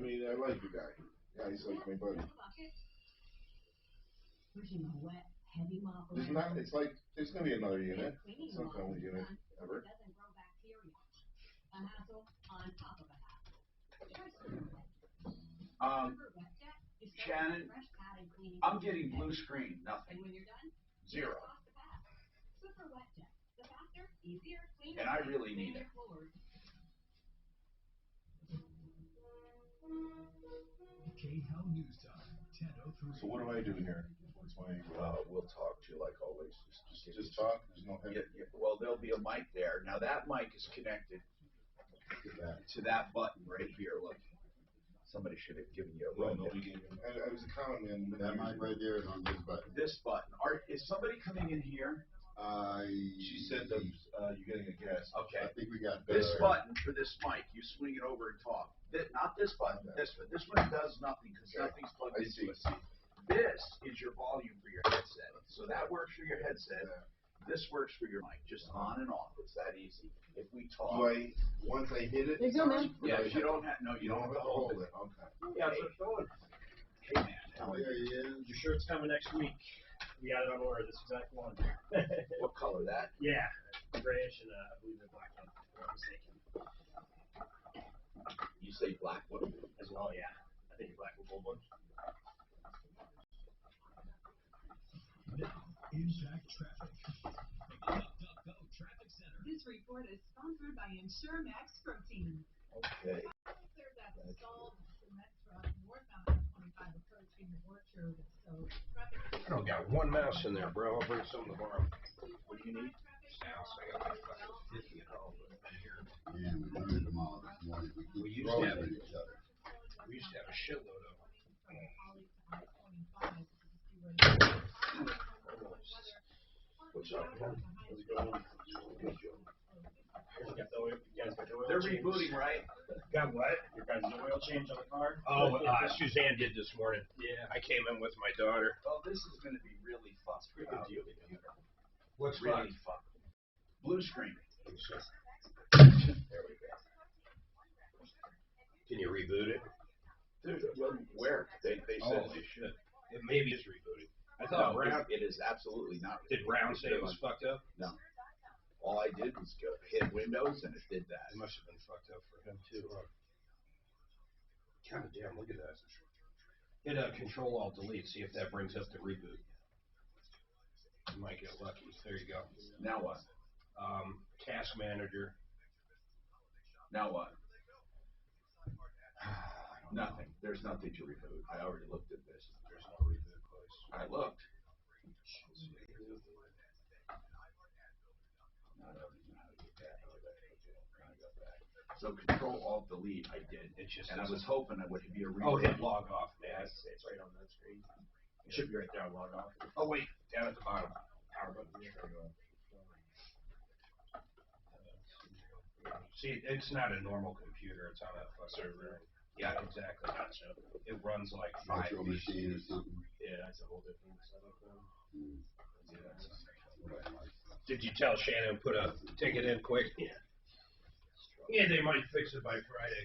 mean, I like the guy. Yeah, he's like my buddy. There's not. It's like there's gonna be another unit. It's not the only unit ever. Shannon, I'm getting blue screen. Nothing. Zero. And I really need it. So what do I do here? What's my? We'll talk to you like always. Just talk. There's no. Yeah, well, there'll be a mic there. Now that mic is connected to that button right here. Look, somebody should have given you a I was a common man. That mic right there is on this button. This button. Is somebody coming in here? She said that you're getting a guest. Okay. I think we got this button for this mic. You swing it over and talk. Not this button. This one. This one does nothing because nothing's plugged into it. This is your volume for your headset. So that works for your headset. This works for your mic. Just on and off. It's that easy. If we talk. Once I hit it. There's no man. Yeah, you don't have. No, you don't have to hold it. Okay. Yeah, that's what it's going. Hey man, how are you? There he is. Your shirt's coming next week. We got it on order. This exact one. What color? That? Yeah, grayish and I believe they're black. If I'm not mistaken. You say black one As well, yeah. I think black with gold one. Impact Traffic. Traffic Center. This report is sponsored by InsureMax Protein. Okay. That stalled cement truck northbound 25 approaching the orchard. So traffic. I don't got one mouse in there, bro. I'll bring some tomorrow. What do you need? Mouse. I got like fucking 50 at home. Yeah, we learned them all this morning. We used to have each other. We used to have a shitload of them. What's up, man? How's it going? You guys got the oil They're change? rebooting, right? Got what? Your guys' oil change on the car? Oh, Suzanne did this morning. Yeah. I came in with my daughter. Oh, this is going to be really fun. What's really fun? Blue screen. There we go. Can you reboot it? Well, where? They said they should. It maybe is rebooted. I thought Brown. It is absolutely not. Did Brown say it was fucked up? No. All I did was go hit Windows and it did that. It must have been fucked up for him too, huh? God damn, look at that. Hit Control Alt Delete, see if that brings up the reboot. You might get lucky. There you go. Now what? Task Manager. Now what? Nothing. There's nothing to reboot. I already looked at this. There's no reboot place. I looked. So Control Alt Delete, I did. And I was hoping it would be a reboot. Oh, hit log off. Yeah, it's right on that screen. It should be right there on log off. Oh, wait, down at the bottom. Power button. See, it's not a normal computer. It's on a server. Yeah, exactly. Gotcha. It runs like 5 virtual machine or something. Yeah, that's a whole different setup now. Did you tell Shannon put a ticket in quick? Yeah. Yeah, they might fix it by Friday.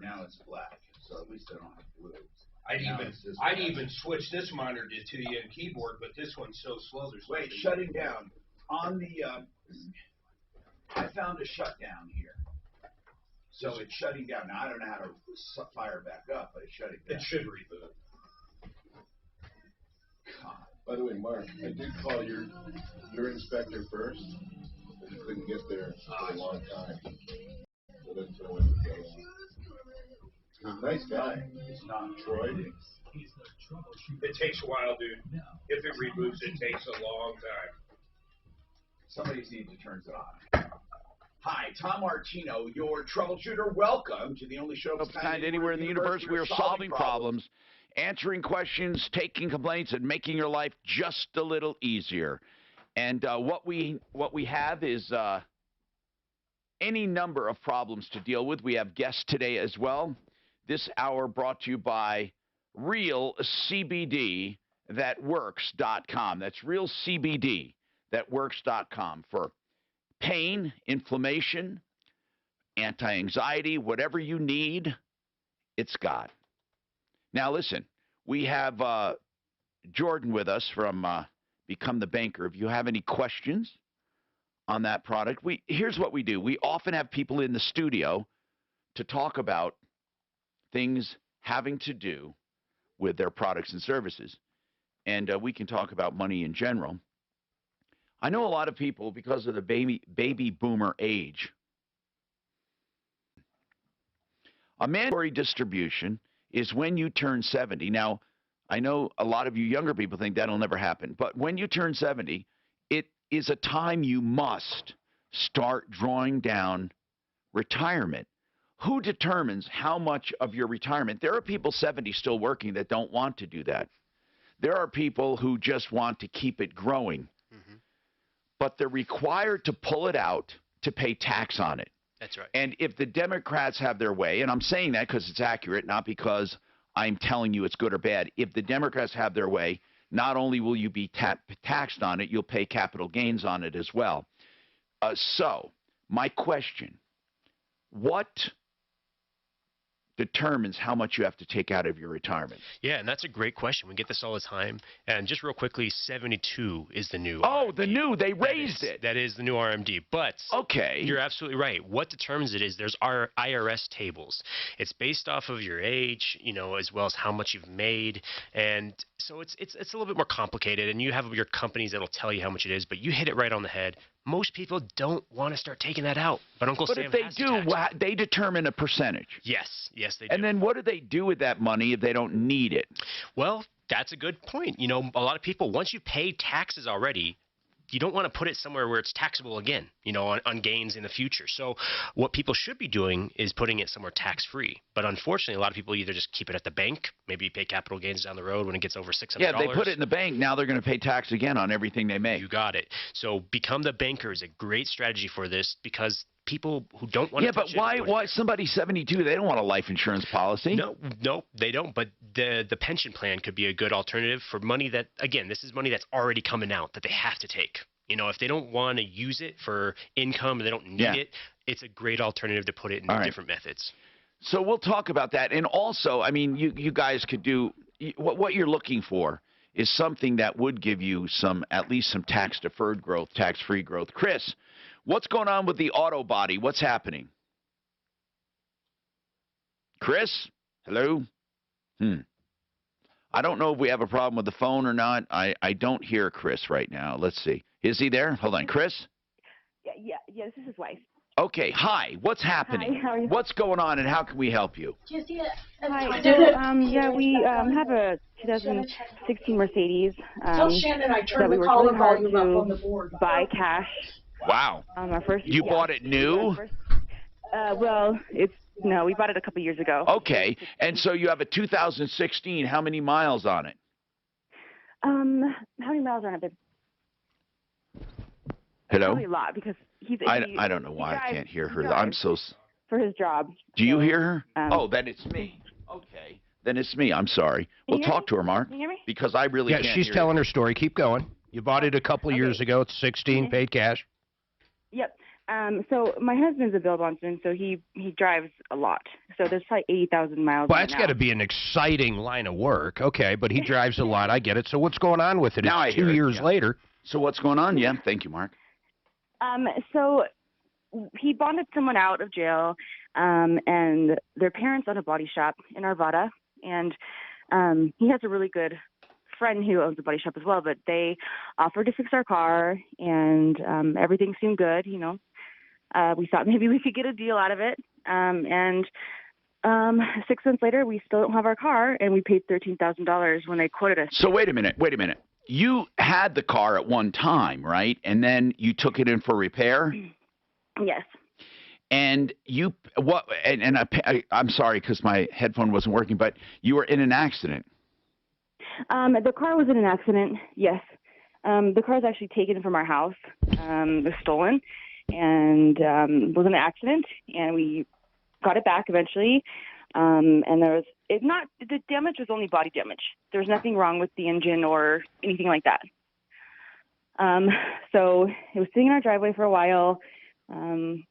Now it's black, so at least I don't have blue. I'd even switch this monitor to the keyboard, but this one's so slow. There's Wait, shutting down on the. I found a shutdown here, so it's shutting down. Now I don't know how to fire back up, but it's shutting down. It should reboot. God. By the way, Mark, I did call your inspector first, but he couldn't get there for a long time. So that's why I went to the other one. Nice guy. It's not Troy. It takes a while, dude. If it reboots, it takes a long time. Somebody needs to turn it on. Hi, Tom Martino, your troubleshooter. Welcome to the only show of its kind anywhere in the universe. We are solving problems, answering questions, taking complaints, and making your life just a little easier. And what we have is any number of problems to deal with. We have guests today as well. This hour brought to you by RealCBDThatWorks.com. That's RealCBDThatWorks.com for pain, inflammation, anti-anxiety, whatever you need, it's got. Now, listen, we have Jordan with us from Become the Banker. If you have any questions on that product, here's what we do. We often have people in the studio to talk about things having to do with their products and services. And we can talk about money in general. I know a lot of people, because of the baby boomer age, a mandatory distribution is when you turn 70. Now, I know a lot of you younger people think that'll never happen, but when you turn 70, it is a time you must start drawing down retirement. Who determines how much of your retirement? There are people 70 still working that don't want to do that. There are people who just want to keep it growing, but they're required to pull it out to pay tax on it. That's right. And if the Democrats have their way, and I'm saying that because it's accurate, not because I'm telling you it's good or bad. If the Democrats have their way, not only will you be taxed on it, you'll pay capital gains on it as well. So my question, what determines how much you have to take out of your retirement? Yeah, and that's a great question. We get this all the time. And just real quickly, 72 is the new Oh, RMD. the new, they raised it. That is the new RMD. But okay, you're absolutely right. What determines it is there's our IRS tables. It's based off of your age, as well as how much you've made. And so it's a little bit more complicated. And you have your companies that'll tell you how much it is, but you hit it right on the head. Most people don't want to start taking that out, but Uncle Sam if they has do, they determine a percentage. Yes, they do. And then what do they do with that money if they don't need it? Well, that's a good point. A lot of people, once you pay taxes already, you don't want to put it somewhere where it's taxable again, on gains in the future. So what people should be doing is putting it somewhere tax-free. But unfortunately, a lot of people either just keep it at the bank, maybe pay capital gains down the road when it gets over $600. Yeah, if they put it in the bank, now they're going to pay tax again on everything they make. You got it. So Become the Banker is a great strategy for this because people who don't want to touch it. Yeah, but why somebody 72, they don't want a life insurance policy? No, they don't. But the pension plan could be a good alternative for money that, again, this is money that's already coming out that they have to take. If they don't want to use it for income and they don't need it, it's a great alternative to put it in different methods. So we'll talk about that. And also, I mean, you guys could do what you're looking for is something that would give you at least some tax-deferred growth, tax-free growth. Chris, what's going on with the auto body? What's happening? Chris? Hello? I don't know if we have a problem with the phone or not. I don't hear Chris right now. Let's see. Is he there? Hold on. Chris? Yeah, this is his wife. Okay. Hi. What's happening? Hi, how are you? What's going on and how can we help you? Hi. So, we have a 2016 Mercedes that we worked really hard to buy cash. Wow. You bought it new? We bought it a couple years ago. Okay. And so you have a 2016. How many miles on it? How many miles on it? Hello? Probably a lot because I don't know why I can't hear her. I'm so. For his job. Do you hear her? Then it's me. Okay. Then it's me. I'm sorry. We'll talk to her, Mark. Can you hear me? Because I really can't she's hear telling you. her story. Keep going. You bought it a couple of years ago. It's 16, paid cash. Yep. So my husband's a bail bondsman, so he drives a lot. So there's probably 80,000 miles. Well, that's got to be an exciting line of work. Okay, but he drives a lot. I get it. So what's going on with it? Now it's 2 years later. So what's going on? Yeah, thank you, Mark. So he bonded someone out of jail, and their parents own a body shop in Arvada, and he has a really good friend who owns a body shop as well, but they offered to fix our car, and everything seemed good, We thought maybe we could get a deal out of it, and 6 months later, we still don't have our car, and we paid $13,000 when they quoted us. So wait a minute. You had the car at one time, right? And then you took it in for repair? Yes. And I'm sorry because my headphone wasn't working, but you were in an accident. The car was in an accident, yes. The car was actually taken from our house. It was stolen and was in an accident, and we got it back eventually. And the damage was only body damage. There was nothing wrong with the engine or anything like that. So it was sitting in our driveway for a while. And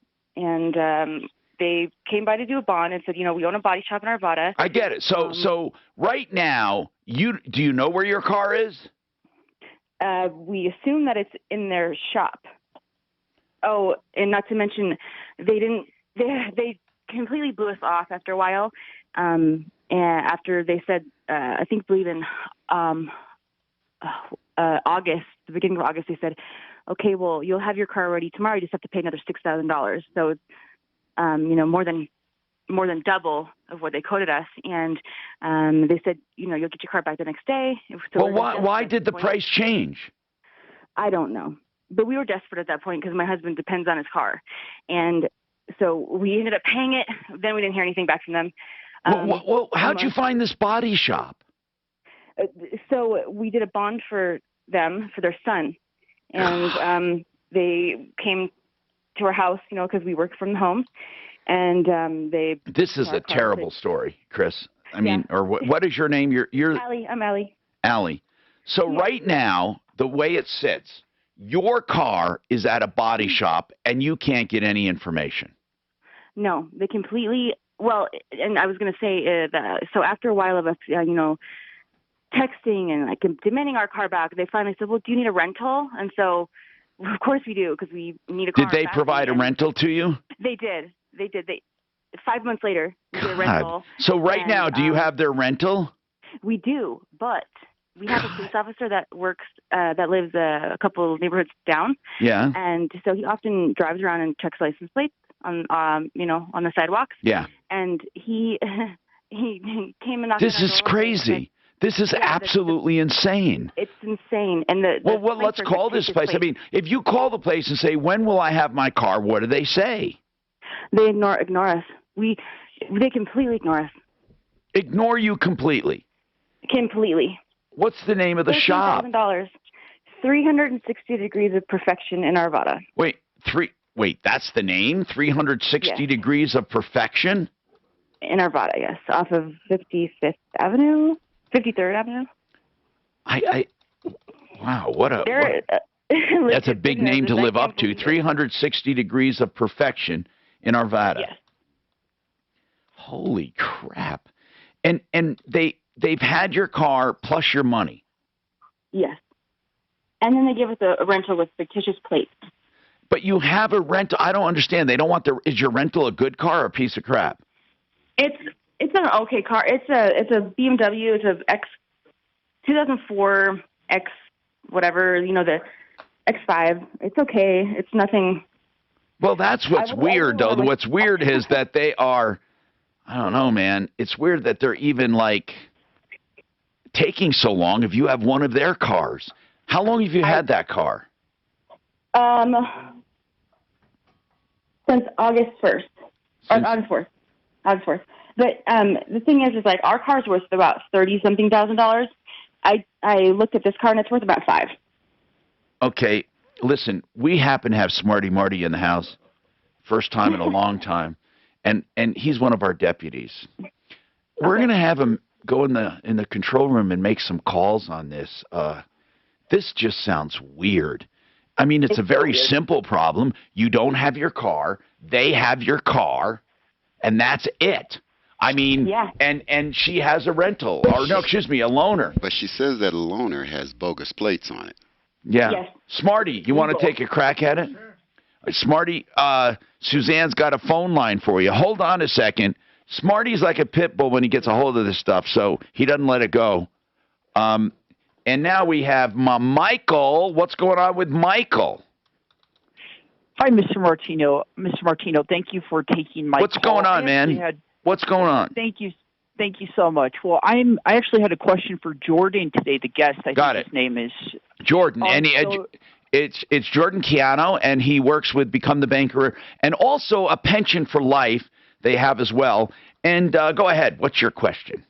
they came by to do a bond and said, we own a body shop in Arvada. I get it. So right now, do you know where your car is? We assume that it's in their shop. Oh, and not to mention, they completely blew us off after a while. And after they said, believe in August, the beginning of August, they said, okay, well, you'll have your car ready tomorrow. You just have to pay another $6,000. So, more than double of what they quoted us. And they said, you'll get your car back the next day. So why did the price change? I don't know. But we were desperate at that point because my husband depends on his car. And so we ended up paying it. Then we didn't hear anything back from them. How'd you find this body shop? So we did a bond for them, for their son. And they came to our house, because we work from home. And This is a terrible story, Chris. I mean, or what is your name? You're Allie. I'm Allie. Allie. So right now, the way it sits, your car is at a body shop, and you can't get any information. No, they completely. Well, and I was going to say that. So after a while of us, texting and demanding our car back, they finally said, "Well, do you need a rental?" And so, of course we do, because we need a car. Did they provide a rental to you? They did. 5 months later, we did a rental. So right now, do you have their rental? We do, but we have a police officer that works, that lives a couple neighborhoods down. Yeah. And so he often drives around and checks license plates on the sidewalks. Yeah. And he came and knocked on our door. This is crazy. This is absolutely insane. It's insane. And let's call this place. I mean, if you call the place and say, when will I have my car? What do they say? They ignore us. They completely ignore us. Ignore you completely? Completely. What's the name of the shop? $13,000. 360 Degrees of Perfection in Arvada. Wait, that's the name? 360 Degrees of Perfection? In Arvada, yes. Off of 55th Avenue? 53rd Avenue? Wow, that's a big name to live up to. 360 Degrees of Perfection in Arvada. Yes. Holy crap. And they've had your car plus your money. Yes. And then they give us a rental with fictitious plates. But you have a rental. I don't understand. They don't want is your rental a good car or a piece of crap? It's an okay car. It's a BMW. It's a 2004 X whatever, the X5. It's okay. It's nothing. Well, that's what's weird, though. What's weird is that they are, I don't know, man. It's weird that they're even, taking so long if you have one of their cars. How long have you had that car? Since August 1st. August 4th. August 4th. But the thing is our car's worth about $30-something thousand. I looked at this car, and it's worth about $5. Okay, listen, we happen to have Smarty Marty in the house, first time in a long time, and he's one of our deputies. We're going to have him go in the control room and make some calls on this. This just sounds weird. I mean, it's a very simple problem. You don't have your car. They have your car, and that's it. I mean, and she has a rental, or no, excuse me, a loaner. But she says that a loaner has bogus plates on it. Yeah. Yes. Smarty, you want to take a crack at it? Sure. Smarty, Suzanne's got a phone line for you. Hold on a second. Smarty's like a pit bull when he gets a hold of this stuff, so he doesn't let it go. And now we have Michael. What's going on with Michael? Hi, Mr. Martino. Mr. Martino, thank you for taking my What's call. going on, man? What's going on? Thank you so much. Well, I actually had a question for Jordan today, the guest. I think his name is Jordan. And it's Jordan Chiano, and he works with Become the Banker, and also a pension for life they have as well. And go ahead. What's your question?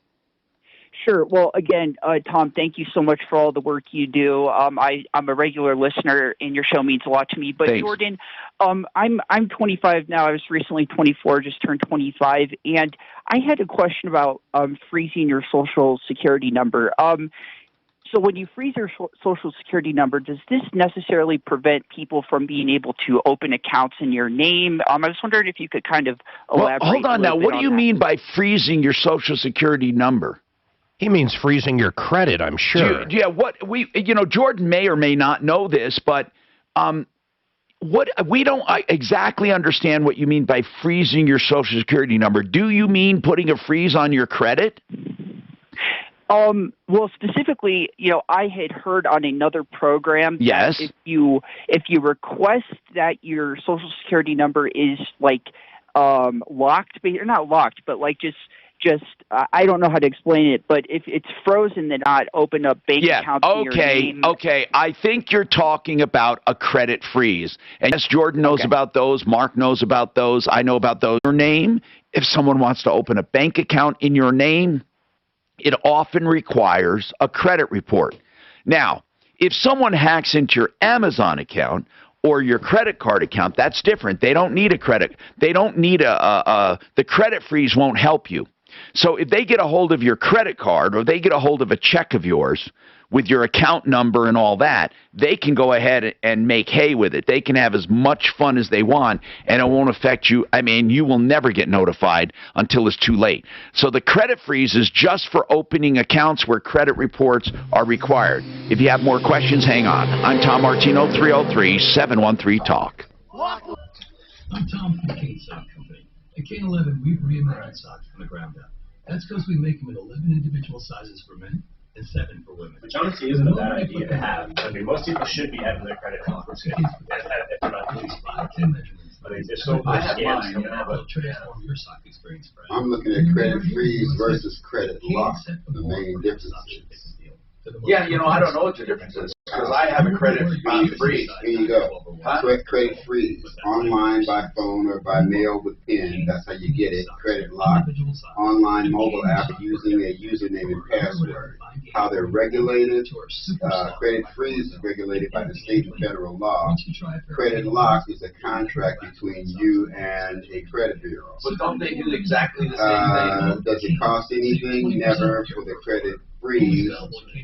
Sure. Well, again, Tom, thank you so much for all the work you do. I'm a regular listener, and your show means a lot to me. But Thanks. Jordan, I'm 25 now. I was recently 24, just turned 25, and I had a question about freezing your Social Security number. So when you freeze your social security number, does this necessarily prevent people from being able to open accounts in your name? I was wondering if you could kind of elaborate. Well, hold on now. What do you mean by freezing your social security number? He means freezing your credit, I'm sure. Jordan may or may not know this, but we don't exactly understand what you mean by freezing your social security number. Do you mean putting a freeze on your credit? Well, specifically, I had heard on another program that if you request that your social security number is locked, but you're not locked, but just I don't know how to explain it, but if it's frozen, then not open up bank accounts in your name. Okay. I think you're talking about a credit freeze. And yes, Jordan knows about those. Mark knows about those. I know about those. Your name, if someone wants to open a bank account in your name, it often requires a credit report. Now, if someone hacks into your Amazon account or your credit card account, that's different. They don't need a credit. They don't need the credit freeze won't help you. So if they get a hold of your credit card or they get a hold of a check of yours with your account number and all that, they can go ahead and make hay with it. They can have as much fun as they want, and it won't affect you. I mean, you will never get notified until it's too late. So the credit freeze is just for opening accounts where credit reports are required. If you have more questions, hang on. I'm Tom Martino, 303-713-TALK. I'm Tom from the Kane Sock Company. At Kane 11, we've reimagined socks from the ground up. That's because we make them in 11 individual sizes for men and 7 for women. Which honestly isn't a bad idea to have. I mean, most people should be having their credit locked if they're not at least 5-10 measurements. I mean, there's so many scams coming out. Transform your sock experience, Fred. I'm looking at credit freeze versus credit lock. The main differences. Yeah, I don't know what the difference is because I have a credit freeze. Here you go. Credit freeze. Online, by phone, or by mail with PIN. That's how you get it. Credit lock. Online mobile app using a username and password. How they're regulated. Credit freeze is regulated by the state and federal law. Credit lock is a contract between you and a credit bureau. But don't they do exactly the same thing? Does it cost anything? Never for the credit freeze,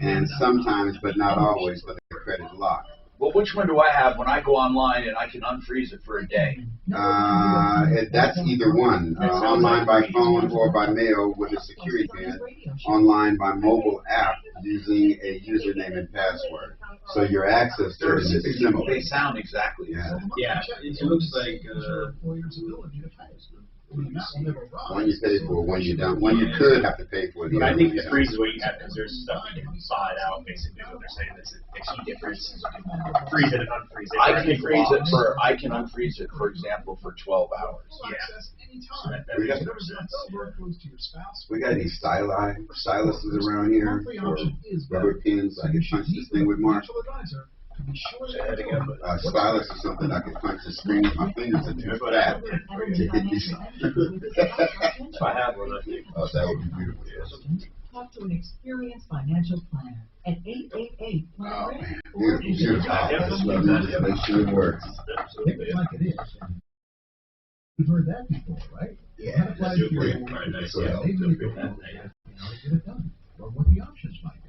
and sometimes, but not always, for the credit lock. Well, which one do I have when I go online and I can unfreeze it for a day? That's either one. Online by phone or by mail with a security pin. Online by mobile app using a username and password. So your access to it is similar. They sound exactly the same. Yeah, it looks like one you pay for, one you don't. One you could have to pay for. I think the freeze is what you have because there's stuff you can buy it out. Basically, what they're saying is a key difference. Freeze it and unfreeze it. I can unfreeze it, for example, for 12 hours. Yeah. We got any styluses around here or rubber pins? I can punch this thing with, Mark. Stylus is something I can punch the screen with my fingers and do that to hit these. If I have one, I think. Oh, that would be beautiful. Yes. Talk to an experienced financial planner at 888 Oh man, beautiful. Make sure it works. It's like it is. You've heard that before, right? Yeah. Maybe they go get it done, or what the options might be.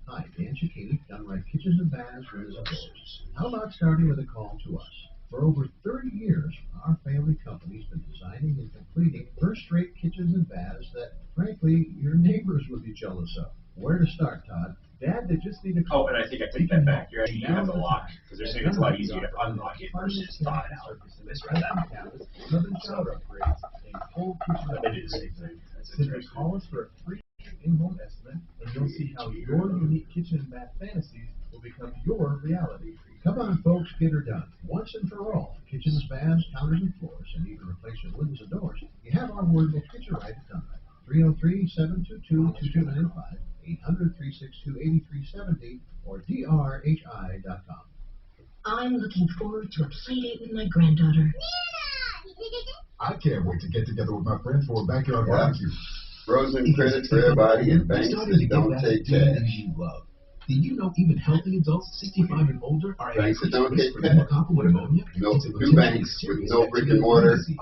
Hi, Dan Ciccini, done right kitchens and baths, rooms and doors. How about starting with a call to us? For over 30 years, our family company's been designing and completing first-rate kitchens and baths that, frankly, your neighbors would be jealous of. Where to start, Todd? Dad, they just need a call. Oh, and I think I take that back. You're actually have the lock because they're saying it's a lot easier to unlock it versus thaw it out. Misread that. Shower upgrades, a whole kitchen. But they do the same thing. That's Simply interesting. call us for a free in-home estimate, and you'll see how your unique kitchen and bath fantasies will become your reality. Come on, folks, get her done. Once and for all. Kitchens, baths, counters, and floors, and even replace your windows and doors. You have our word, we'll get you right done right. 303-722-2295, 800-362-8370, or drhi.com. I'm looking forward to a play date with my granddaughter. I can't wait to get together with my friends for a backyard barbecue. Frozen credit for everybody and banks that don't take cash. Do you know even healthy adults 65 and older are at Banks that don't take pneumococcal pneumonia? no new banks with no brick and mortar. You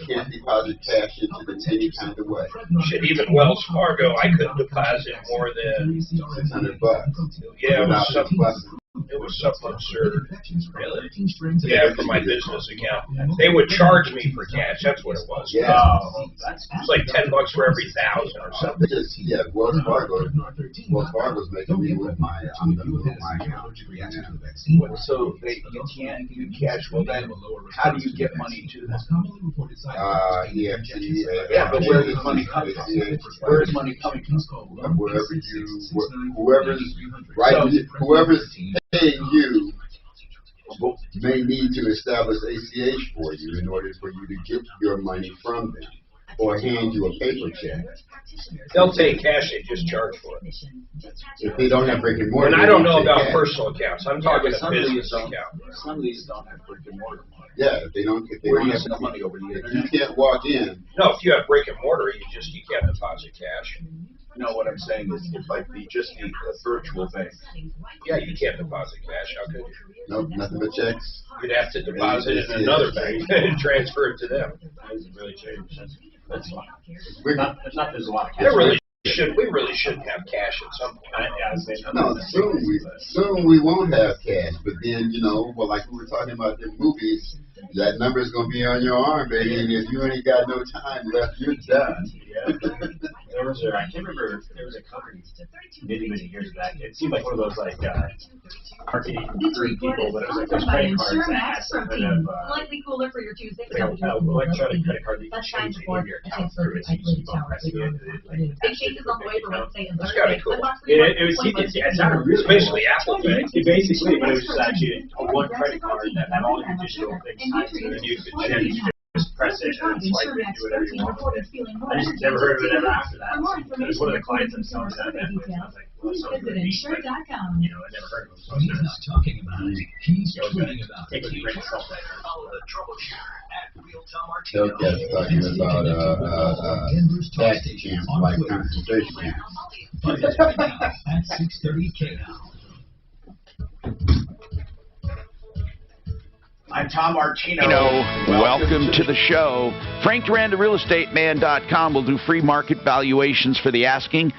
can't deposit cash into them any kind of way. Shit, even Wells Fargo, I couldn't deposit more than $600. Yeah, Without the button. it was something absurd. Really? Yeah, for my business account. They would charge me for cash. That's what it was. Yeah. It's like $10 for every 1,000 or something. Wells Fargo's making me with my account. So you can't do cash. Well, then how do you get money to them? EFT. Yeah, but where is money coming from? Where is money coming from? Whoever's paying you may need to establish ACH for you in order for you to get your money from them or hand you a paper check. They'll take cash, they just charge for it. If they don't have brick and mortar. And I don't know about personal accounts. I'm talking Yeah, a some of these business don't. account. Some of these don't have brick and mortar. Yeah, if they don't Where do you have send the money over the if internet? you can't walk in. No, if you have brick and mortar, you can't deposit cash. No, what I'm saying is it's like just the virtual bank. Yeah, you can't deposit cash. How could you? Nope, nothing but checks. You'd have to deposit it in another bank and transfer it to them. Really changed. That's fine. We're Not there's a lot of cash. We really shouldn't have cash at some point. No, soon we won't have cash, but then, well, like we were talking about the movies, that number is going to be on your arm, baby, and if you ain't got no time left, you're done. Yeah. I can't remember, there was a company many years back. It seemed like one of those marketing group people, but it was like those credit cards that had some kind of Slightly cooler for your Tuesday. electronic credit card that you can change the name of your account through it. So you keep on pressing it. Big changes on the way for Wednesday and That's Thursday. kinda cool. It's basically Apple Pay. Basically, but it was just actually one credit card that had all the additional things tied to it. You could just press it and swipe it and do whatever you want. I just never heard of it ever after that. It was one of the clients that told me that. I was like, well, so Visit insure.com. I never heard of them. He's not talking about it. He's tweeting about it. Takes a great self Hellcat's talking about tax camps like concentration camps. At 6:30 KL. I'm Tom Martino. Welcome to the show. Frank Duran, realestateman.com will do free market valuations for the asking.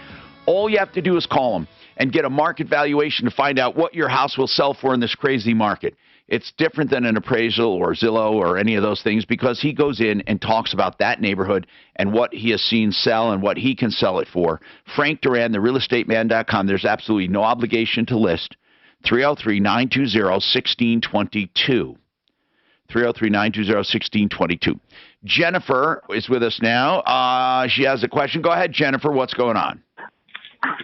All you have to do is call him and get a market valuation to find out what your house will sell for in this crazy market. It's different than an appraisal or Zillow or any of those things because he goes in and talks about that neighborhood and what he has seen sell and what he can sell it for. Frank Duran, realestateman.com. There's absolutely no obligation to list. 303-920-1622. 303-920-1622. Jennifer is with us now. She has a question. Go ahead, Jennifer. What's going on?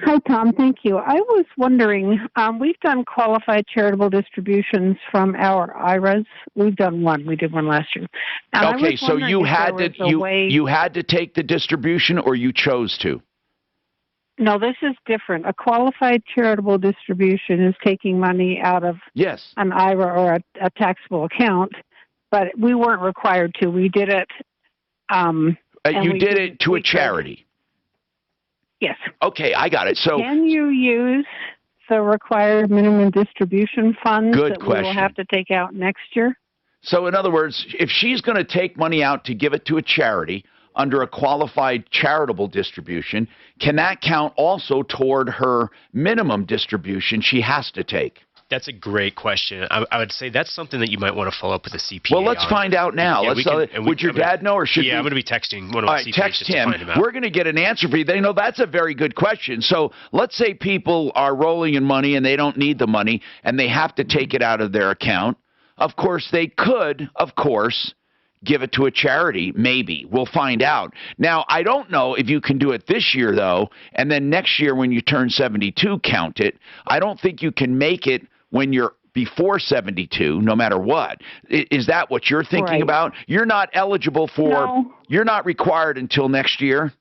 Hi, Tom. Thank you. I was wondering, we've done qualified charitable distributions from our IRAs. We've done one. We did one last year. And okay, so you had to take the distribution, or you chose to? No, this is different. A qualified charitable distribution is taking money out of an IRA or a taxable account, but we weren't required to. We did it. You did it to a charity. Yes. Okay, I got it. So can you use the required minimum distribution funds we will have to take out next year? So in other words, if she's going to take money out to give it to a charity under a qualified charitable distribution, can that count also toward her minimum distribution she has to take? That's a great question. I would say that's something that you might want to follow up with a CPA. Well, let's find out now. Yeah, would your dad know, or should I'm going to be texting one of my CPAs text to him. find him out. We're going to get an answer for you. That's a very good question. So let's say people are rolling in money and they don't need the money and they have to take it out of their account. Of course, they could, give it to a charity, maybe. We'll find out. Now, I don't know if you can do it this year, though, and then next year when you turn 72, count it. I don't think you can make it when you're before 72, no matter what. Is that what you're thinking about? You're not eligible for, you're not required until next year?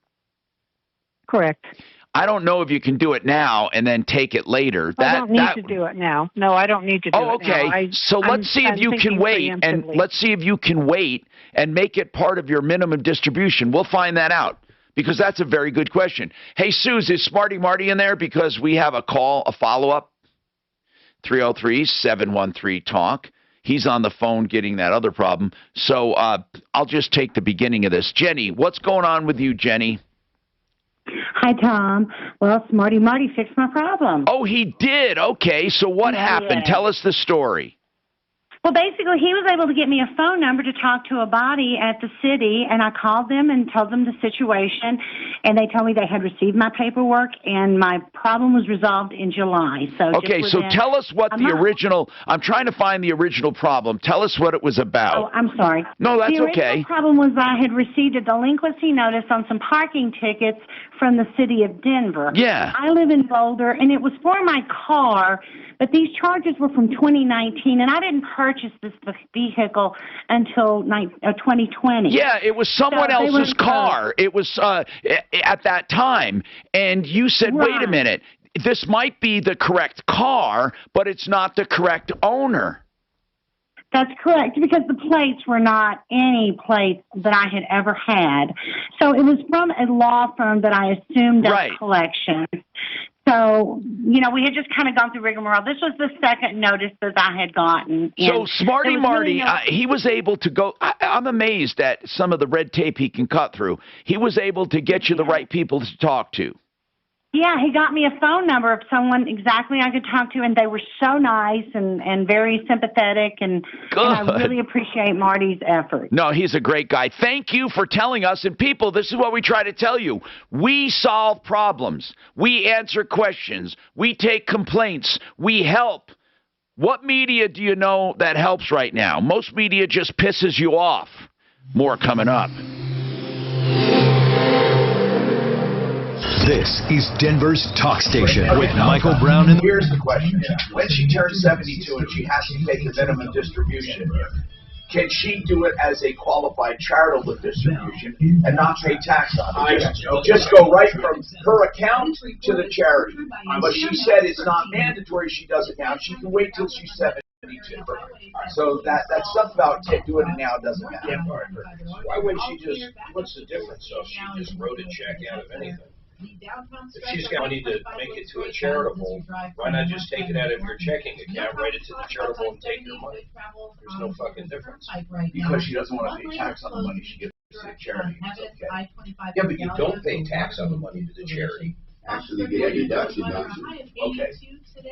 Correct. I don't know if you can do it now and then take it later. I don't need to do it now. No, I don't need to do it now. Okay. So let's see if you can wait, and make it part of your minimum distribution. We'll find that out Because that's a very good question. Hey, Suze, is Smarty Marty in there? Because we have a call, a follow-up. 303-713-TALK. He's on the phone getting that other problem. So I'll just take the beginning of this. Jenny, what's going on with you, Jenny? Hi, Tom. Well, Smarty Marty fixed my problem. Oh, he did? Okay, so what happened? Tell us the story. Well, basically, he was able to get me a phone number to talk to a body at the city, and I called them and told them the situation, and they told me they had received my paperwork, and my problem was resolved in July. So okay, so tell us what the original, I'm trying to find the original problem. Tell us what it was about. Oh, I'm sorry. No, that's okay. The original problem was I had received a delinquency notice on some parking tickets from the city of Denver. Yeah. I live in Boulder, and it was for my car, but these charges were from 2019, and I didn't purchase this vehicle until 2020. Yeah, it was someone else's car. It was at that time, and you said, wait a minute, this might be the correct car, but it's not the correct owner. That's correct, because the plates were not any plates that I had ever had. So it was from a law firm that I assumed as collection. So, you know, we had just kind of gone through rigmarole. This was the second notice that I had gotten. So Smarty Marty, he was able to go. I'm amazed at some of the red tape he can cut through. He was able to get you the right people to talk to. Yeah, he got me a phone number of someone exactly I could talk to, and they were so nice and very sympathetic, and I really appreciate Marty's effort. No, he's a great guy. Thank you for telling us. And people, this is what we try to tell you. We solve problems. We answer questions. We take complaints. We help. What media do you know that helps right now? Most media just pisses you off. More coming up. This is Denver's Talk Station with Michael Brown. And here's the question. When she turns 72 and she has to take the minimum distribution, can she do it as a qualified charitable distribution and not pay tax on it? Just go right from her account to the charity. But she said it's not mandatory she does it now. She can wait till she's 72. So that stuff about doing it now doesn't matter. Why wouldn't she just, what's the difference? So she just wrote a check out of anything. If she's got money to make it to a charitable, why not just take it out of your checking account, write it to the charitable, and take your money? There's no fucking difference. Because she doesn't want to pay tax on the money she gives to the charity. Okay. Yeah, but you don't pay tax on the money to the charity. Actually get a deduction, don't you? Okay.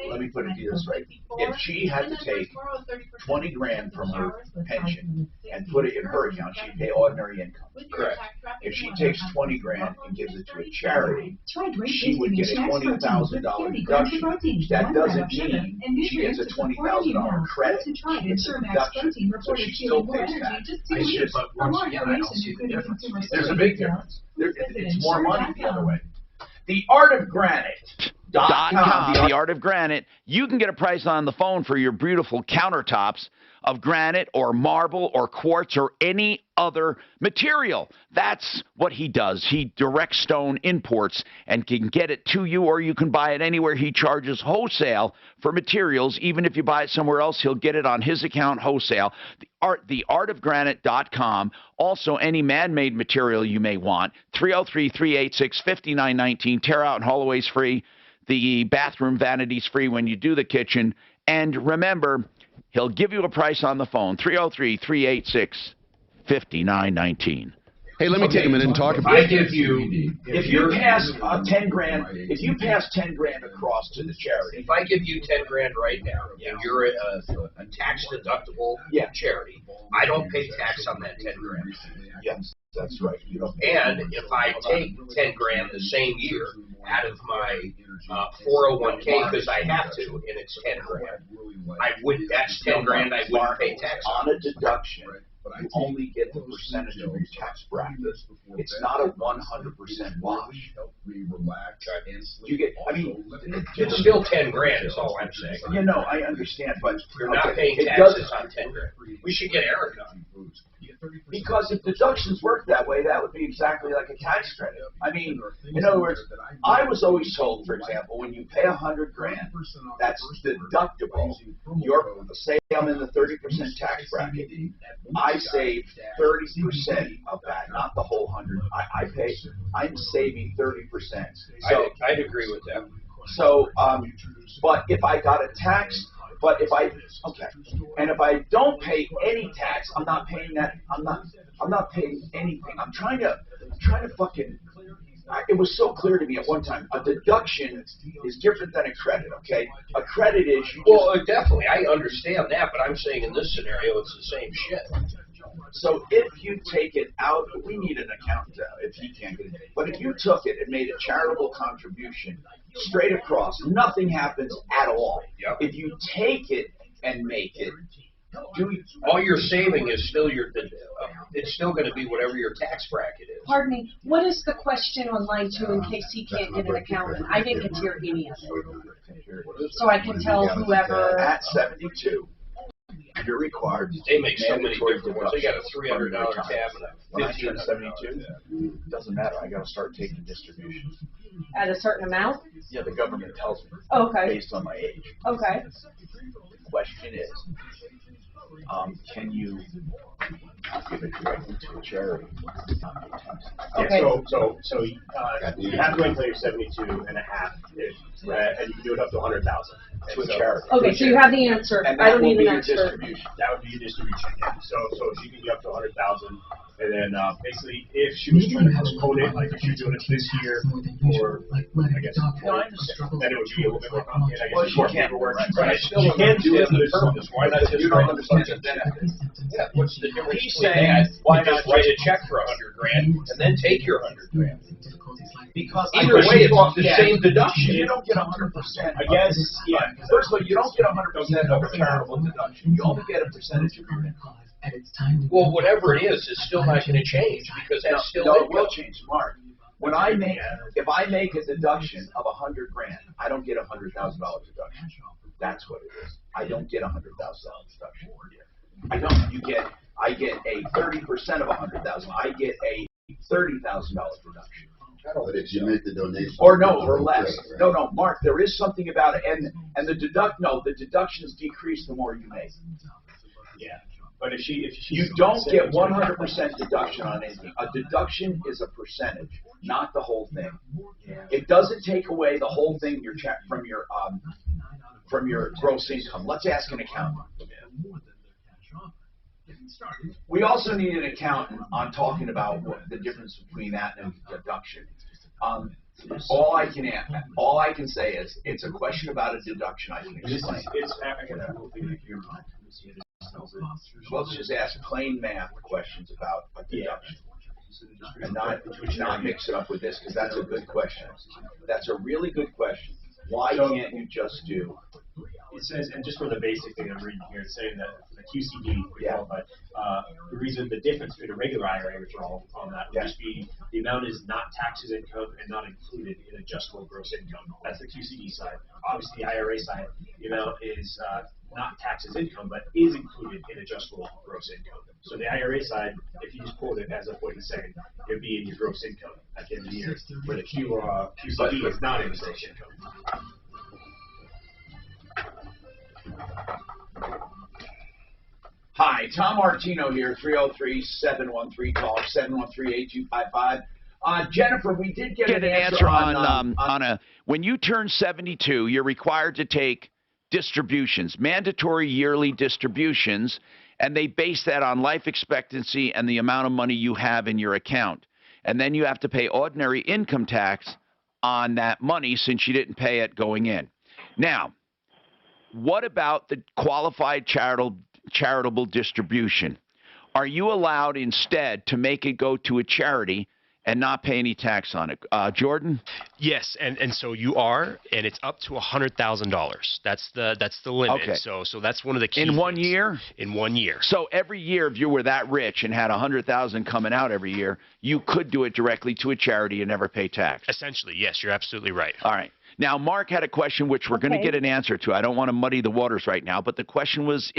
Let me put it to you this way. If she had to take 20 grand from her pension and put it in her account, she'd pay ordinary income. Correct. If she takes 20 grand and gives it to a charity, she would get a $20,000 deduction. That doesn't mean she gets a $20,000 credit. She gets a deduction, so she still pays tax. But once again, I don't see the difference. There's a big difference. It's more money the other way. TheArtOfGranite.com. The Art of Granite. You can get a price on the phone for your beautiful countertops of granite or marble or quartz or any other material. That's what he does. He direct stone imports and can get it to you, or you can buy it anywhere. He charges wholesale for materials. Even if you buy it somewhere else, he'll get it on his account wholesale. TheArtOfGranite.com. Also, any man-made material you may want. 303-386-5919. Tear out and haul away's free. The bathroom vanity's free when you do the kitchen. And remember, he'll give you a price on the phone. 303-386-5919. Hey, let me take a minute and talk about it. If you pass 10 grand, if you pass 10 grand across to the charity. If I give you 10 grand right now, and you're a tax deductible charity, I don't pay tax on that 10 grand. Yes, that's right. You don't. And if I take 10 grand the same year out of my 401k because I have to, and it's 10 grand, that's 10 grand I wouldn't pay tax on a deduction. You only get the percentage of your tax bracket. It's not a 100% wash. You get, I mean, it's still 10 grand is all I'm saying. You know, I understand, but you're not paying taxes on 10 grand. We should get Eric on. Because if deductions work that way, that would be exactly like a tax credit. I mean, in other words, I was always told, for example, when you pay $100 grand, that's deductible. Say I'm in the 30% tax bracket. I save 30% of that, not the whole 100. I'm saving 30%. So I'd agree with that. So, but if I got a tax, and if I don't pay any tax, I'm not paying that. I'm not paying anything. I'm trying to fucking. It was so clear to me at one time. A deduction is different than a credit. Okay, a credit is definitely. I understand that, but I'm saying in this scenario, it's the same shit. So if you take it out, we need an accountant if he can't get it. But if you took it and made a charitable contribution straight across, nothing happens at all. Yep. If you take it and make it, all you're saving is still it's still going to be whatever your tax bracket is. Pardon me, what is the question on line 2 in case he can't get an accountant? I didn't get to hear any of it. So I can tell whoever. At 72. You're required. They make so many different ones. They got a $300 tab and a when I turn 72, doesn't matter. I got to start taking distributions. At a certain amount? Yeah, the government tells me. Okay. Based on my age. Okay. The question is, can you give it directly to a charity? Okay. So you have to wait until you're 72 and a half, and you can do it up to 100,000 to a charity. Okay, so you have the answer. And I don't will need be an your expert. distribution. That would be your distribution. Yeah. So she can get up to 100,000, and then basically, if she was trying to postpone it, like if she was doing it this year, or I guess, then it would be a little bit more complicated. I guess Well, she more can't paperwork. work. But she can do it for this purpose. Why not just You don't understand the benefit. Yeah, what's the difference? He's between saying, that? why You just not write a check for $100 grand and then take your $100 grand? Because Either way, it's the same deduction. You don't get 100%. I guess, yeah. First of all, you don't get 100% of a charitable deduction. You only get a percentage of your income. Well, whatever it is, it's still not going to change because that's still it will change, Mark. When if I make a deduction of 100 grand, I don't get a $100,000 deduction. That's what it is. I don't get a $100,000 deduction. I don't. I get a 30% of 100,000. I get a $30,000 deduction. But if you make the donation, or less. Right? No, Mark. There is something about it, and the deductions decrease the more you make. Yeah, but if you don't get 100% deduction on anything. A deduction is a percentage, not the whole thing. Yeah. It doesn't take away the whole thing from your gross income. Let's ask an accountant. We also need an accountant on talking about the difference between that and deduction. All I can say is it's a question about a deduction. I can explain. Let's just ask plain math questions about a deduction, and not mix it up with this because that's a good question. That's a really good question. Why can't you just do? It says, and just for the basic thing I'm reading here, it's saying that the QCD, the reason the difference between a regular IRA withdrawal on that would just be the amount is not taxes income and not included in adjustable gross income. That's the QCD side. Obviously, the IRA side, the amount is not taxes income, but is included in adjustable gross income. So the IRA side, if you just pulled it as of what he's saying, it would be in your gross income at the end of the year, where the QCD is not in gross income. Hi, Tom Martino here, 303-713-TALK, 713-8255. Jennifer, we did get an answer on when you turn 72, you're required to take distributions, mandatory yearly distributions, and they base that on life expectancy and the amount of money you have in your account. And then you have to pay ordinary income tax on that money since you didn't pay it going in. Now, what about the qualified charitable distribution? Are you allowed instead to make it go to a charity and not pay any tax on it? Jordan? Yes, and so you are, and it's up to $100,000. That's the limit. Okay. So that's one of the key in 1 year? In 1 year. So every year, if you were that rich and had $100,000 coming out every year, you could do it directly to a charity and never pay tax. Essentially, yes, you're absolutely right. All right. Now, Mark had a question which we're going to get an answer to. I don't want to muddy the waters right now, but the question was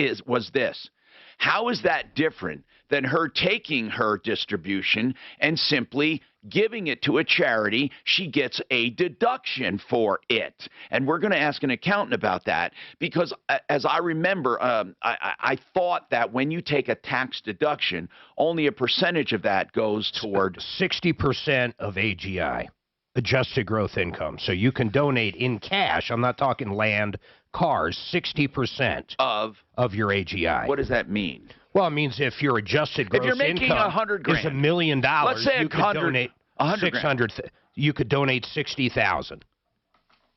this. How is that different than her taking her distribution and simply giving it to a charity? She gets a deduction for it. And we're going to ask an accountant about that because, as I remember, I thought that when you take a tax deduction, only a percentage of that goes toward 60% of AGI, adjusted gross income. So you can donate in cash. I'm not talking land, cars. 60% of your AGI. What does that mean? Well, it means if your adjusted gross income is $1 million, let's say you could donate 600. You could donate 60,000.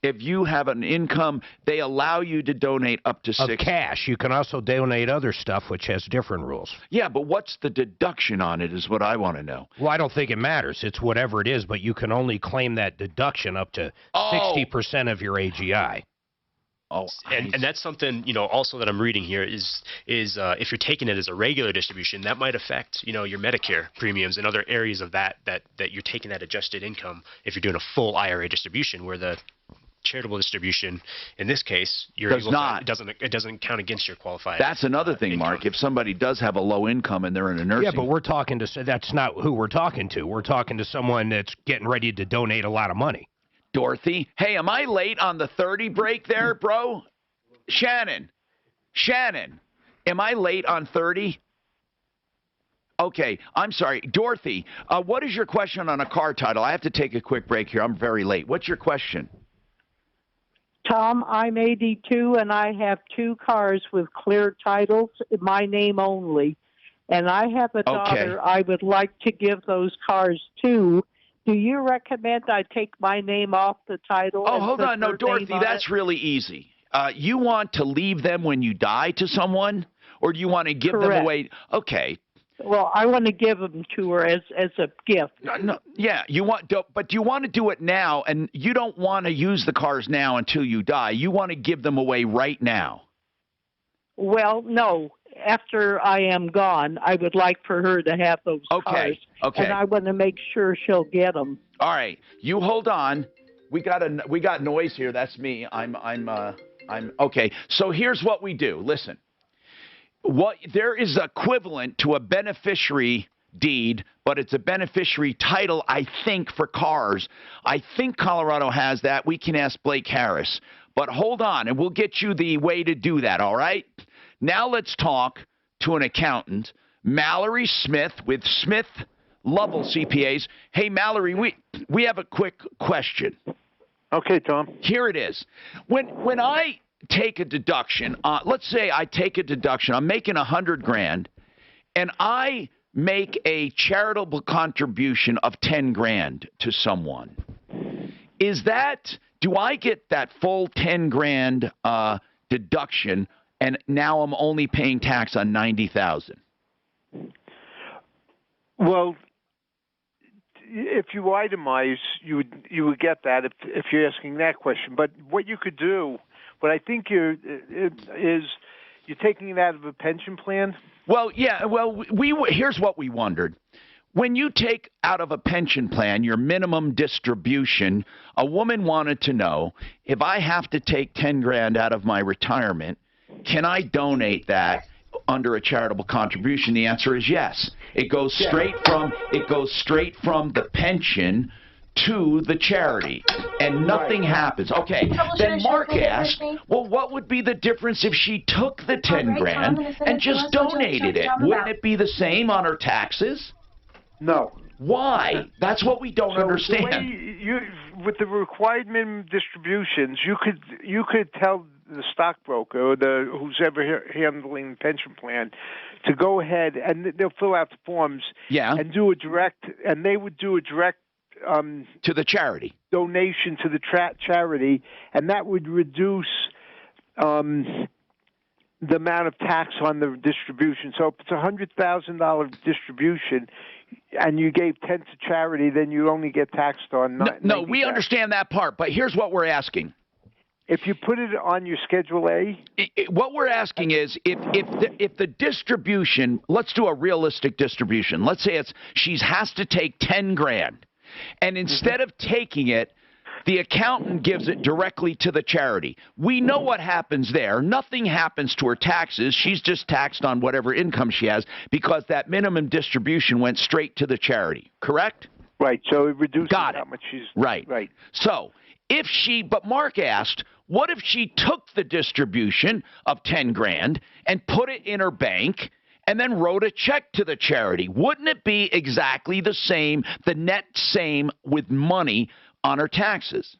If you have an income, they allow you to donate up to of cash. You can also donate other stuff, which has different rules. Yeah, but what's the deduction on it is what I want to know. Well, I don't think it matters. It's whatever it is, but you can only claim that deduction up to 60% of your AGI. Oh, and that's something, also that I'm reading here is if you're taking it as a regular distribution, that might affect, your Medicare premiums and other areas of that you're taking that adjusted income if you're doing a full IRA distribution, where the charitable distribution, in this case, it doesn't count against your qualified. That's another thing, income. Mark. If somebody does have a low income and they're in a nursing. Yeah, but we're talking to, that's not who we're talking to. We're talking to someone that's getting ready to donate a lot of money. Dorothy, hey, am I late on the 30 break there, bro? Shannon, am I late on 30? Okay, I'm sorry. Dorothy, what is your question on a car title? I have to take a quick break here. I'm very late. What's your question? Tom, I'm 82, and I have 2 cars with clear titles, my name only. And I have a daughter I would like to give those cars to. Do you recommend I take my name off the title? Oh, hold on. No, Dorothy, that's really easy. You want to leave them when you die to someone, or do you want to give them away? Okay. Well, I want to give them to her as a gift. No, yeah, but do you want to do it now? And you don't want to use the cars now until you die. You want to give them away right now. Well, no. After I am gone, I would like for her to have those cars. Okay. And I want to make sure she'll get them. All right. You hold on. We got noise here. That's me. I'm okay. So here's what we do. Listen. There is equivalent to a beneficiary deed, but it's a beneficiary title, I think, for cars. I think Colorado has that. We can ask Blake Harris. But hold on, and we'll get you the way to do that, all right? Now let's talk to an accountant, Mallory Smith with Smith Lovell CPAs. Hey, Mallory, we have a quick question. Okay, Tom. Here it is. When I take a deduction, let's say I take a deduction, I'm making $100,000, and I make a charitable contribution of $10,000 to someone. Do I get that full $10,000 deduction, and now I'm only paying tax on $90,000? Well, if you itemize, you would get that if you're asking that question. But what you could do, what I think you're taking it out of a pension plan. Well, yeah. Well, here's what we wondered. When you take out of a pension plan your minimum distribution, a woman wanted to know, if I have to take $10,000 out of my retirement, can I donate that under a charitable contribution? The answer is yes. It goes straight from the pension to the charity, and nothing happens. Okay, then Mark asked, well, what would be the difference if she took the $10,000 and just donated it? Wouldn't it be the same on her taxes? No. Why? That's what we don't understand. With the required minimum distributions, you could tell the stockbroker or who's ever handling the pension plan to go ahead, and they'll fill out the forms and do a direct, and they would do a direct to the charity donation to the charity, and that would reduce the amount of tax on the distribution. So if it's a $100,000 distribution and you gave 10 to charity, then you only get taxed on No, we understand that part, but here's what we're asking. If you put it on your Schedule A? What we're asking is if the distribution, let's do a realistic distribution. Let's say she has to take $10,000, and instead of taking it The accountant gives it directly to the charity. We know what happens there. Nothing happens to her taxes. She's just taxed on whatever income she has because that minimum distribution went straight to the charity, correct? Right, so it reduces how much she's... Right. Right. So, but Mark asked, what if she took the distribution of 10 grand and put it in her bank and then wrote a check to the charity? Wouldn't it be exactly the same, the net same with money on her taxes?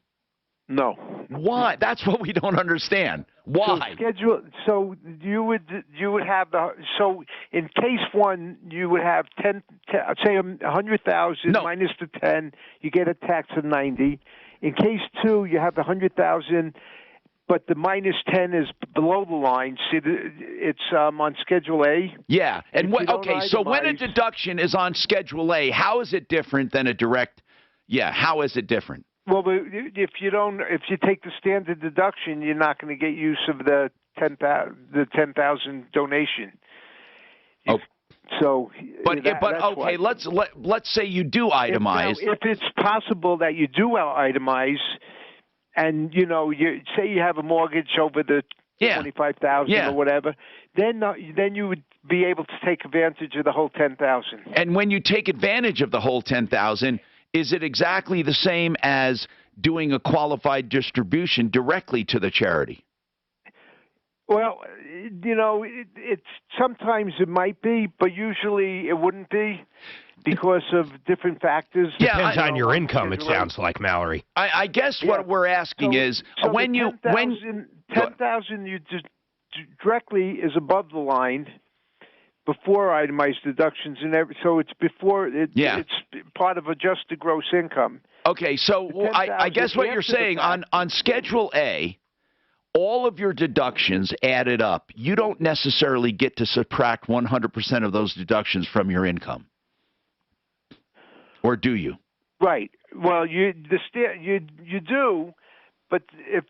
No. Why? That's what we don't understand. Why? So you would have so in case one you would have 10, say 100,000 minus the 10, you get a tax of 90. In case two, you have the 100,000, but the minus 10 is below the line. See, it's on Schedule A. Yeah, and so when a deduction is on Schedule A, how is it different than a direct? Yeah, how is it different? Well, if you take the standard deduction, you're not going to get use of the 10,000 donation. Oh. So, okay, let's say you do itemize. If it's possible that you do itemize, and you say you have a mortgage over the 25,000 or whatever, then you would be able to take advantage of the whole 10,000. And when you take advantage of the whole 10,000. Is it exactly the same as doing a qualified distribution directly to the charity? Well, it's sometimes it might be, but usually it wouldn't be because of different factors. Depends on your income, it sounds like, Mallory. I guess what we're asking is when 10,000 you just directly is above the line. Before itemized deductions so it's before it's part of adjusted gross income. Okay, so I guess what you're saying on Schedule A, all of your deductions added up. You don't necessarily get to subtract 100% of those deductions from your income, or do you? Right. Well, you do. But if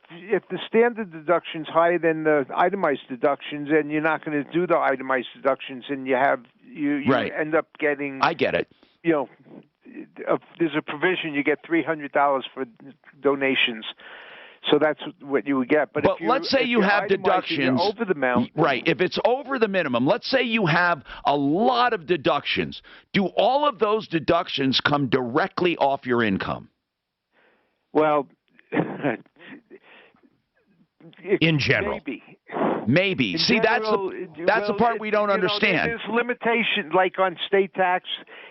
the standard deduction's higher than the itemized deductions, and you're not going to do the itemized deductions, and you end up getting. I get it. There's a provision you get $300 for donations, so that's what you would get. But let's say you have deductions over the amount. Right. If it's over the minimum, let's say you have a lot of deductions. Do all of those deductions come directly off your income? Well. In general, maybe. See, that's the part we don't understand. There's limitation, like on state tax,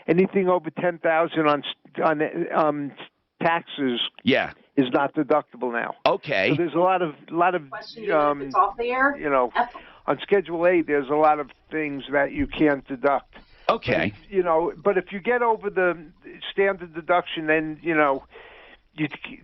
anything over 10,000 on taxes. Yeah. Is not deductible now. Okay. So there's a lot of it's off the air. On Schedule A, there's a lot of things that you can't deduct. Okay. But if you get over the standard deduction, then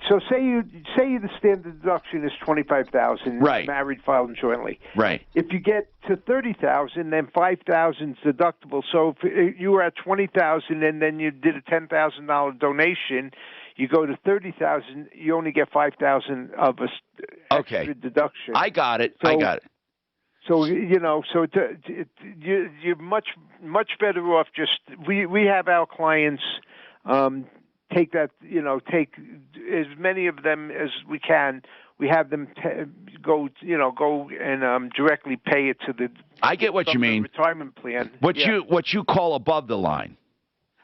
so say the standard deduction is 25,000. Right. Married, filed jointly. Right. If you get to 30,000, then 5,000 is deductible. So if you were at 20,000 and then you did a $10,000 donation, you go to 30,000. You only get 5,000 of a extra deduction. I got it. So you're much better off. Just we have our clients. Take take as many of them as we can. We have them go and directly pay it to the. I get what you mean. Retirement plan. What you call above the line.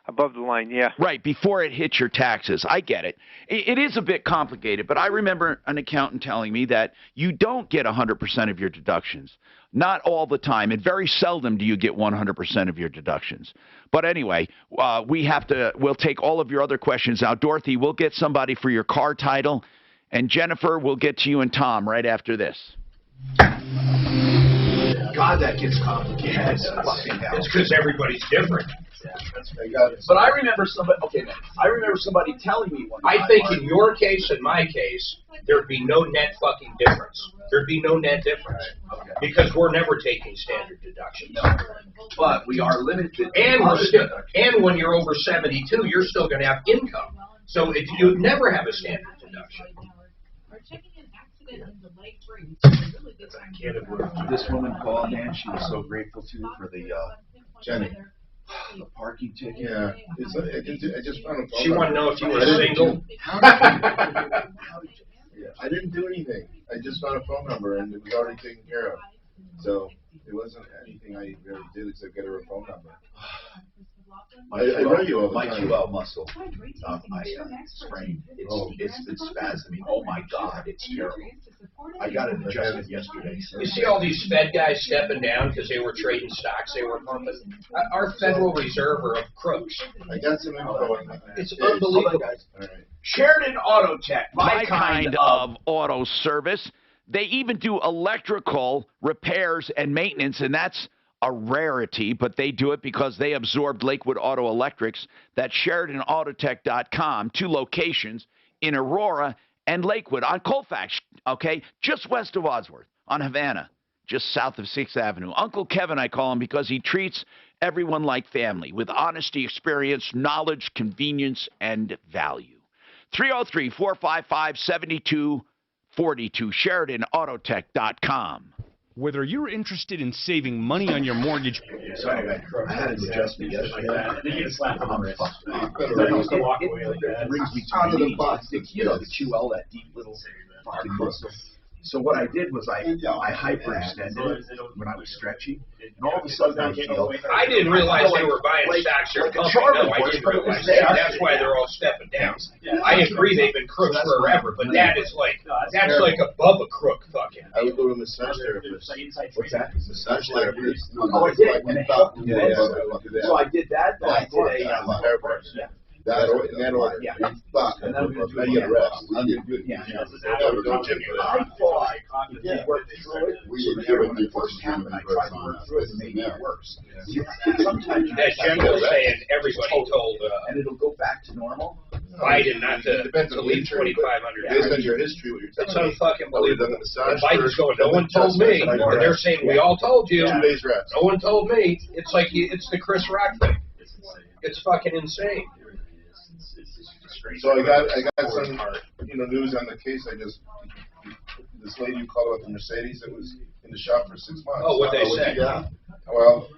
Above the line, yeah. Right, before it hits your taxes. I get it. It is a bit complicated, but I remember an accountant telling me that you don't get 100% of your deductions. Not all the time, and very seldom do you get 100% of your deductions. But anyway, we'll take all of your other questions now. Dorothy, we'll get somebody for your car title, and Jennifer, we'll get to you and Tom right after this. God, that gets complicated. Yeah, it's because everybody's different. But I remember somebody telling me one time. I think in your case and my case, there'd be no net fucking difference. There'd be no net difference. Because we're never taking standard deductions. No. But we are limited. And when you're over 72, you're still going to have income. So you'd never have a standard deduction. This woman called, man. She was so grateful to for the Jenny. The parking ticket. Yeah, I just found She wanted to know if you were single. didn't do anything. I just found a phone number and it was already taken care of. So it wasn't anything I really did except get her a phone number. I run you all the time. My QL muscle, I sprained. It's been spasming. Oh my God, it's terrible. I got it adjusted yesterday. You see all these Fed guys stepping down because they were trading stocks they were pumping? Our Federal Reserve are of crooks. I got some info on that. It's unbelievable. All right. Sheridan Auto Tech, my kind of auto service. They even do electrical repairs and maintenance, and that's a rarity, but they do it because they absorbed Lakewood Auto Electrics. That's SheridanAutotech.com, 2 locations in Aurora and Lakewood on Colfax, okay, just west of Wadsworth, on Havana, just south of 6th Avenue. Uncle Kevin, I call him, because he treats everyone like family with honesty, experience, knowledge, convenience, and value. 303-455-7242, SheridanAutotech.com. Whether you're interested in saving money on your mortgage, so anyway, I had an adjustment yesterday. And then you get slapped on the wrist. It brings me to the box. You know, the QL, that deep little fucking muscle. So what I did was I hyperextended it when I was stretching, and all of a sudden I feel. I didn't realize they were buying stocks or company. No, I didn't realize that. That's why they're all stepping down. I agree they've been crooks forever, but that's like above a crook fucking. I would go to a massage therapist. What's that? Massage therapist. Oh, I did. So I did that. I did a that order. Yeah. Fuck. And then we're going to get rest. I thought they worked through it. We didn't hear it the first time, and I tried to work through it and make it worse. Sometimes you general saying everybody told and it'll go back to normal. Biden not to leave $2,500. Based on your history, what you're telling me. It's unfucking believable. Biden's going, no one told me. Or they're saying, we all told you. 2 days rest. No one told me. It's like, it's the Chris Rock thing. It's fucking insane. So I got some news on the case. This lady who called about the Mercedes that was in the shop for 6 months. Oh, what they say? Yeah. Well,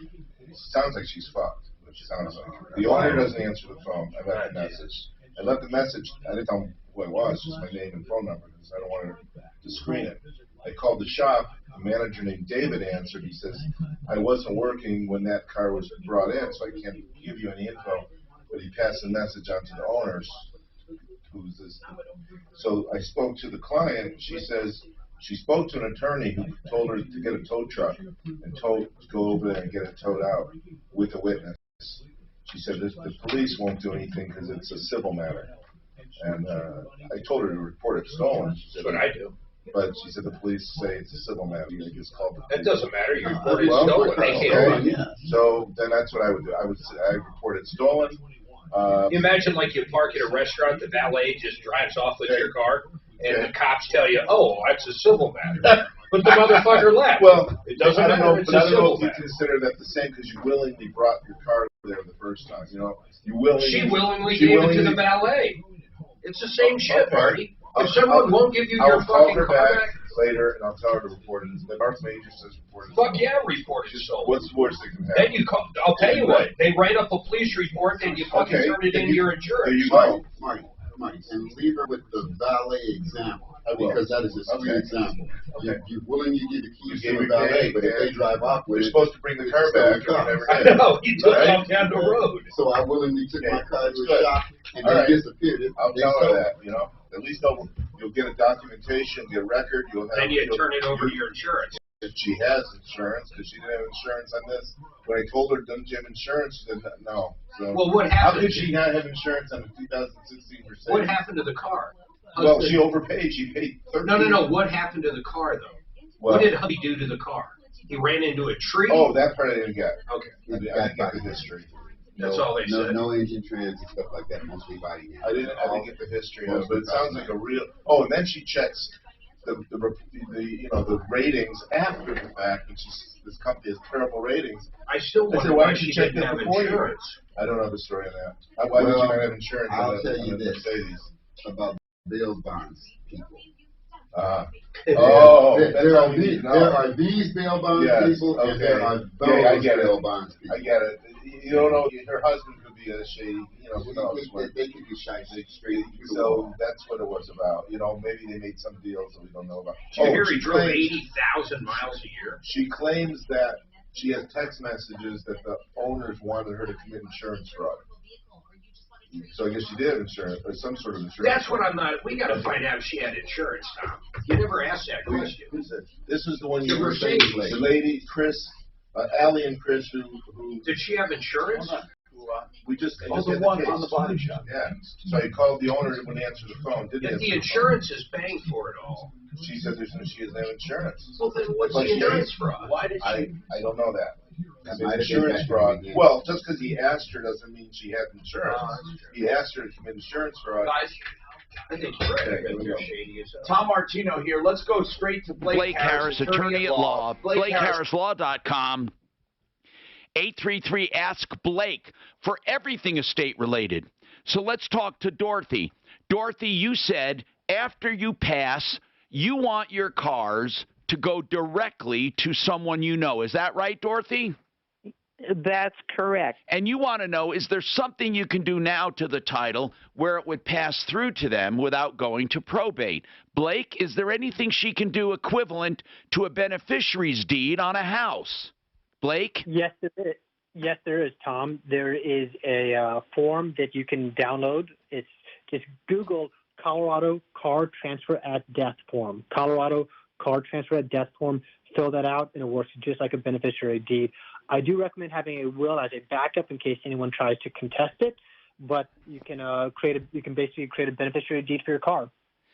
it sounds like she's fucked. Which sounds like the owner doesn't answer the phone. I left the message. I didn't tell him who I was, just my name and phone number, because I don't want her to screen it. I called the shop. A manager named David answered. He says, I wasn't working when that car was brought in, so I can't give you any info. But he passed the message on to the owners. Who's this? So I spoke to the client. She says she spoke to an attorney who told her to get a tow truck and go over there and get it towed out with a witness. She said the police won't do anything because it's a civil matter. And I told her to report it stolen. That's what I do. But she said the police say it's a civil matter. You just call the police. That doesn't matter. You report it stolen. They can't. Yeah. So then that's what I would do. I report it stolen. You imagine like you park at a restaurant, the valet just drives off with your car, and the cops tell you, "Oh, that's a civil matter." But the motherfucker left. Well, it doesn't I don't matter. know, It's but I a don't know civil if you matter. consider that the same because you willingly brought your car there the first time. You know, you willingly. She willingly gave it to the valet. It's the same shit, Marty. If someone won't give you your fucking car back later, and I'll tell her to report it. The North Major says report it. fuck yeah, report it stolen. What's the worst that can happen? Then you call, I'll tell you what, they write up a police report, and you fucking turn it into your insurance. There you go. Marty, and leave her with the valet example, because that is a street example. Okay. You're willing to give the keys to the valet, but if they drive off with You're supposed to bring the car back. I know, he took it off down the road. So I willingly took my car to a shop, and they disappeared. I'll tell her that, you know. At least you'll get a documentation, get a record. Then you turn it over to your insurance. If she has insurance, because she didn't have insurance on this. When I told her, doesn't you have insurance? She said, no. So well, what how happened? could she not have insurance on the 2016 Mercedes? What happened to the car? Well, she overpaid. She paid $13. No. What happened to the car, though? What did hubby do to the car? He ran into a tree? Oh, that part I didn't get. Okay. I didn't get the history. That's all they said. No engine trans and stuff like that. Mostly body. I didn't get the history of it, but it sounds like a real. Oh, and then she checks the ratings after the fact, and this company has terrible ratings. I still wonder why she didn't have insurance. I don't know the story on that. Why would you not have insurance I'll on tell a you this Mercedes? about bail bonds, people. Oh, there are these bail bonds people, and there are those I get bail it. bonds people. I get it. You don't know. Her husband could be a shady, who knows? They could be shy straight. So that's what it was about. Maybe they made some deals that we don't know about. Did you hear he drove 80,000 miles a year? She claims that she has text messages that the owners wanted her to commit insurance fraud. So I guess she did have insurance, or some sort of insurance. That's what I'm not. We got to find out if she had insurance, Tom. You never asked that question. This is the one you were saying. The lady, Chris, Allie and Chris, who did she have insurance? We just the one on the body shop. Yeah. So he called the owner when he answered the phone. If the insurance is paying for it all. She said she doesn't have insurance. Well, then what's the insurance fraud? Why did she? I don't know that. Insurance fraud. Well, just because he asked her doesn't mean she had insurance. He asked her to commit insurance fraud. Guys, I think you're right. I think you're shady as hell. Tom Martino here. Let's go straight to Blake Harris, attorney at law. BlakeHarrisLaw.com. 833 Ask Blake for everything estate related. So let's talk to Dorothy. Dorothy, you said after you pass, you want your cars to go directly to someone you know. Is that right, Dorothy? That's correct. And you want to know, is there something you can do now to the title where it would pass through to them without going to probate? Blake, is there anything she can do equivalent to a beneficiary's deed on a house? Blake? Yes, Yes, there is, Tom. There is a form that you can download. It's just Google Colorado Car Transfer at Death form. Colorado Car Transfer at Death form. Fill that out, and it works just like a beneficiary deed. I do recommend having a will as a backup in case anyone tries to contest it. But you can basically create a beneficiary deed for your car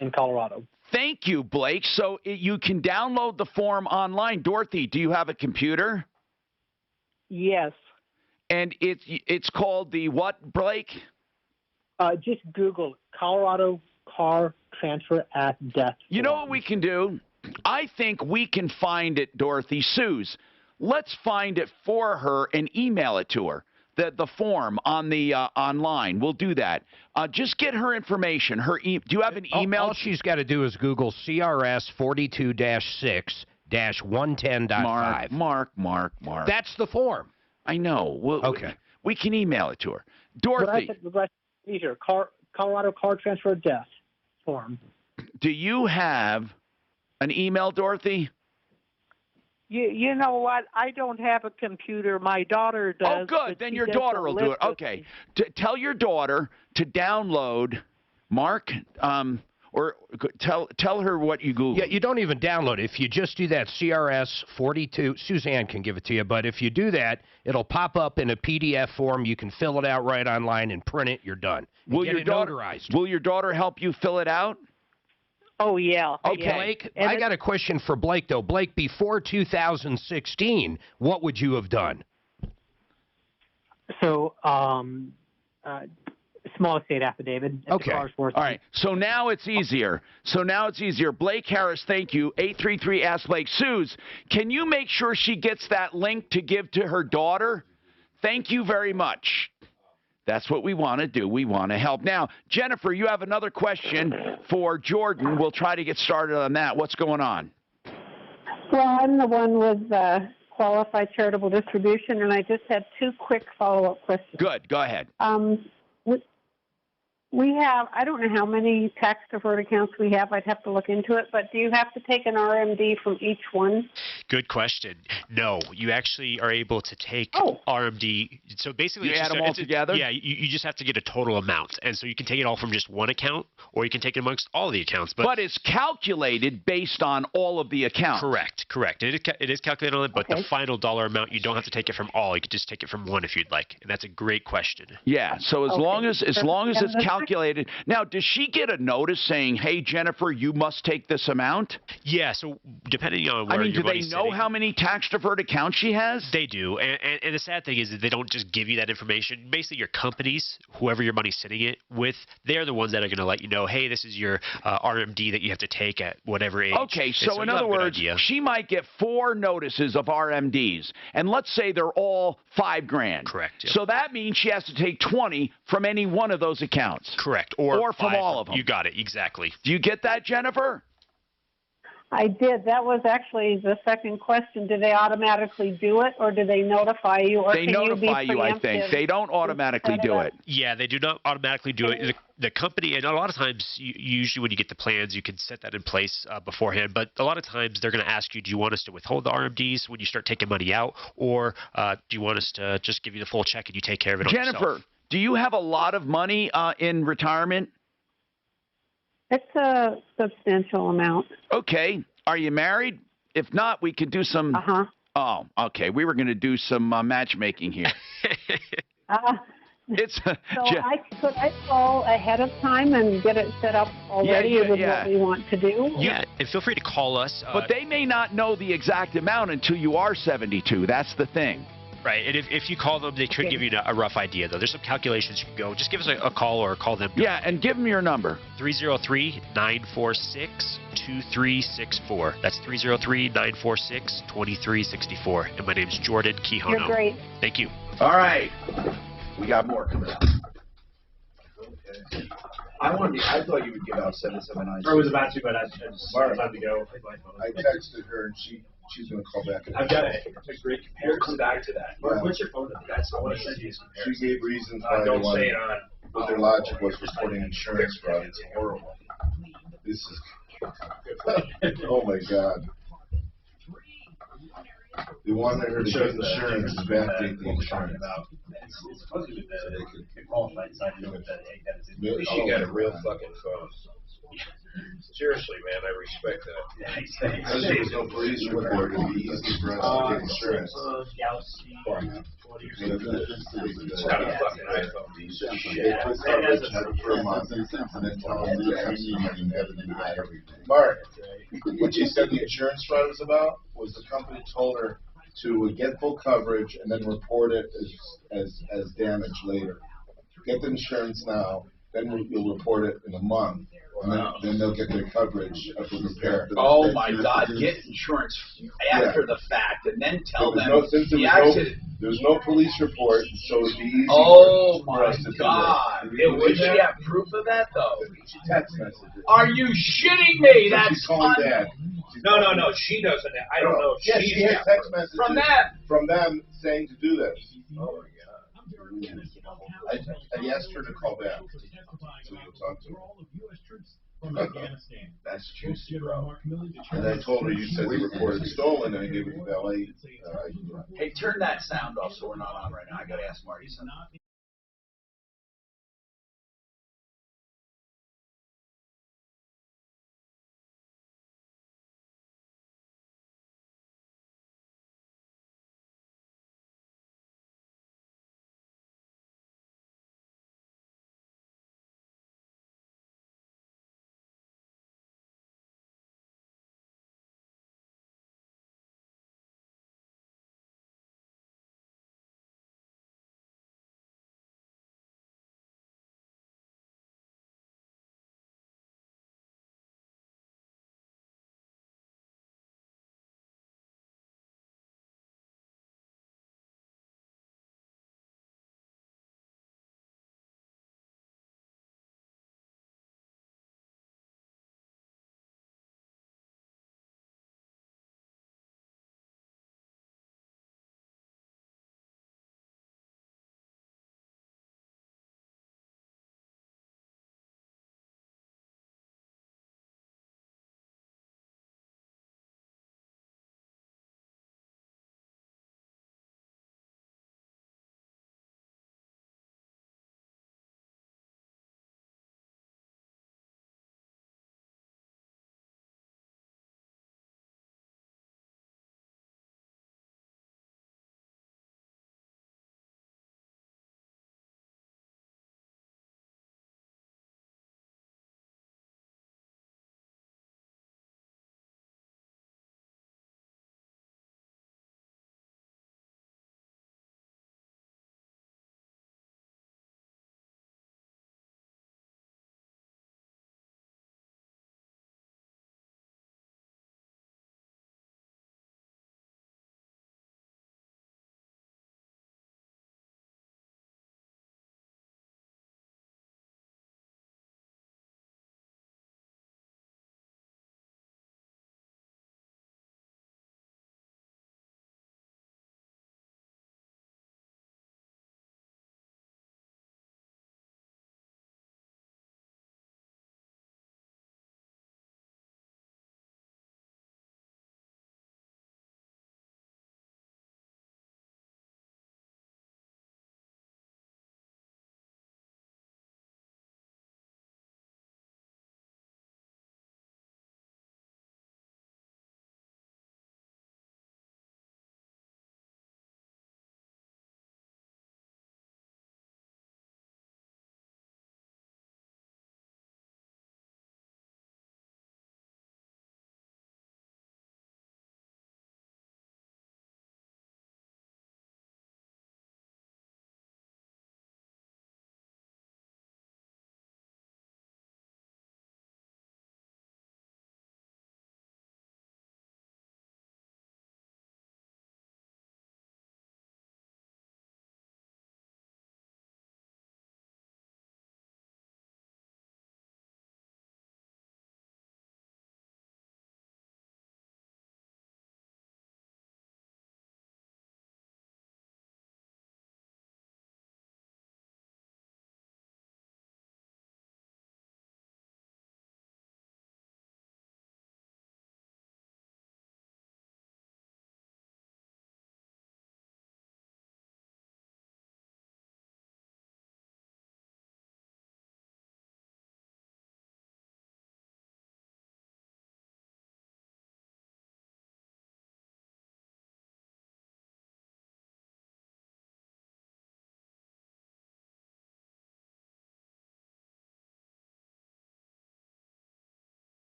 in Colorado. Thank you, Blake. So you can download the form online. Dorothy, do you have a computer? Yes. And it's called the what, Blake? Just Google Colorado Car Transfer at Death. You know what we can do? I think we can find it, Dorothy. Suze, let's find it for her and email it to her. The form on the online. We'll do that. Just get her information. Do you have an email? All she's got to do is Google CRS 42-6-110.5. Mark. That's the form. I know. Okay. We can email it to her. Dorothy. Easier. Colorado Car Transfer at Death form. Do you have an email, Dorothy? You know what? I don't have a computer. My daughter does. Oh, good. Then your daughter will do it. Okay. Tell your daughter to download, Mark, or tell her what you Google. Yeah, you don't even download it. If you just do that CRS 42, Suzanne can give it to you, but if you do that, it'll pop up in a PDF form. You can fill it out right online and print it. You're done. Will your daughter help you fill it out? Oh, yeah. Okay. Blake, I got a question for Blake, though. Blake, before 2016, what would you have done? So, small estate affidavit. Okay. All right. So now it's easier. Blake Harris, thank you. 833 Ask Blake. Suze, can you make sure she gets that link to give to her daughter? Thank you very much. That's what we want to do. We want to help. Now, Jennifer, you have another question for Jordan. We'll try to get started on that. What's going on? Well, I'm the one with qualified charitable distribution, and I just had two quick follow-up questions. Good. Go ahead. We have, I don't know how many tax-deferred accounts we have. I'd have to look into it. But do you have to take an RMD from each one? Good question. No, you actually are able to take RMD. So basically, you add them all together? Yeah, you just have to get a total amount. And so you can take it all from just one account, or you can take it amongst all the accounts. But it's calculated based on all of the accounts. Correct. It is calculated on it, but the final dollar amount, you don't have to take it from all. You could just take it from one if you'd like. And that's a great question. Yeah, so as long as it's calculated. Now, does she get a notice saying, hey, Jennifer, you must take this amount? Yeah, so depending on where your money's do they know how many tax-deferred accounts she has? They do, and the sad thing is that they don't just give you that information. Basically, your companies, whoever your money's sitting with, they're the ones that are going to let you know, hey, this is your RMD that you have to take at whatever age. Okay, so in other words, she might get 4 notices of RMDs, and let's say they're all $5,000. Correct. Yep. So that means she has to take 20 from any one of those accounts. Correct. Or from all of them. You got it. Exactly. Do you get that, Jennifer? I did. That was actually the second question. Do they automatically do it, or do they notify you, or They can notify you be you, I think. preemptive They don't automatically do it. Yeah, they do not automatically do it. The company, and a lot of times, usually when you get the plans, you can set that in place beforehand. But a lot of times, they're going to ask you, do you want us to withhold the RMDs when you start taking money out, or do you want us to just give you the full check and you take care of it on yourself? Jennifer, do you have a lot of money in retirement? It's a substantial amount. Okay. Are you married? If not, we could do some. Oh, okay. We were going to do some matchmaking here. It's so could I call ahead of time and get it set up already with what we want to do? Yeah, and feel free to call us. But they may not know the exact amount until you are 72. That's the thing. Right, and if you call them, they could give you a rough idea, though. There's some calculations you can go. Just give us a call or call them. Yeah, and give them your number. 303-946-2364. That's 303-946-2364. And my name's Jordan Quijono. You're great. Thank you. All right. We got more coming up. Okay. I thought you would give out 779. I was about to, but I just had to go. I texted her and she's going to call back. I've got a great comparison. We'll come back to that. Yeah. What's your phone number? That's I want to send you this comparison. She gave reasons why they don't say wanted, it on. what their logic was reporting insurance fraud. It's horrible. This is, oh my God. They wanted her to get insurance and backdate the insurance. It's supposed to be the qualified side of it. At least you got a real fucking phone. Seriously, man, I respect that. Because there was no police report, it'd be easy for us to get insurance. It's not a fucking iPhone. They put coverage per month and then tell them to everything. Mark, what she said the insurance fraud was about was the company told her to get full coverage and then report it as damage later. Get the insurance now, then you'll report it in a month. And then they'll get their coverage of the repair. Oh my God! Get insurance after the fact, and then tell them the accident. There's no police report, so it'd be easy for us to do God! Would she have proof of that though? Text message. Are you shitting me? That's calling Dad. No, she doesn't. I don't know. Yeah, she has text messages from them saying to do this. Oh my God. I asked her to call back, so you'll talk to her. That's juicy, bro. And I told her you said the report is stolen, and I gave it to valet. Hey, turn that sound off so we're not on right now. I gotta ask Marty something.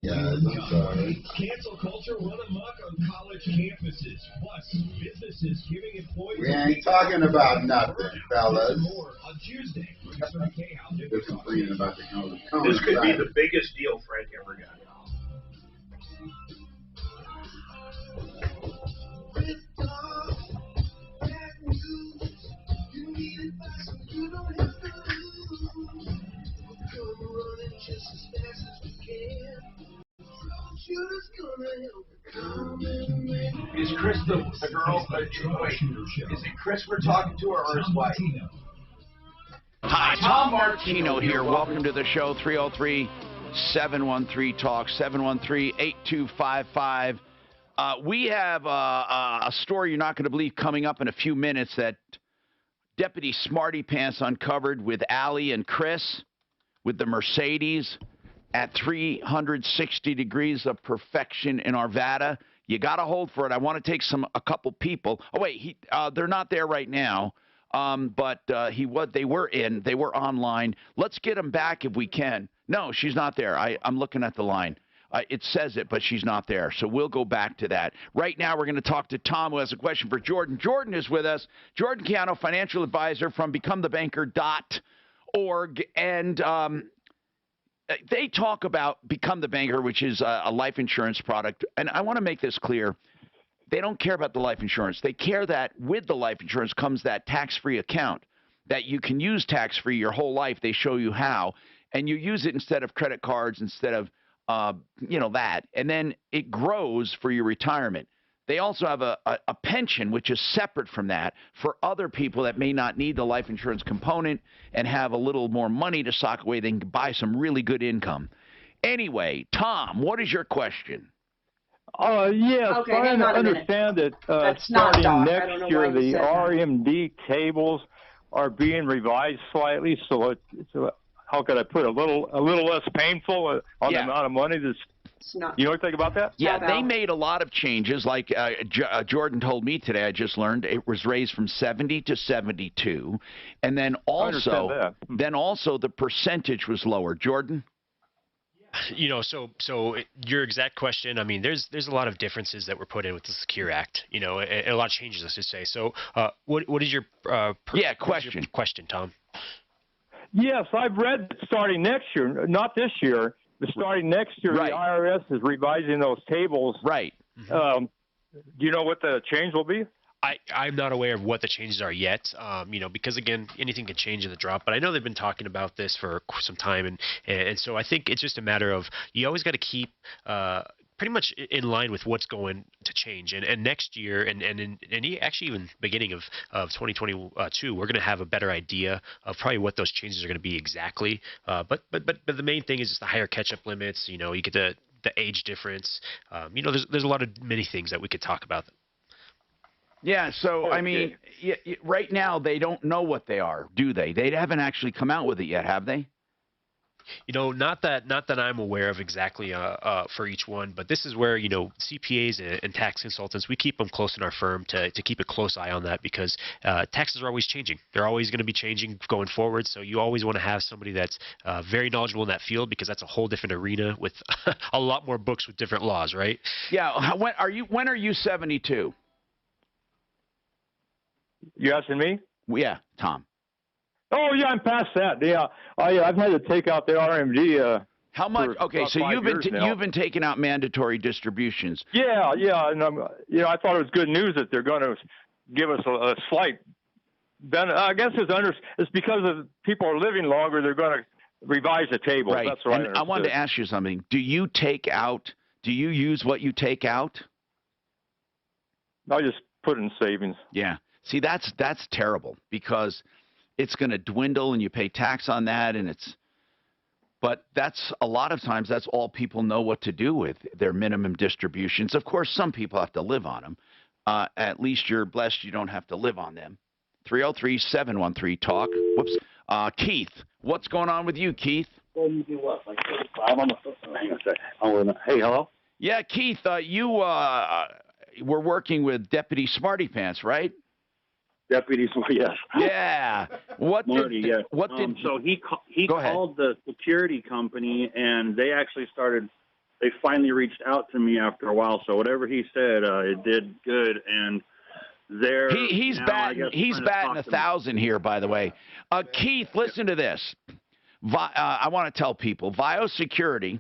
Yeah, Cancel culture run amok on college campuses. Plus, businesses giving employees. We ain't talking about nothing, fellas. More on Tuesday. They're complaining about the This could be the biggest deal Frank ever got. Is Chris the girl? Wait, is it Chris we're talking to or his wife? Hi, Tom Martino here. Welcome to the show. 303-713-TALK, 713-8255. We have a story you're not going to believe coming up in a few minutes that Deputy Smarty Pants uncovered with Allie and Chris with the Mercedes at 360 degrees of perfection in Arvada. You got to hold for it. I want to take a couple people. Oh, wait, they're not there right now. But they were online. Let's get them back if we can. No, she's not there. I'm looking at the line. It says it, but she's not there. So we'll go back to that. Right now, we're going to talk to Tom, who has a question for Jordan. Jordan is with us. Jordan Chiano, financial advisor from becomethebanker.org. And they talk about Become the Banker, which is a life insurance product. And I want to make this clear. They don't care about the life insurance. They care that with the life insurance comes that tax-free account that you can use tax-free your whole life. They show you how. And you use it instead of credit cards, instead of, that. And then it grows for your retirement. They also have a pension, which is separate from that, for other people that may not need the life insurance component and have a little more money to sock away. They can buy some really good income. Anyway, Tom, what is your question? Yes, Okay, trying hang to on a minute. understand that That's not starting Doc. I don't next know year, why you the said that. RMD tables are being revised slightly. So how could I put it? A little less painful on the amount of money that's. You know anything about that? Yeah, they made a lot of changes. Like Jordan told me today, I just learned it was raised from 70 to 72, and then also the percentage was lower. Jordan. So your exact question, I mean, there's a lot of differences that were put in with the Secure Act, and a lot of changes, I should say. So what is your question, Tom? Yes, I've read that starting next year, not this year, but starting next year, the IRS is revising those tables. Right. Do you know what the change will be? I'm not aware of what the changes are yet, because, again, anything can change in the drop. But I know they've been talking about this for some time. And so I think it's just a matter of you always got to keep pretty much in line with what's going to change. And next year and actually even beginning of 2022, we're going to have a better idea of probably what those changes are going to be exactly. But the main thing is just the higher catch-up limits. You get the age difference. There's a lot of many things that we could talk about. Yeah, so, I mean, right now they don't know what they are, do they? They haven't actually come out with it yet, have they? Not that I'm aware of exactly for each one, but this is where, CPAs and tax consultants, we keep them close in our firm to keep a close eye on that because taxes are always changing. They're always going to be changing going forward, so you always want to have somebody that's very knowledgeable in that field because that's a whole different arena with a lot more books with different laws, right? Yeah, when are you 72? You asking me? Yeah, Tom. Oh, yeah, I'm past that. Yeah, I've had to take out the RMD. How much? Okay, so you've been taking out mandatory distributions. Yeah, and I thought it was good news that they're going to give us a slight benefit. I guess it's because of people are living longer. They're going to revise the table. Right. That's right. And I wanted to ask you something. Do you use what you take out? I just put in savings. Yeah. See, that's terrible because it's going to dwindle and you pay tax on that but that's a lot of times that's all people know what to do with their minimum distributions. Of course, some people have to live on them. At least you're blessed you don't have to live on them. 303-713-TALK. Whoops. Keith, what's going on with you, Keith? Well, you do what? Like 35 on the phone? Hang on a second. Hey, hello? Yeah, Keith, you were working with Deputy Smarty Pants, right? Deputy, yes. Yeah. So he called the security company, and they actually started they finally reached out to me after a while. So whatever he said, it did good. And he's batting 1,000 here, by the way. Keith, listen to this. I want to tell people, Vio Security,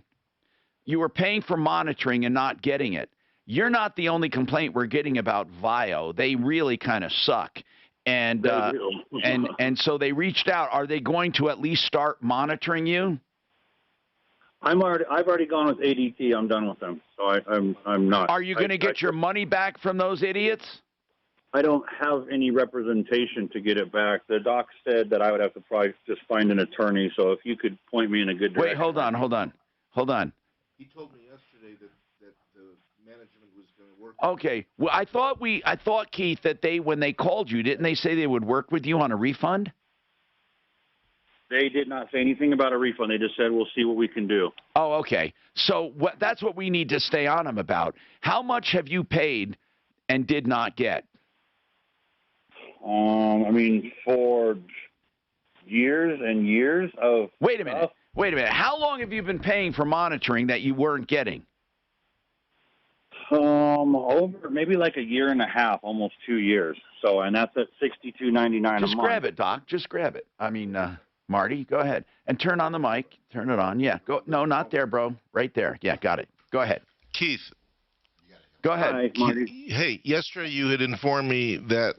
you were paying for monitoring and not getting it. You're not the only complaint we're getting about Vio. They really kind of suck. And and so they reached out. Are they going to at least start monitoring you? I've already gone with ADT. I'm done with them. So I'm not. Are you going to get your money back from those idiots? I don't have any representation to get it back. The doc said that I would have to probably just find an attorney. So if you could point me in a good direction. Wait, hold on. He told me yesterday that the management was going to work. Okay. Well, I thought Keith, that when they called you, didn't they say they would work with you on a refund? They did not say anything about a refund. They just said, we'll see what we can do. Oh, okay. So that's what we need to stay on them about. How much have you paid and did not get? I mean, for years and years of... Wait a minute. How long have you been paying for monitoring that you weren't getting? Over maybe like a year and a half, almost 2 years. So, and that's at $62.99 a month. Just grab it, Doc. Just grab it. I mean, Marty, go ahead. And turn on the mic. Turn it on. Yeah. Go. No, not there, bro. Right there. Yeah, got it. Go ahead. Keith. Go ahead. Hi, Marty. Hey, yesterday you had informed me that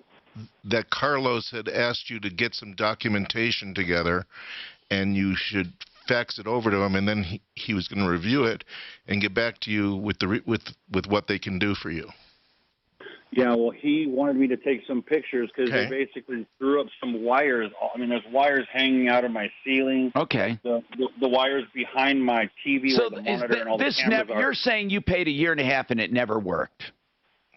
Carlos had asked you to get some documentation together, and you should fax it over to him, and then he was going to review it and get back to you with with what they can do for you. Yeah, well, he wanted me to take some pictures because they basically threw up some wires. I mean, there's wires hanging out of my ceiling. Okay. The wires behind my TV so where the monitor and all the cameras are. You're saying you paid a year and a half and it never worked?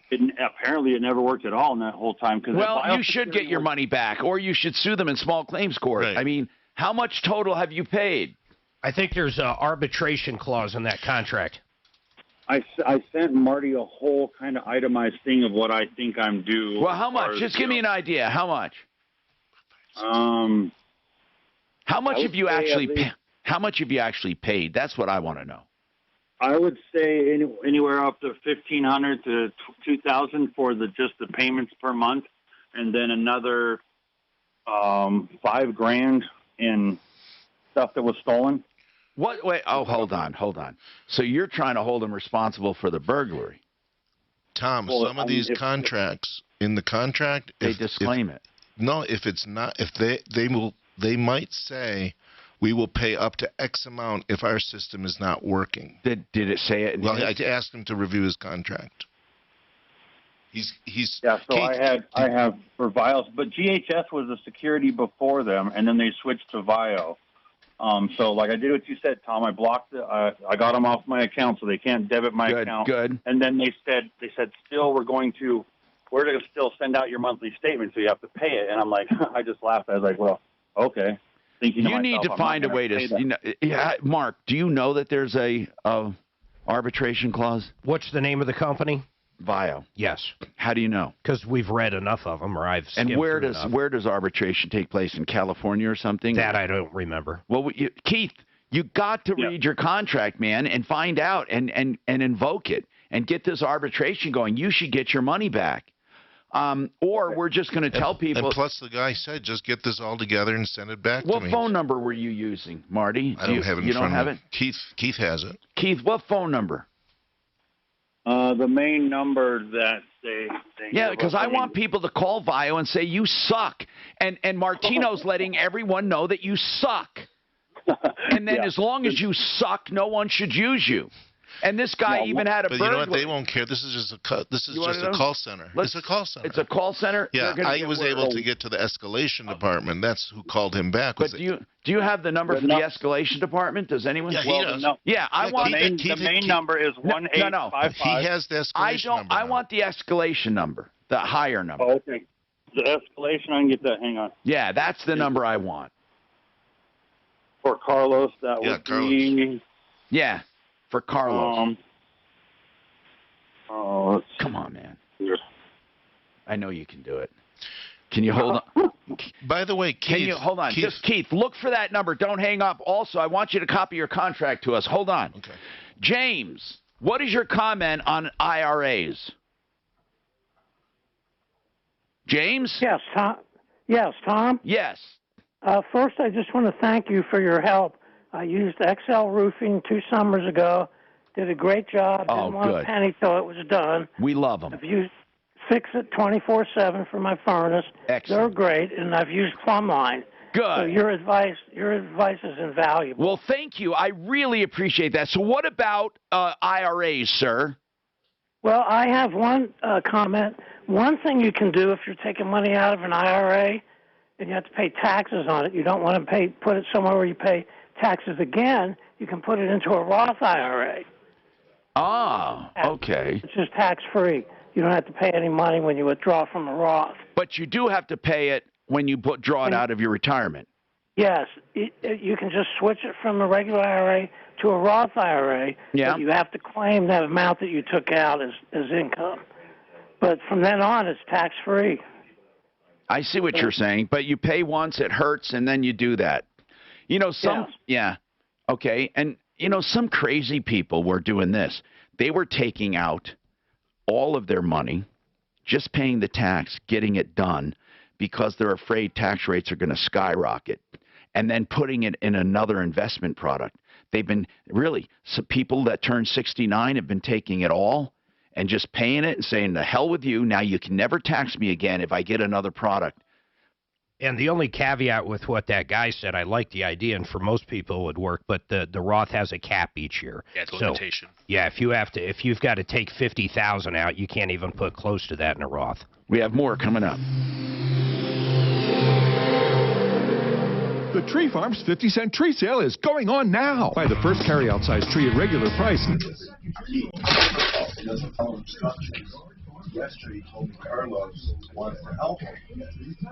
Apparently, it never worked at all in that whole time. Well, you should get your money back, or you should sue them in small claims court. Right. I mean, how much total have you paid? I think there's an arbitration clause in that contract. I sent Marty a whole kind of itemized thing of what I think I'm due. Well, how much? Just give me an idea. How much? How much have you actually? How much have you actually paid? That's what I want to know. I would say anywhere up to $1,500 to $2,000 for just the payments per month, and then another $5,000 in stuff that was stolen. What? Wait. Oh, hold on. So you're trying to hold them responsible for the burglary? Tom, some of these contracts in the contract they disclaim it. No, if it's not, if they might say, we will pay up to X amount if our system is not working. Did it say it? Well, I asked him to review his contract. He's yeah. So Keith, I have for Vios, but GHS was the security before them, and then they switched to Vio. So like I did what you said, Tom. I blocked it. I got them off my account, so they can't debit my account. Good. And then they said still we're going to still send out your monthly statement, so you have to pay it. And I'm like, I just laughed. I was like, well, okay. You need to find a way to. Mark, do you know that there's a arbitration clause? What's the name of the company? Vio. Yes. How do you know? Because we've read enough of them, or I've skimmed And where through does arbitration take place, in California or something? That I don't remember. Well, Keith, you got to read your contract, man, and find out and invoke it and get this arbitration going. You should get your money back. Or we're just going to tell people. And plus, the guy said, just get this all together and send it back to me. What phone number were you using, Marty? I don't have it in front of me. Keith has it. Keith, what phone number? The main number that they yeah, because I want people to call Vio and say, you suck. And Martino's letting everyone know that you suck. And then as long as you suck, no one should use you. And this guy even had a burglary. But you know what? They won't care. This is just a call center. It's a call center. It's a call center? Yeah, I was able to get to the escalation department. That's who called him back. But do you have the number for the escalation department? Does anyone? Yeah, he does. Yeah, I want the main number is 1855. He has the escalation number. I want the escalation number, the higher number. Oh, okay. The escalation, I can get that. Hang on. Yeah, that's the number I want. For Carlos, that would be. Yeah. For Carlos. Come on, man. I know you can do it. Can you hold on? By the way, Keith. Can you hold on? Just Keith, look for that number. Don't hang up. Also, I want you to copy your contract to us. Hold on. Okay. James, what is your comment on IRAs? James? Yes, Tom. Yes, Tom. Yes. First, I just want to thank you for your help. I used XL Roofing 2 summers ago. Did a great job. Didn't want a penny till it was done. We love them. I've used Fix It 24/7 for my furnace. Excellent. They're great, and I've used Plumbline. Good. So your advice is invaluable. Well, thank you. I really appreciate that. So what about IRAs, sir? Well, I have one comment. One thing you can do if you're taking money out of an IRA and you have to pay taxes on it, you don't want to put it somewhere where you pay taxes again, you can put it into a Roth IRA. Ah, okay. It's just tax-free. You don't have to pay any money when you withdraw from a Roth. But you do have to pay it when you draw it out of your retirement. Yes. You can just switch it from a regular IRA to a Roth IRA. Yeah. But you have to claim that amount that you took out as income. But from then on, it's tax-free. I see what you're saying, but you pay once, it hurts, and then you do that. You know, okay, and, you know, some crazy people were doing this. They were taking out all of their money, just paying the tax, getting it done, because they're afraid tax rates are going to skyrocket, and then putting it in another investment product. They've been some people that turn 69 have been taking it all and just paying it and saying, the hell with you. Now you can never tax me again if I get another product. And the only caveat with what that guy said, I like the idea, and for most people it would work, but the Roth has a cap each year. Yeah, it's a limitation. Yeah, if you've got to take 50,000 out, you can't even put close to that in a Roth. We have more coming up. The Tree Farm's 50-cent tree sale is going on now. Buy the first carry-out size tree at regular price. Yesterday he told me Carlos wants to help him,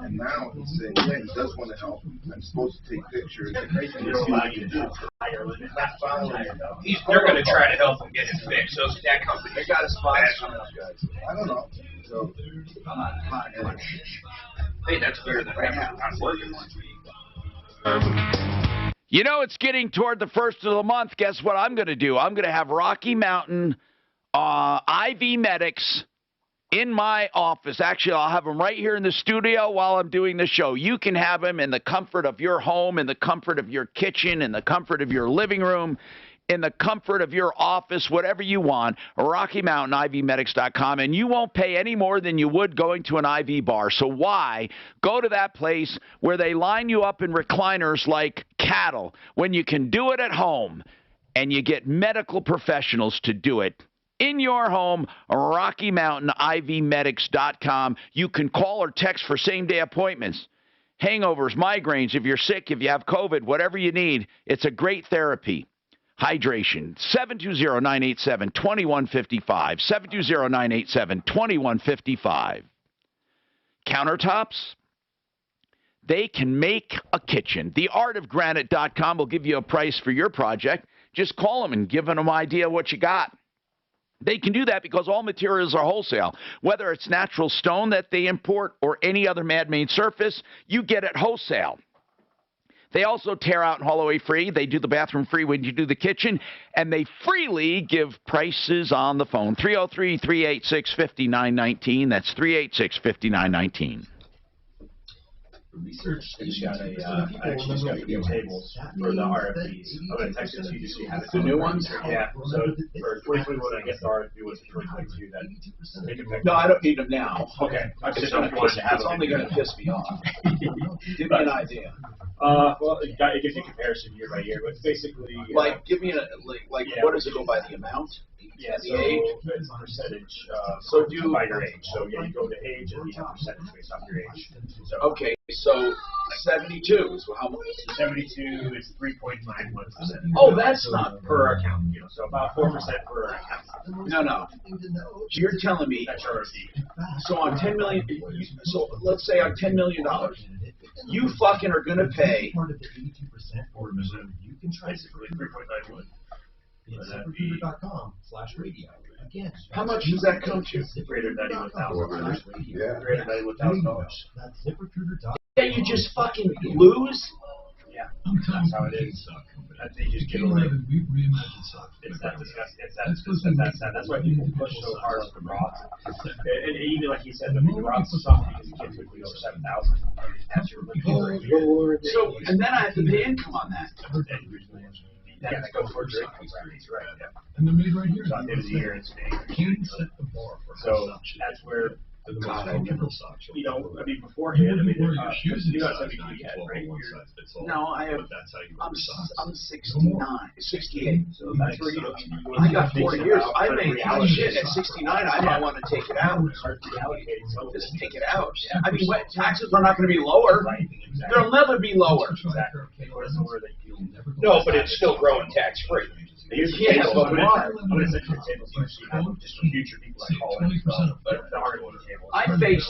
and now he's saying, yeah, he does want to help. I'm supposed to take pictures. They're going to try to help him get it fixed. So that company, they got a spot coming up, guys. I don't know. So, hey, that's better than not working one. You know, it's getting toward the first of the month. Guess what I'm going to do? I'm going to have Rocky Mountain IV medics in my office. Actually, I'll have them right here in the studio while I'm doing the show. You can have them in the comfort of your home, in the comfort of your kitchen, in the comfort of your living room, in the comfort of your office, whatever you want. RockyMountainIVMedics.com, and you won't pay any more than you would going to an IV bar. So why go to that place where they line you up in recliners like cattle when you can do it at home, and you get medical professionals to do it in your home? RockyMountainIVMedics.com. You can call or text for same-day appointments. Hangovers, migraines, if you're sick, if you have COVID, whatever you need, it's a great therapy. Hydration, 720-987-2155, 720-987-2155. Countertops, they can make a kitchen. TheArtOfGranite.com will give you a price for your project. Just call them and give them an idea of what you got. They can do that because all materials are wholesale. Whether it's natural stone that they import or any other man-made surface, you get it wholesale. They also tear out and haul away free. They do the bathroom free when you do the kitchen, and they freely give prices on the phone. 303-386-5919. That's 386-5919. Research. I just got a few tables for the RFPs. I'm going to text it to you just so you have it. The new ones? Yeah. So for 2021, I guess the RFP was for 2022. No, I don't need them now. Okay. It's only going to piss me off. Give me an idea. Well, it gives you a comparison year by year, but basically, give me what does it go by, the amount? Yeah, the age? It's a percentage. So by your age. So yeah, you go to age and you have a percentage based off your age. So, okay, so 72 is how much? 72 is 3.91%. Oh, that's not per account. You know, so about 4% per account. No. So you're telling me. That's RFP. So on 10 million. So let's say on $10 million. You fucking are going to pay. Basically 3.91. ZipRecruiter.com/radio. Again, how much does that come to? $391,000. Yeah. $391,000. That's ZipRecruiter.com. Yeah, you just fucking lose? Yeah. That's how it is. They just get away. It's that disgusting. That's why people push so hard on the Roth. And even like you said, I mean, the Roth suck because you can't quickly over 7,000. That's your limit. So, and then I have to pay income on that. Yeah, that goes towards your income brackets, right? Yeah. And they're made right here. So at the end of the year, it's so that's where. You know, I mean, beforehand, I mean, you don't have to yet, right? No, I have. I'm 69, 68. So that's where I got 4 years. I made shit at 69. I might want to take it out. Just take it out. I mean, what, taxes are not going to be lower. They'll never be lower. No, but it's still growing tax free. Yeah, but why? I'm going to send you a table so you have just for future people that call in. But the hard one table. I face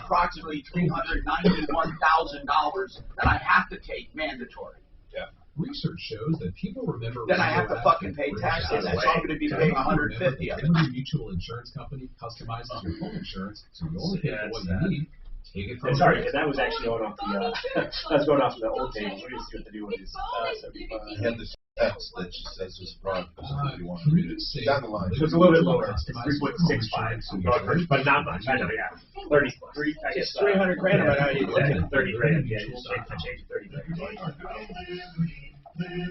approximately $391,000 that I have to take mandatory. Yeah. Research shows that people remember. Then I have to fucking pay taxes, and so I'm going to be paying $150. Every mutual insurance company customizes your home insurance, so you only pay for what you need. Take it from sorry, and that was actually going off the. That's going off the old table. We just see what to do with his 75. Text that she says is fraud because if you want to read it down the line. So it's a little bit lower. It's 3.65, so but not much. I know, yeah. 33, I guess. 300 grand right now. You look at 30 grand. Yeah, I changed 30 grand.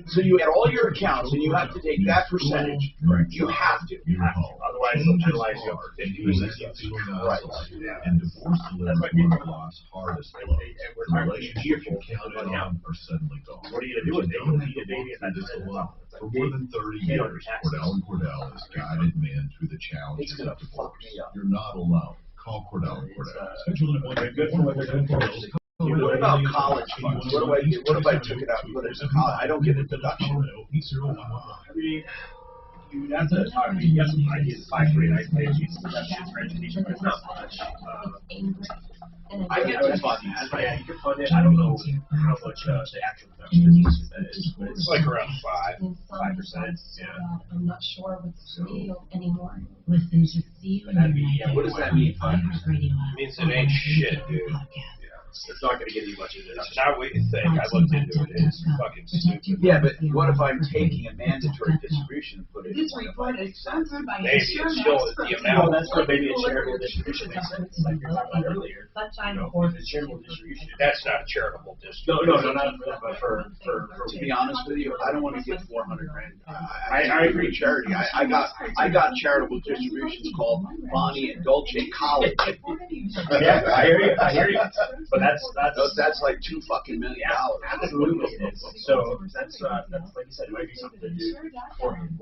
So you add all your accounts and you have to take that percentage. You have to. Otherwise, they'll penalize you for 50%. Right. And divorce delivery one of law's hardest blows. Relationships you counted on are suddenly gone. What are you going to do with it? For more than 30 years, Cordell & Cordell has guided men through the challenges of divorce. You're not alone. Call Cordell & Cordell. Schedule an appointment. Good for what they're doing for us. What about college funds? What do I do? What if I took it out and put it in college? I don't get a deduction. I mean, you have to talk. I mean, you have some ideas. 539 pages, deductions for education, but it's not much. I get to fund that. Yeah, you can fund it. I don't know how much the actual deduction is, but it's like around 5%. Yeah. I'm not sure what's real anymore. Listen to see. What does that mean? It means it ain't shit, dude. It's not going to give you much of it. It's not what you think. I looked into it. It's fucking stupid. Yeah, but what if I'm taking a mandatory distribution and put it in one of my expenses? Maybe it's still the Well, amount. that's where maybe a charitable distribution makes sense, like you were talking about earlier. It's a charitable distribution. That's not a charitable distribution. No, not for that, but for To be honest with you, I don't want to get 400 grand. I agree. Charity. I got charitable distributions called Bonnie and Dolce College. Yeah, I hear you. But that's like $2 fucking million. Absolutely. So that's like you said, it might be something to do beforehand.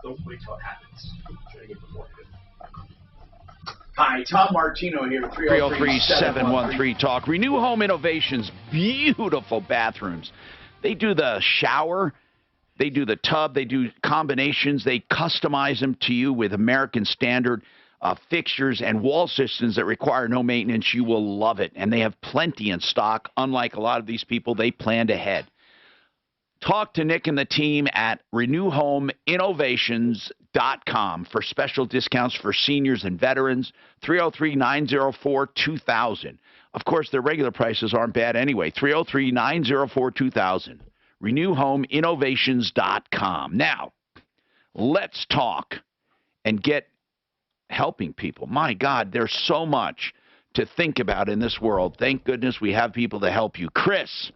Don't wait till it happens. Try to get beforehand. Hi, Tom Martino here. 303-713 Talk. Renew Home Innovations, beautiful bathrooms. They do the shower, they do the tub, they do combinations, they customize them to you with American Standard fixtures and wall systems that require no maintenance. You will love it. And they have plenty in stock. Unlike a lot of these people, they planned ahead. Talk to Nick and the team at renewhomeinnovations.com for special discounts for seniors and veterans. 303-904-2000. Of course, their regular prices aren't bad anyway. 303-904-2000. renewhomeinnovations.com. Now, let's talk and get helping people. My God, there's so much to think about in this world. Thank goodness we have people to help you. Chris,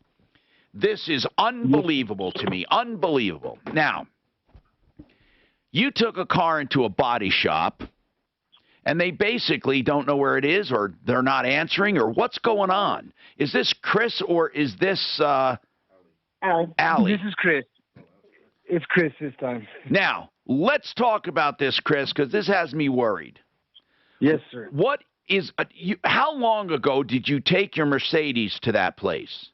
this is unbelievable to me. Unbelievable. Now, you took a car into a body shop, and they basically don't know where it is, or they're not answering, or what's going on? Is this Chris, or is this Allie? This is Chris. It's Chris this time. Now, let's talk about this, Chris, because this has me worried. Yes, sir. What is how long ago did you take your Mercedes to that place?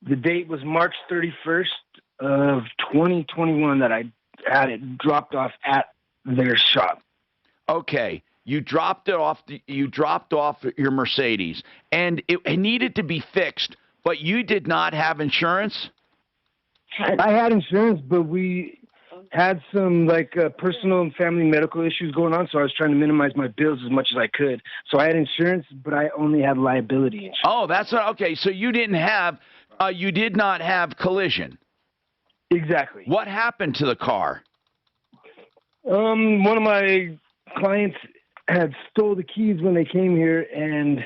The date was March 31st of 2021 that I had it dropped off at their shop. Okay, you dropped it off. You dropped off your Mercedes, and it needed to be fixed, but you did not have insurance. I had insurance, but we had some personal and family medical issues going on, so I was trying to minimize my bills as much as I could. So I had insurance, but I only had liability insurance. Oh, that's okay. So you didn't have, you did not have collision. Exactly. What happened to the car? One of my clients had stole the keys when they came here and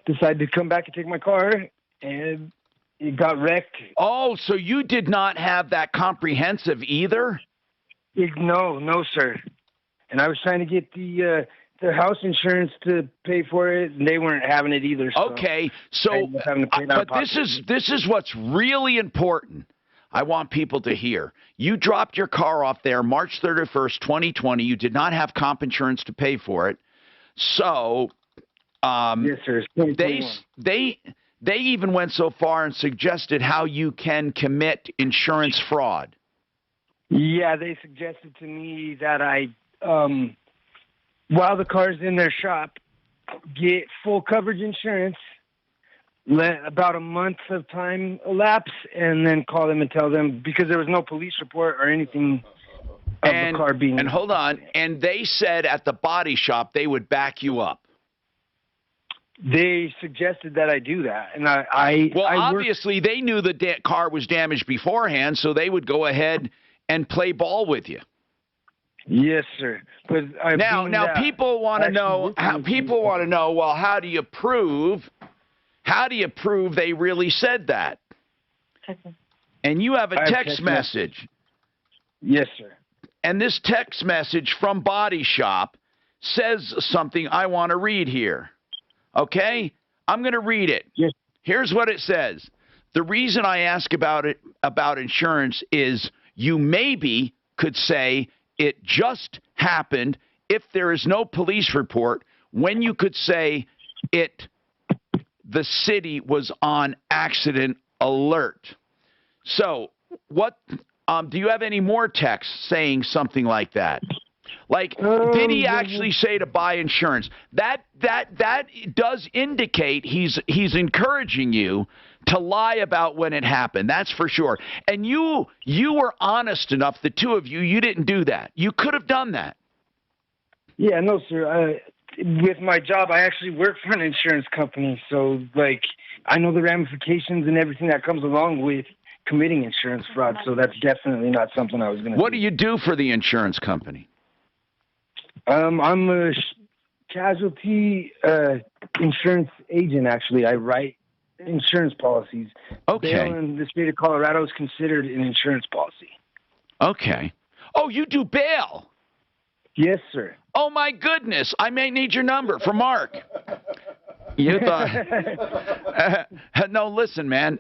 decided to come back and take my car, and it got wrecked. Oh, so you did not have that comprehensive either? No, sir. And I was trying to get the house insurance to pay for it, and they weren't having it either. So okay, so but this is what's really important. I want people to hear. You dropped your car off there March 31st, 2020. You did not have comp insurance to pay for it. So yes, sir. They even went so far and suggested how you can commit insurance fraud. Yeah, they suggested to me that I, while the car's in their shop, get full coverage insurance, let about a month of time elapse, and then call them and tell them, because there was no police report or anything of the car being... And hold on, and they said at the body shop they would back you up. They suggested that I do that, and obviously they knew the car was damaged beforehand, so they would go ahead and play ball with you. Yes, sir. But now people want to know. Well, how do you prove? How do you prove they really said that? And you have a text message. Yes, sir. And this text message from Body Shop says something I want to read here. Okay? I'm going to read it. Yes. Here's what it says. The reason I ask about insurance is you maybe could say it just happened if there is no police report, when you could say the city was on accident alert. So what do you have any more texts saying something like that? Like, did he actually say to buy insurance? That does indicate he's encouraging you to lie about when it happened. That's for sure. And you were honest enough, the two of you, you didn't do that. You could have done that. Yeah, no, sir. With my job, I actually work for an insurance company. So, I know the ramifications and everything that comes along with committing insurance fraud. So that's definitely not something I was going to do. What do you do for the insurance company? I'm a casualty insurance agent, actually. I write insurance policies. Okay. Bail in the state of Colorado is considered an insurance policy. Okay. Oh, you do bail? Yes, sir. Oh, my goodness. I may need your number for Mark. You thought... no, listen, man.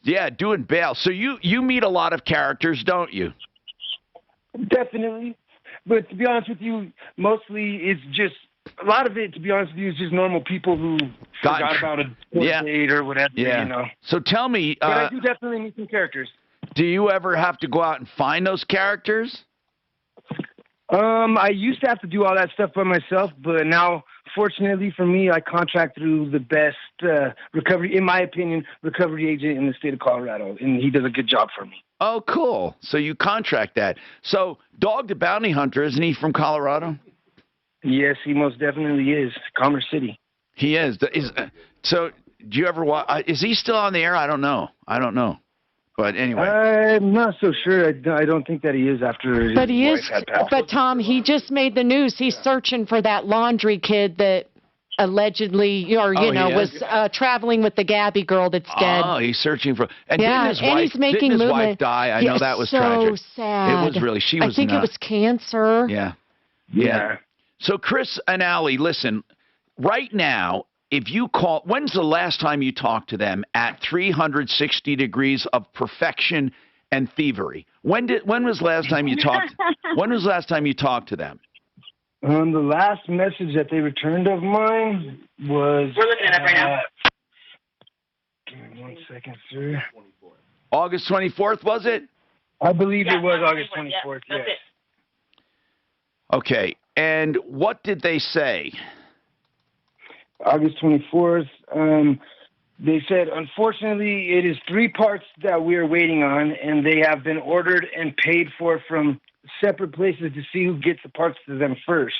Yeah, doing bail. So you meet a lot of characters, don't you? Definitely. But to be honest with you, mostly it's just, a lot of it, to be honest with you, is just normal people who forgot about a date or whatever, you know. So tell me... but I do definitely meet some characters. Do you ever have to go out and find those characters? I used to have to do all that stuff by myself, but now, fortunately for me, I contract through the best recovery, in my opinion, recovery agent in the state of Colorado, and he does a good job for me. Oh, cool. So you contract that. So Dog the Bounty Hunter, isn't he from Colorado? Yes, he most definitely is. Commerce City. He is. So do you ever watch? Is he still on the air? I don't know. But anyway. I'm not so sure. I don't think that he is after But he his is. wife had passed. But Tom, he just made the news. He's searching for that laundry kid that allegedly, was traveling with the Gabby girl that's dead. Oh, he's searching for. And yeah, didn't his wife, he's making didn't his movement. wife die? I know that was so tragic. Sad. It was really. She was. I think it was cancer. Yeah. So Chris and Allie, listen. Right now, if you call, when's the last time you talked to them at 360 degrees of perfection and thievery? When was the last time you talked? When was the last time you talked to them? The last message that they returned of mine was... We're looking at it right now. Give me 1 second, sir. August 24th, was it? I believe it was August 24th, yes. Okay, and what did they say? August 24th, they said, unfortunately, it is 3 parts that we are waiting on, and they have been ordered and paid for from separate places to see who gets the parts to them first.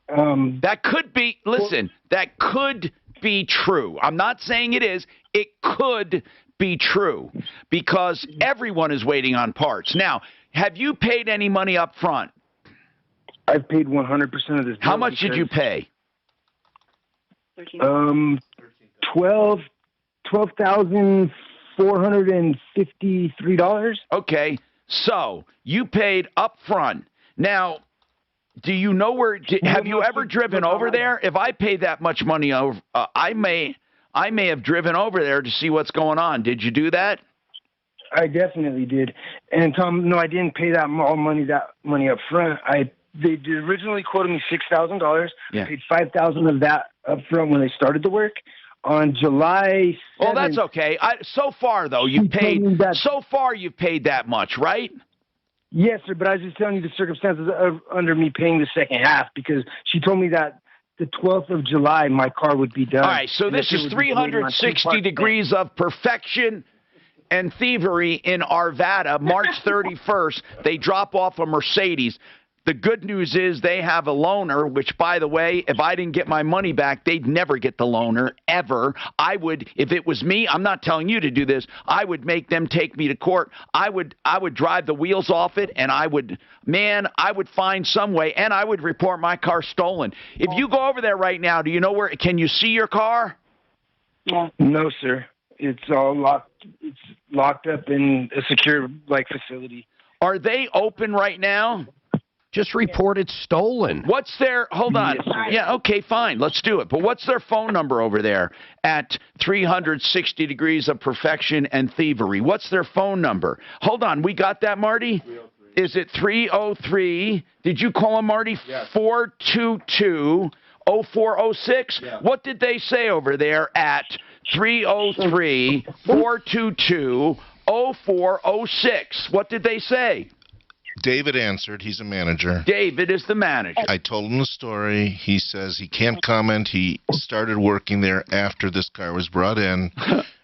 That could be, listen, that could be true. I'm not saying it is. It could be true because everyone is waiting on parts. Now, have you paid any money up front? I've paid 100% of this. How much did you pay? $12,453. Okay, so you paid up front. Now, do you know where? Have you ever driven over there? If I paid that much money over, I may have driven over there to see what's going on. Did you do that? I definitely did. And Tom, no, I didn't pay that money up front. They originally quoted me $6,000. Yeah. I paid $5,000 of that up front when they started the work. On July 7th, well, that's okay. So far, though, you've paid. So far, you've paid that much, right? Yes, sir. But I was just telling you the circumstances under me paying the second half because she told me that the 12th of July my car would be done. All right. So this is 360 degrees of perfection and thievery in Arvada. March 31st, they drop off a Mercedes. The good news is they have a loaner, which, by the way, if I didn't get my money back, they'd never get the loaner, ever. I would, if it was me, I'm not telling you to do this, I would make them take me to court. I would drive the wheels off it, and I would find some way, and I would report my car stolen. If you go over there right now, do you know where, can you see your car? No, sir. It's all locked. It's locked up in a secure, facility. Are they open right now? Just report it's stolen. What's their, hold on. Yes, yeah, okay, fine. Let's do it. But what's their phone number over there at 360 degrees of perfection and thievery? What's their phone number? Hold on. We got that, Marty? 303. Is it 303? Did you call them, Marty? Yes. 422-0406? Yeah. What did they say over there at 303-422-0406? What did they say? David answered. He's a manager. David is the manager. I told him the story. He says he can't comment. He started working there after this car was brought in,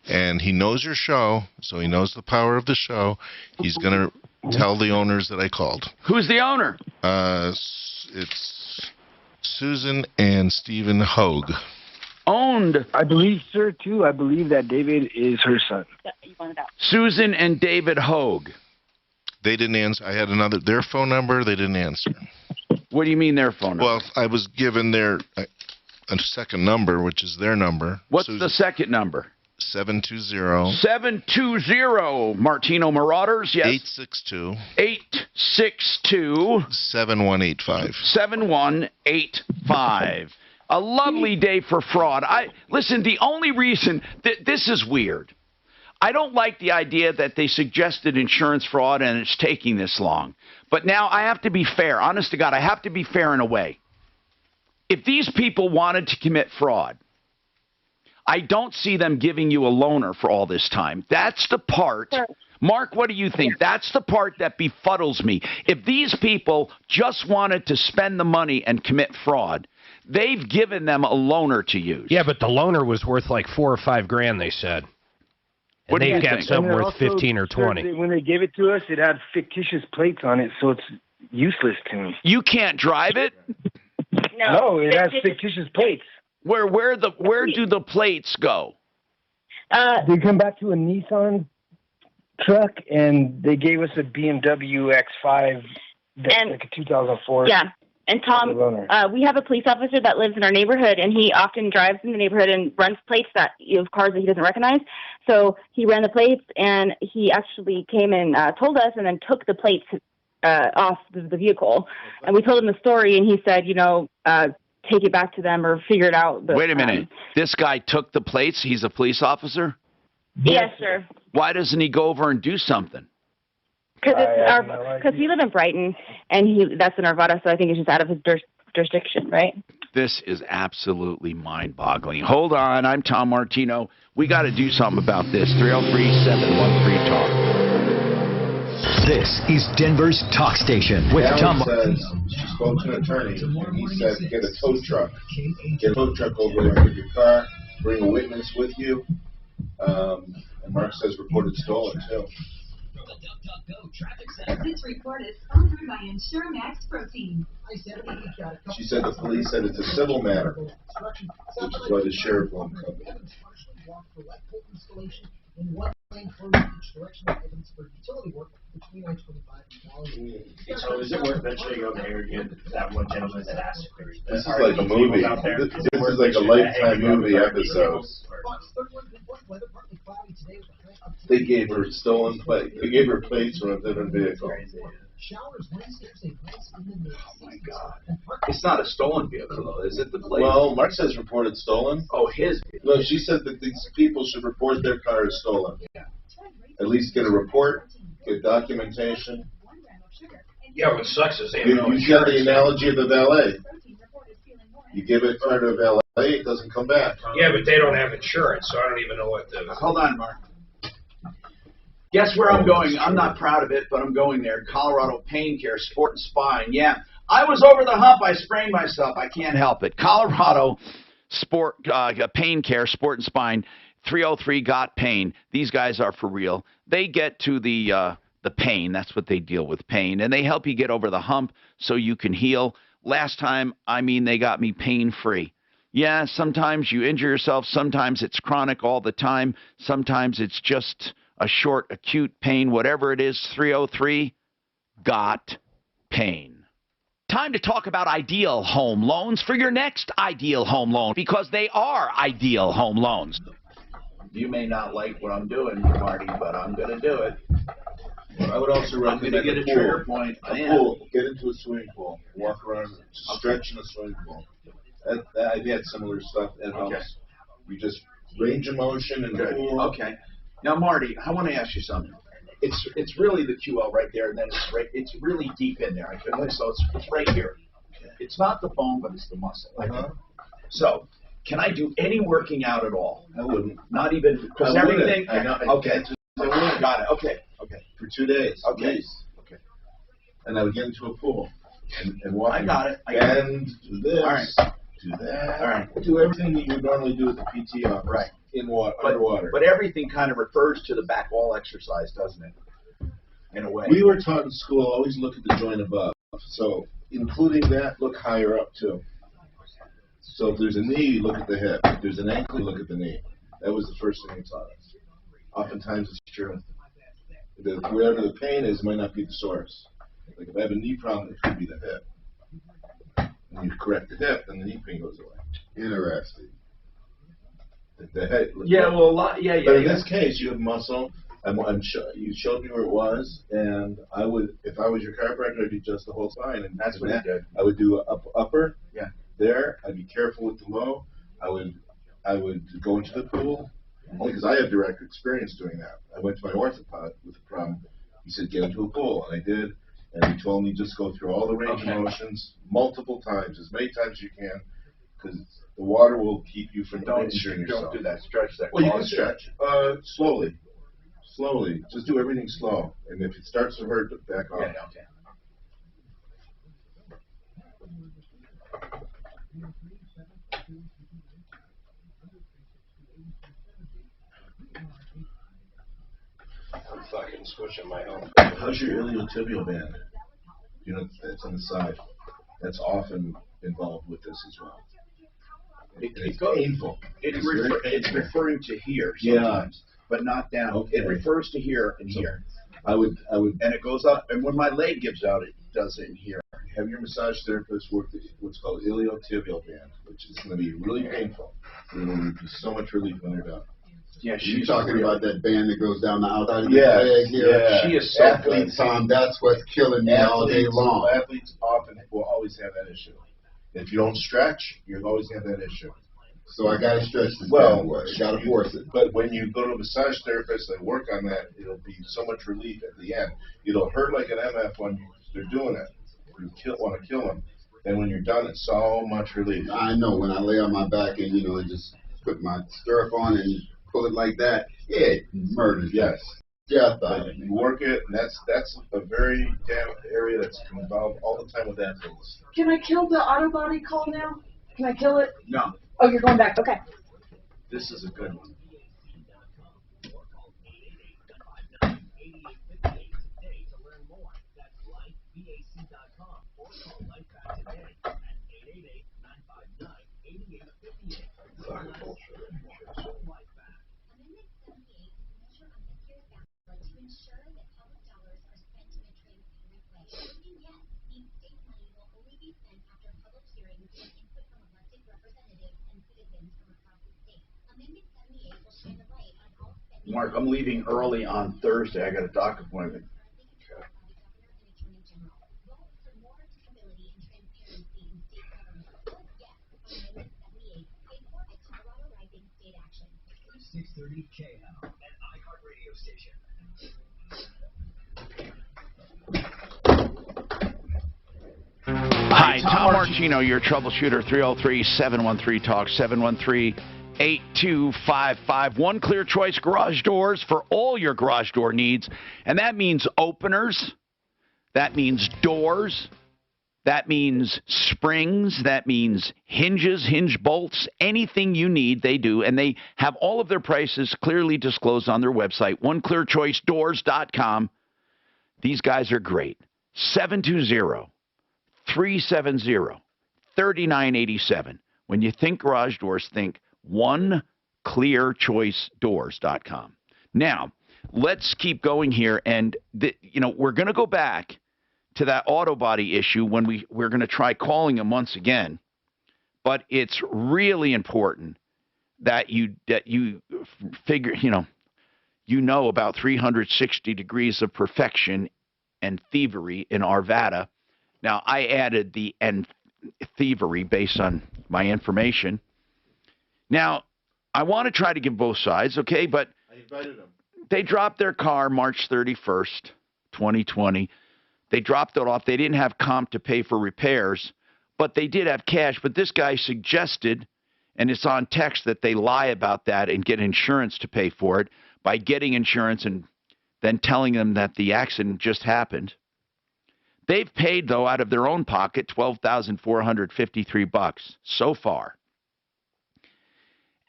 and he knows your show, so he knows the power of the show. He's going to tell the owners that I called. Who's the owner? It's Susan and Stephen Hogue. Owned. I believe, sir, too. I believe that David is her son. Susan and David Hogue. They didn't answer. I had their phone number. They didn't answer. What do you mean their phone number? Well, I was given a second number, which is their number. What's the second number? 720. 720. Martino Marauders, yes. 862. 862. 7185. 7185. A lovely day for fraud. Listen, the only reason this is weird. I don't like the idea that they suggested insurance fraud and it's taking this long. But now I have to be fair. Honest to God, I have to be fair in a way. If these people wanted to commit fraud, I don't see them giving you a loaner for all this time. That's the part. Mark, what do you think? That's the part that befuddles me. If these people just wanted to spend the money and commit fraud, they've given them a loaner to use. Yeah, but the loaner was worth like $4 or $5 grand, they said. And they've got some worth 15 or 20. When they gave it to us, it had fictitious plates on it, so it's useless to me. You can't drive it? No, it has fictitious plates. Where do the plates go? They come back to a Nissan truck, and they gave us a BMW X5 that's like a 2004. Yeah. And Tom, we have a police officer that lives in our neighborhood, and he often drives in the neighborhood and runs plates of cars that he doesn't recognize. So he ran the plates, and he actually came and told us, and then took the plates off the vehicle. And we told him the story, and he said, take it back to them or figure it out. But, wait a minute. This guy took the plates? He's a police officer? Yes, sir. Why doesn't he go over and do something? Because we live in Brighton, and that's in Arvada, so I think it's just out of his jurisdiction, right? This is absolutely mind-boggling. Hold on, I'm Tom Martino. We got to do something about this. 303-713-TALK. This is Denver's Talk Station with Tom. Says she spoke to an attorney, and he said get a tow truck. Get a tow truck over there with your car. Bring a witness with you. And Mark says reported stolen too. This report is sponsored by InsureMax Protein. She said the police said it's a civil matter, which is why the sheriff won't come. walk for light pole installation and 1 lane for each direction of items for utility work between I-25 and Valley. So is it worth mentioning over here again that one gentleman that asked if there's This is like a movie. This is like a Lifetime movie episode. They gave her stolen plates. They gave her plates from a different vehicle. Oh my God! It's not a stolen vehicle, though, is it? The plate? Well, Mark says reported stolen. Oh, his. No, she said that these people should report their car as stolen. Yeah. At least get a report, get documentation. Yeah, what sucks is they have You no got the insurance. analogy of the valet. You give a car to a valet, it doesn't come back. Yeah, but they don't have insurance, so I don't even know what the. Hold on, Mark. Guess where I'm going? I'm not proud of it, but I'm going there. Colorado Pain Care, Sport and Spine. Yeah, I was over the hump. I sprained myself. I can't help it. Colorado Pain Care, Sport and Spine, 303 Got Pain. These guys are for real. They get to the pain. That's what they deal with, pain. And they help you get over the hump so you can heal. Last time, they got me pain-free. Yeah, sometimes you injure yourself. Sometimes it's chronic all the time. Sometimes it's just a short, acute pain. Whatever it is, 303 Got Pain. Time to talk about Ideal Home Loans for your next Ideal Home Loan, because they are Ideal Home Loans. You may not like what I'm doing, Marty, but I'm going to do it. I would also recommend I'm going to get a trigger point. A pool. Get into a swimming pool. Walk around, stretch in a swimming pool. I've had similar stuff at home. Okay. You just range of motion in the pool. Okay. Now, Marty, I want to ask you something. It's really the QL right there, and then it's really deep in there. So it's right here. It's not the bone, but it's the muscle. So, can I do any working out at all? I wouldn't. Not even because everything. I know. Okay. Got it. Okay. For 2 days. Okay. Okay. And I would get into a pool and walk. I got it. And do this. All right. Do that. All right. Do everything that you would normally do at the PT office. Right. In water, underwater. But everything kind of refers to the back wall exercise, doesn't it? In a way. We were taught in school, always look at the joint above. So, including that, look higher up too. So if there's a knee, look at the hip. If there's an ankle, look at the knee. That was the first thing they taught us. Oftentimes it's true. Wherever the pain is might not be the source. Like if I have a knee problem, it could be the hip. When you correct the hip, then the knee pain goes away. Interesting. The head. Yeah, well, a lot. Yeah. But in this case, you have muscle. You showed me where it was, and I would, if I was your chiropractor, I'd do just the whole spine, and that's what I did. I would do upper. Yeah. There, I'd be careful with the low. I would go into the pool, only because I have direct experience doing that. I went to my orthopod with a problem. He said, get into a pool, and I did, and he told me just go through all the range of motions multiple times, as many times as you can, because the water will keep you from injuring yourself. Don't do that stretch. Well, you can stretch slowly. Slowly. Just do everything slow. And if it starts to hurt, back off. Yeah, okay. I'm fucking switching my own. How's your iliotibial band? You know, that's on the side. That's often involved with this as well. It's painful. It's referring to here sometimes, but not down. Okay. It refers to here and here. I would, and it goes up. And when my leg gives out, it does it in here. Have your massage therapist work what's called iliotibial band, which is going to be really painful. It will be so much relief when they're done. Yeah, she's talking about that band that goes down the outside of your leg here. Yeah, she is so athletes, Tom. That's what's killing me all day long. Athletes often will always have that issue. If you don't stretch, you'll always have that issue. So I got to stretch this well, way. Got to force it. But when you go to a massage therapist and work on that, it'll be so much relief at the end. It'll hurt like an MF when they're doing it. You want to kill them. And when you're done, it's so much relief. I know. When I lay on my back and, and just put my stirrup on and pull it like that, it murders. Yes. Yeah, you work it, and that's a very damn area that's involved all the time with athletes. Can I kill the auto body call now? Can I kill it? No. Oh, you're going back. Okay. This is a good one. Mark, I'm leaving early on Thursday. I got a doctor appointment. Hi, Tom Martino, your troubleshooter, 303-713-TALK, 713-8255. One Clear Choice Garage Doors for all your garage door needs. And that means openers, that means doors, that means springs, that means hinges, hinge bolts, anything you need, they do. And they have all of their prices clearly disclosed on their website, oneclearchoicedoors.com. These guys are great. 720-370-3987. When you think garage doors, think oneclearchoicedoors.com. Now, let's keep going here. And, we're going to go back to that auto body issue when we're going to try calling them once again. But it's really important that you figure, about 360 degrees of perfection and thievery in Arvada. Now, I added the and thievery based on my information. Now, I want to try to give both sides, okay? But I invited them. They dropped their car March 31st, 2020. They dropped it off. They didn't have comp to pay for repairs, but they did have cash. But this guy suggested, and it's on text, that they lie about that and get insurance to pay for it by getting insurance and then telling them that the accident just happened. They've paid, though, out of their own pocket, $12,453 so far.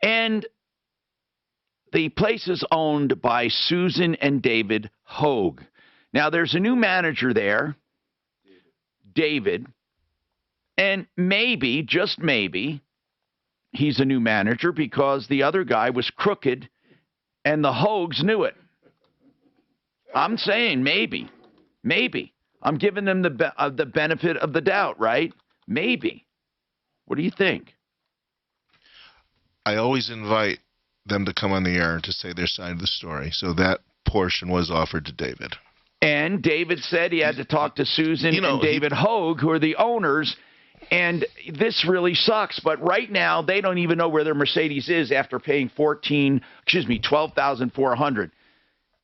And the place is owned by Susan and David Hogue. Now, there's a new manager there, David, and maybe, just maybe, he's a new manager because the other guy was crooked and the Hogues knew it. I'm saying maybe. I'm giving them the benefit of the doubt, right? Maybe. What do you think? I always invite them to come on the air to say their side of the story. So that portion was offered to David. And David said he had to talk to Susan and David Hogue, who are the owners. And this really sucks. But right now, they don't even know where their Mercedes is after paying $12,400.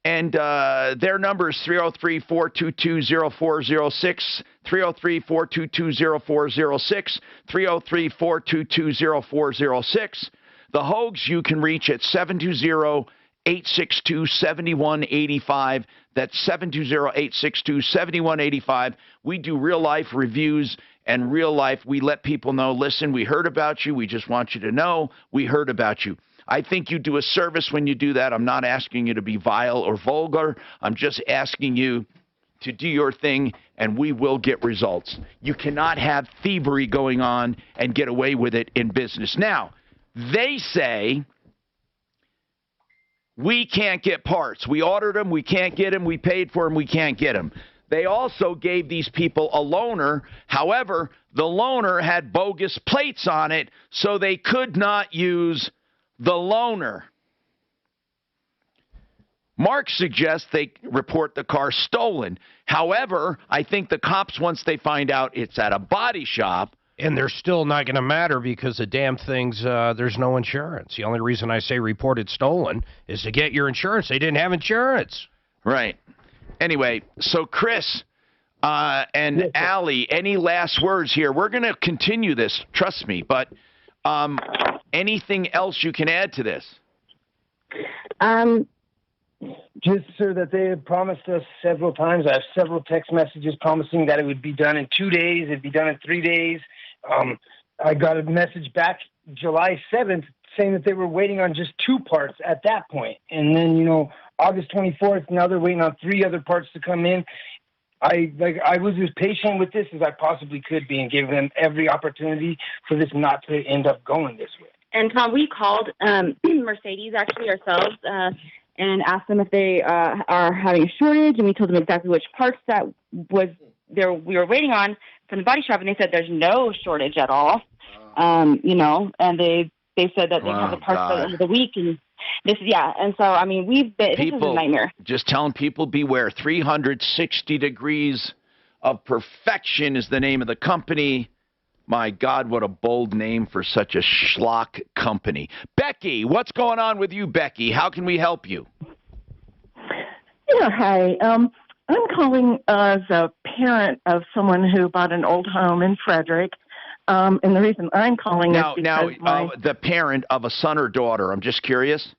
And their number is 303-422-0406, 303-422-0406, 303-422-0406. The Hogues you can reach at 720-862-7185. That's 720-862-7185. We do real-life reviews and real-life. We let people know, listen, we heard about you. We just want you to know we heard about you. I think you do a service when you do that. I'm not asking you to be vile or vulgar. I'm just asking you to do your thing, and we will get results. You cannot have thievery going on and get away with it in business. Now, they say we can't get parts. We ordered them. We can't get them. We paid for them. We can't get them. They also gave these people a loaner. However, the loaner had bogus plates on it, so they could not use the loaner. Mark suggests they report the car stolen. However, I think the cops, once they find out it's at a body shop, and they're still not going to matter because the damn thing's, there's no insurance. The only reason I say reported stolen is to get your insurance. They didn't have insurance. Right. Anyway, so Chris and Allie, any last words here? We're going to continue this, trust me, but anything else you can add to this? Just, sir, that they had promised us several times. I have several text messages promising that it would be done in 2 days, it'd be done in 3 days. I got a message back July 7th saying that they were waiting on just 2 parts at that point. And then, August 24th, now they're waiting on 3 other parts to come in. I was as patient with this as I possibly could be and gave them every opportunity for this not to end up going this way. And Tom, we called Mercedes actually ourselves, and asked them if they are having a shortage, and we told them exactly which parts that was there we were waiting on from the body shop, and they said there's no shortage at all. You know, and they said that they have the parts by the end of the week, and and so I mean this is a nightmare. Just telling people beware. 360 Degrees of Perfection is the name of the company. My God, what a bold name for such a schlock company. Becky, what's going on with you, Becky? How can we help you? Yeah, hi. I'm calling as a parent of someone who bought an old home in Frederick. And the reason I'm calling is because the parent of a son or daughter. I'm just curious.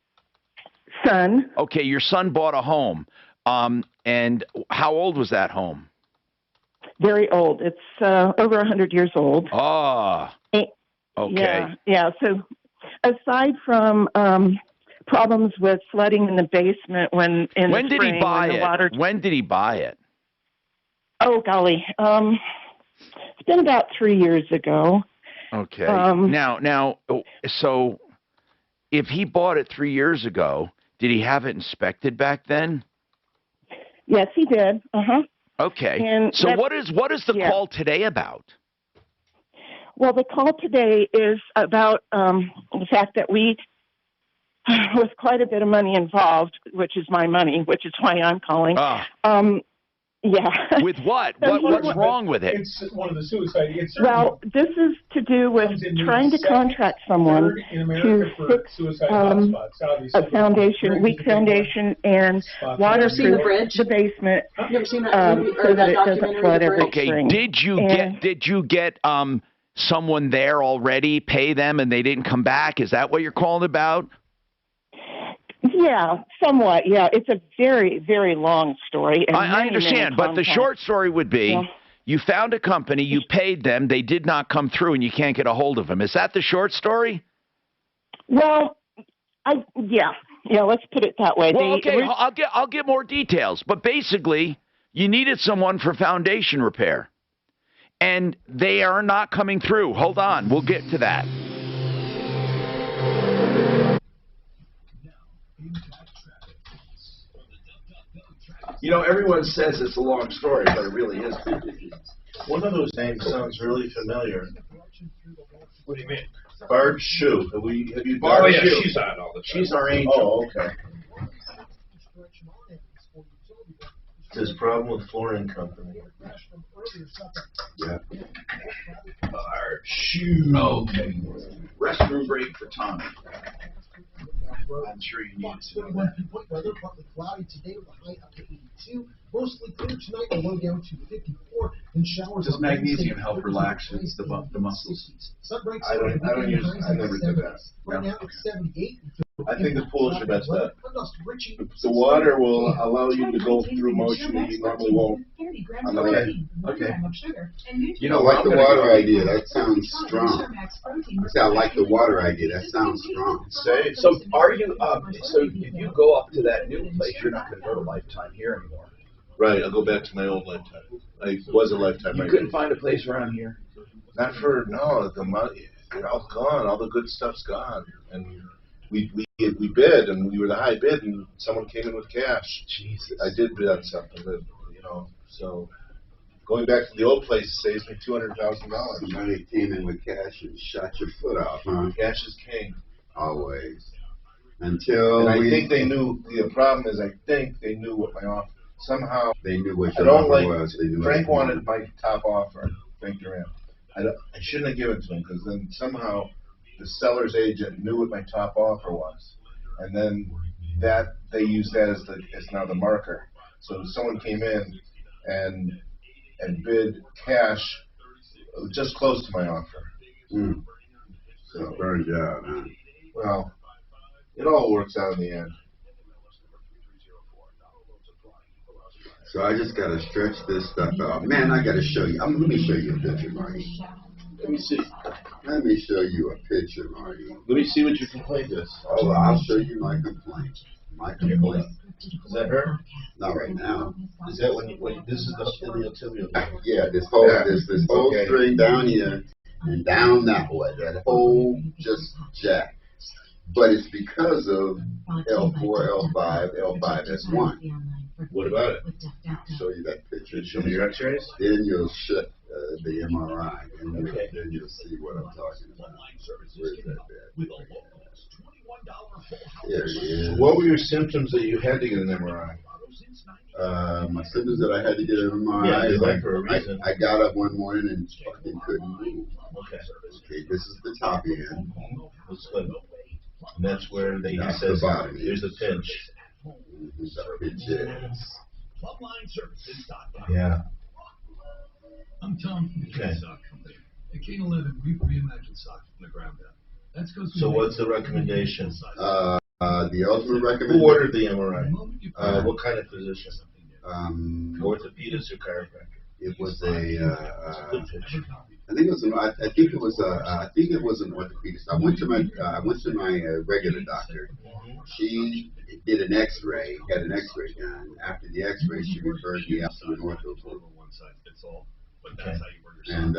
Son. Okay, your son bought a home. And how old was that home? Very old. It's over 100 years old. Ah. Okay. Yeah. So aside from problems with flooding in the basement when did he buy it? When did he buy it? Oh, golly. It's been about 3 years ago. Okay. Now, so if he bought it 3 years ago, did he have it inspected back then? Yes, he did. Uh-huh. Okay. And so what is the call today about? Well, the call today is about the fact that with quite a bit of money involved, which is my money, which is why I'm calling. Yeah. With what? What's wrong with it? It's one of the suicide. Well, this is to do with trying to contract someone to fix a foundation, weak foundation, and waterproof the basement so that it doesn't flood every spring. Did you get someone there already, pay them, and they didn't come back? Is that what you're calling about? Yeah, somewhat. Yeah, it's a very, very long story. And I understand, but the short story would be you found a company, you paid them, they did not come through, and you can't get a hold of them. Is that the short story? Well, yeah, let's put it that way. Well, okay, I'll get more details, but basically, you needed someone for foundation repair, and they are not coming through. Hold on, we'll get to that. You know, everyone says it's a long story, but it really isn't. One of those names sounds really familiar. What do you mean? Barb Shoe. Have you? Oh yeah, she's on all the time. She's our angel. Oh, okay. There's a problem with flooring company. Yeah. Barb Shoe. Okay. Restroom break for Tommy. I'm sure you need to know that. Weather, partly cloudy today with a high up to 82. Mostly clear tonight, a low down to 54. And showers. Does magnesium help relax the muscles? I never do that. Right now it's 78. I think the pool is your best bet. The water will allow you to go through motion that you normally won't. Okay. You know, like the water idea. That sounds strong. I like the water idea. That sounds strong. So are you? So if you go up to that new place, you're not going to go to Lifetime here anymore. Right. I'll go back to my old Lifetime. I was a Lifetime. You couldn't find a place around here. Not for the money. They're all gone. All the good stuff's gone. And we bid, and we were the high bid, and someone came in with cash. Jesus. I did bid on something, but so going back to the old place saves me $200,000. Somebody came in with cash and shot your foot off, huh? Cash is king. Always. Until and I think they knew. The problem is, I think they knew what my offer. Somehow they knew what your offer was. Frank wanted my top offer. Frank Durant. I shouldn't have given it to him because then somehow the seller's agent knew what my top offer was, and then that they used that as now the marker. So someone came in and bid cash just close to my offer. Mm. So burned you out, huh? Well, it all works out in the end. So I just gotta stretch this stuff out. Man, I gotta show you. Let me show you a picture, Marty. Let me see. Let me show you a picture, Marty. Let me see what your complaint is. Oh, I'll show you my complaint. My complaint. Is that her? Not right now. Is that when this is the iliotibial? Yeah, this whole string down here and down that way. That whole just jack. but it's because of L4, L5, L5S1. What about it? I'll show you that picture. Show me your X-rays. Then you'll shut the MRI, and then you'll see what I'm talking about. Where's that bad? There it is. So what were your symptoms that you had to get an MRI? My symptoms that I had to get an MRI. I got up one morning and fucking couldn't move. Okay, this is the top end. And that's where they That's says the bottom. here's the pinch. Pinch. Yeah. I'm Tom from the Sock Company. At Kane 11, we reimagined socks from the ground up. That's because So what's the recommendation? The ultimate recommendation. Who ordered the MRI? What kind of physician? Orthopedist or chiropractor? It was I think it was an orthopedist. I went to my regular doctor. She did an X-ray, had an X-ray done. After the X-ray, she referred me out to an ortho. And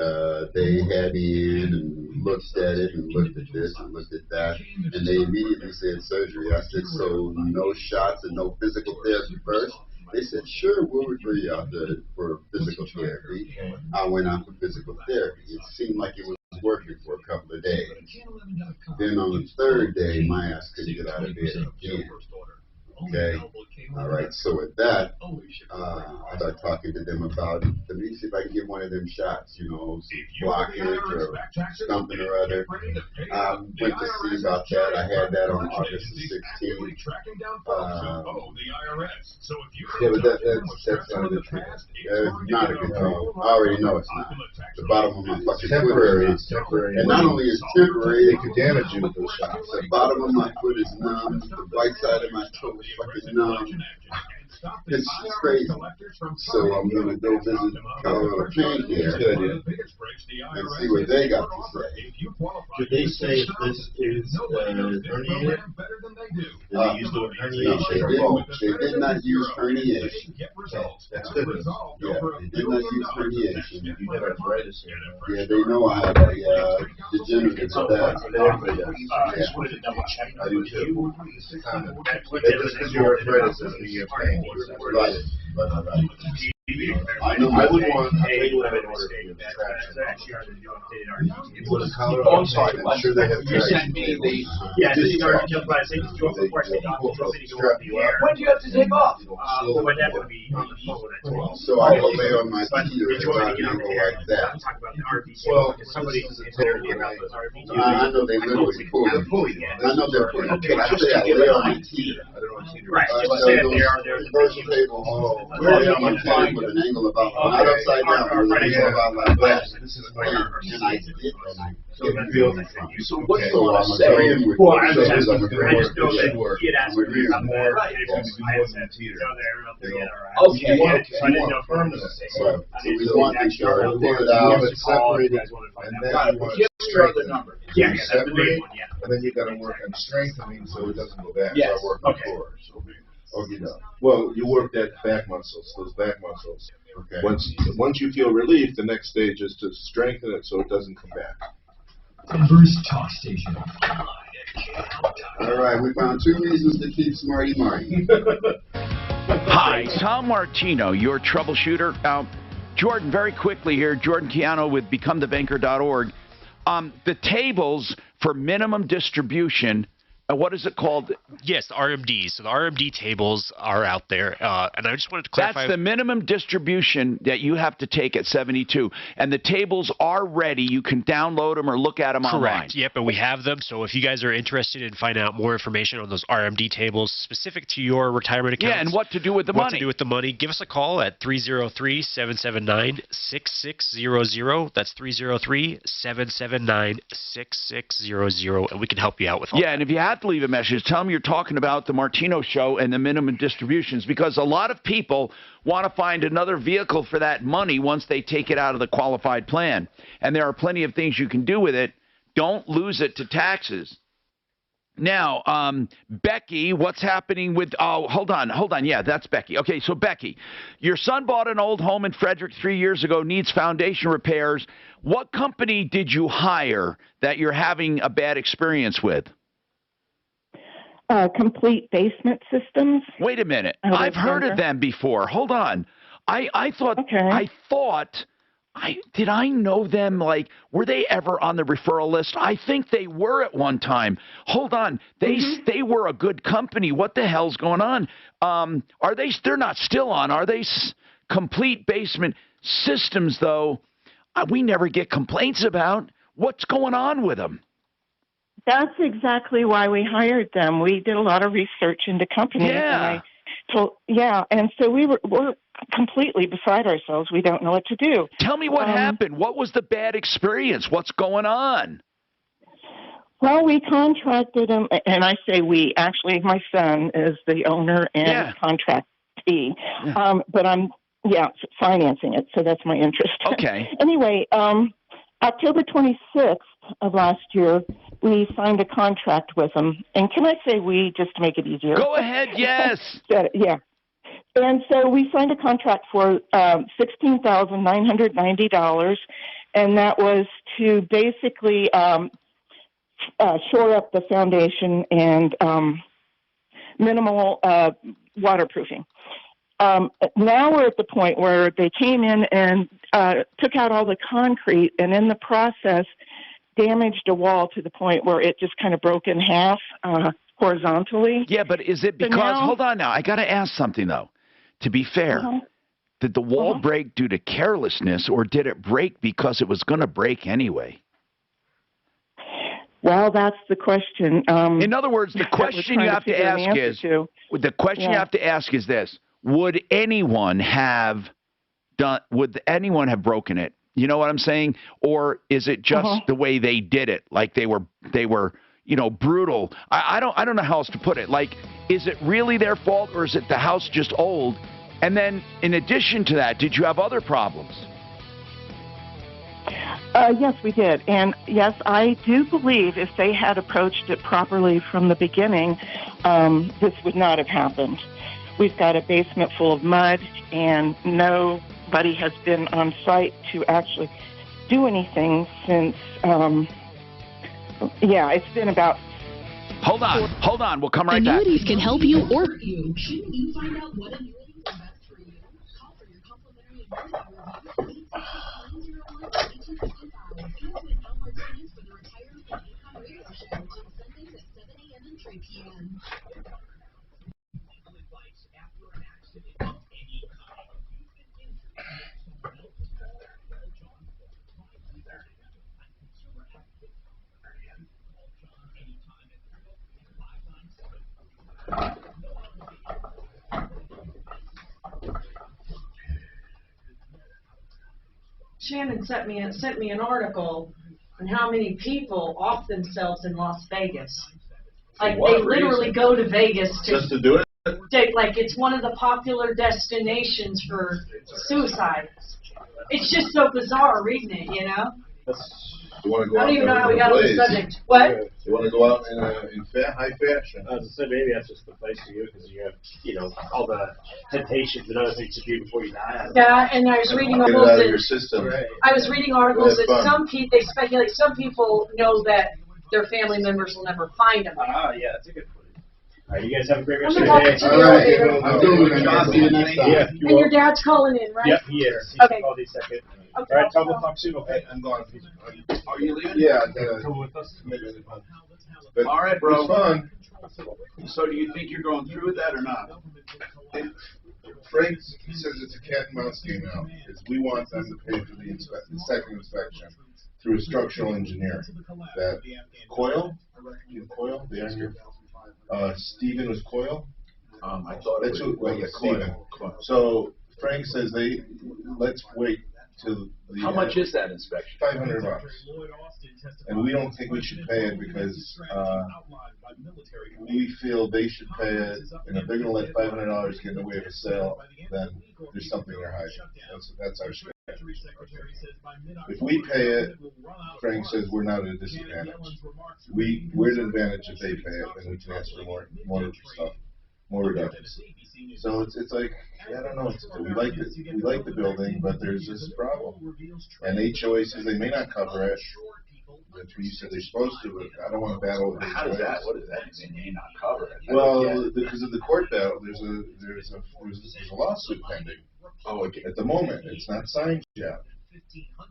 they had me in and looked at it and looked at this and looked at that, and they immediately said surgery. I said, so no shots and no physical therapy first? They said, sure, we'll refer you out for physical therapy. I went out for physical therapy. It seemed like it was working for a couple of days. Then on the third day, my ass couldn't get out of bed again. Okay. All right. So with that, I started talking to them about, let me see if I can get one of them shots, blockage or something or other. Went to see about that. I had that on August the 16th. Yeah, but that's not a good thing. That's not a good thing. I already know it's not. The bottom of my fucking Temporary. foot is temporary. And not only is it temporary, They could damage you with those shots. the bottom of my foot is numb. The right side of my toe is fucking numb. It's crazy. So I'm going to go visit Colorado Pain Care and see what they got to say. Did they say if this is herniated? Did they use the word herniation? No, they did not use herniation. That's good. Yeah, they did not use herniation. You have arthritis here. Yeah, they know I have a degenerative back. I just wanted to double check. I do too. It's a common. Just because your arthritis doesn't mean you're pain. Right. I know. I would want. I'll tell you what I would order for you. You go to Colorado. Oh, I'm sorry. I'm sure they have. You sent me the. Yeah, this is our jump by saying you have to question when do you have to take off? When that's going to be on the phone. So I will lay on my feet or an angle like that. Well, somebody is about those RVs. I know they literally pull them. I know they're pulling. Okay, I say I lay on my feet. Right. Just say that there's reversal table. Lay on my feet with an angle about not upside down, with an angle about like that. And I did. So what's the So last I'm going to Well, I just show know you that he had asked me to come there. Right. I Okay. didn't know permanent. So we want to show it, pull it out, separated, and then you want to strengthen it. Yeah, that's the big one, yeah. And then you got to work on strengthening so it doesn't go back. Yes. So I work Okay. before. Well, you work that back muscles, those back muscles. Okay. Once you feel relief, the next stage is to strengthen it so it doesn't come back. Denver's Talk Station. All right, we found 2 reasons to keep Smarty Marty. Hi, Tom Martino, your troubleshooter. Jordan, very quickly here, Jordan Chiano with BecomeTheBanker.org. The tables for minimum distribution, what is it called? Yes, the RMDs. So the RMD tables are out there, and I just wanted to clarify. That's the minimum distribution that you have to take at 72, and the tables are ready. You can download them or look at them online. Correct. Yep, and we have them. So if you guys are interested in finding out more information on those RMD tables specific to your retirement accounts, yeah, and what to do with the money. What to do with the money? Give us a call at 303-779-6600. That's 303-779-6600, and we can help you out with all that. And if you have to leave a message, tell them you're talking about the Martino Show and the minimum distributions, because a lot of people want to find another vehicle for that money once they take it out of the qualified plan. And there are plenty of things you can do with it. Don't lose it to taxes. Now, Becky, what's happening with, hold on. Yeah, that's Becky. Okay, so Becky, your son bought an old home in Frederick 3 years ago, needs foundation repairs. What company did you hire that you're having a bad experience with? Complete Basement Systems. Wait a minute. Out I've heard Denver. of them before. Hold on. I thought did I know them? Like, were they ever on the referral list? I think they were at one time. Hold on. They were a good company. What the hell's going on? Are they? They're not still on, are they? Complete Basement Systems, though. We never get complaints about. What's going on with them? That's exactly why we hired them. We did a lot of research into companies. Yeah. And so we're completely beside ourselves. We don't know what to do. Tell me what happened. What was the bad experience? What's going on? Well, we contracted them, and I say we. Actually, my son is the owner and contractee. But I'm financing it, so that's my interest. Okay. Anyway, October 26th of last year, we signed a contract with them. And can I say we, just to make it easier? Go ahead, yes. Yeah. And so we signed a contract for $16,990, and that was to basically shore up the foundation and minimal waterproofing. Now we're at the point where they came in and took out all the concrete, and in the process damaged a wall to the point where it just kind of broke in half horizontally. Yeah, but is it because, hold on now, I got to ask something though. To be fair, did the wall break due to carelessness, or did it break because it was going to break anyway? Well, that's the question. In other words, the question you have to ask is this: would anyone have broken it? You know what I'm saying? Or is it just the way they did it? Like they were, brutal. I don't know how else to put it. Like, is it really their fault, or is it the house just old? And then in addition to that, did you have other problems? Yes, we did. And yes, I do believe if they had approached it properly from the beginning, this would not have happened. We've got a basement full of mud, and nobody has been on site to actually do anything since, it's been about... Hold on. We'll come right back. Annuities can help you or... Shouldn't you find out what annuity is best for you? Call for your complimentary annuity review. 866-905-2255 for the Retirement and Income Radio Show on Sundays at 7 a.m. and 3 p.m. Shannon sent me an article on how many people off themselves in Las Vegas. Like they literally go to Vegas just to do it. Like it's one of the popular destinations for suicide. It's just so bizarre reading it, you know. You want to go I don't out even know how we in got on the blaze. subject. What? You want to go out in high fashion. I was gonna say maybe that's just the place for you because you have all the temptations and other things to do before you die. Yeah, and I was reading Get it articles out of that your system. I was reading articles Have that fun. they speculate some people know that their family members will never find them. Yeah, that's a good point. All right, you guys have a great I'm rest of gonna your talk day. to you later. I'm doing it. See you next time. Yeah, And your dad's calling in, right? Yep, he is. He's Okay. called in a second. Okay. All right, Tom, we'll talk soon, okay? I'm going. Are you leaving? Yeah. Come with us. But All right, bro. It's fun. So do you think you're going through with that or not? Frank says it's a cat and mouse game now, because we want them to pay for the second inspection through a structural engineer. That Coyle, the engineer, Stephen was Coyle. I thought That's who. Well, yeah, Stephen. Coyle. So Frank says let's wait till the. How much is that inspection? $500. And we don't think we should pay it because we feel they should pay it, and if they're going to let $500 get in the way of a sale, then there's something they're hiding. That's our strategy. If we pay it, Frank says we're not at a disadvantage. We're at an advantage if they pay it, then we can ask for more stuff, more reductions. So it's like, I don't know what to do. We like the building, but there's this problem. And HOA says they may not cover it. That's what you said they're supposed to, but I don't want to battle with How does that, what does that mean, may not cover it? Well, because of the court battle, there's a lawsuit pending. Oh, okay. At the moment, it's not signed yet.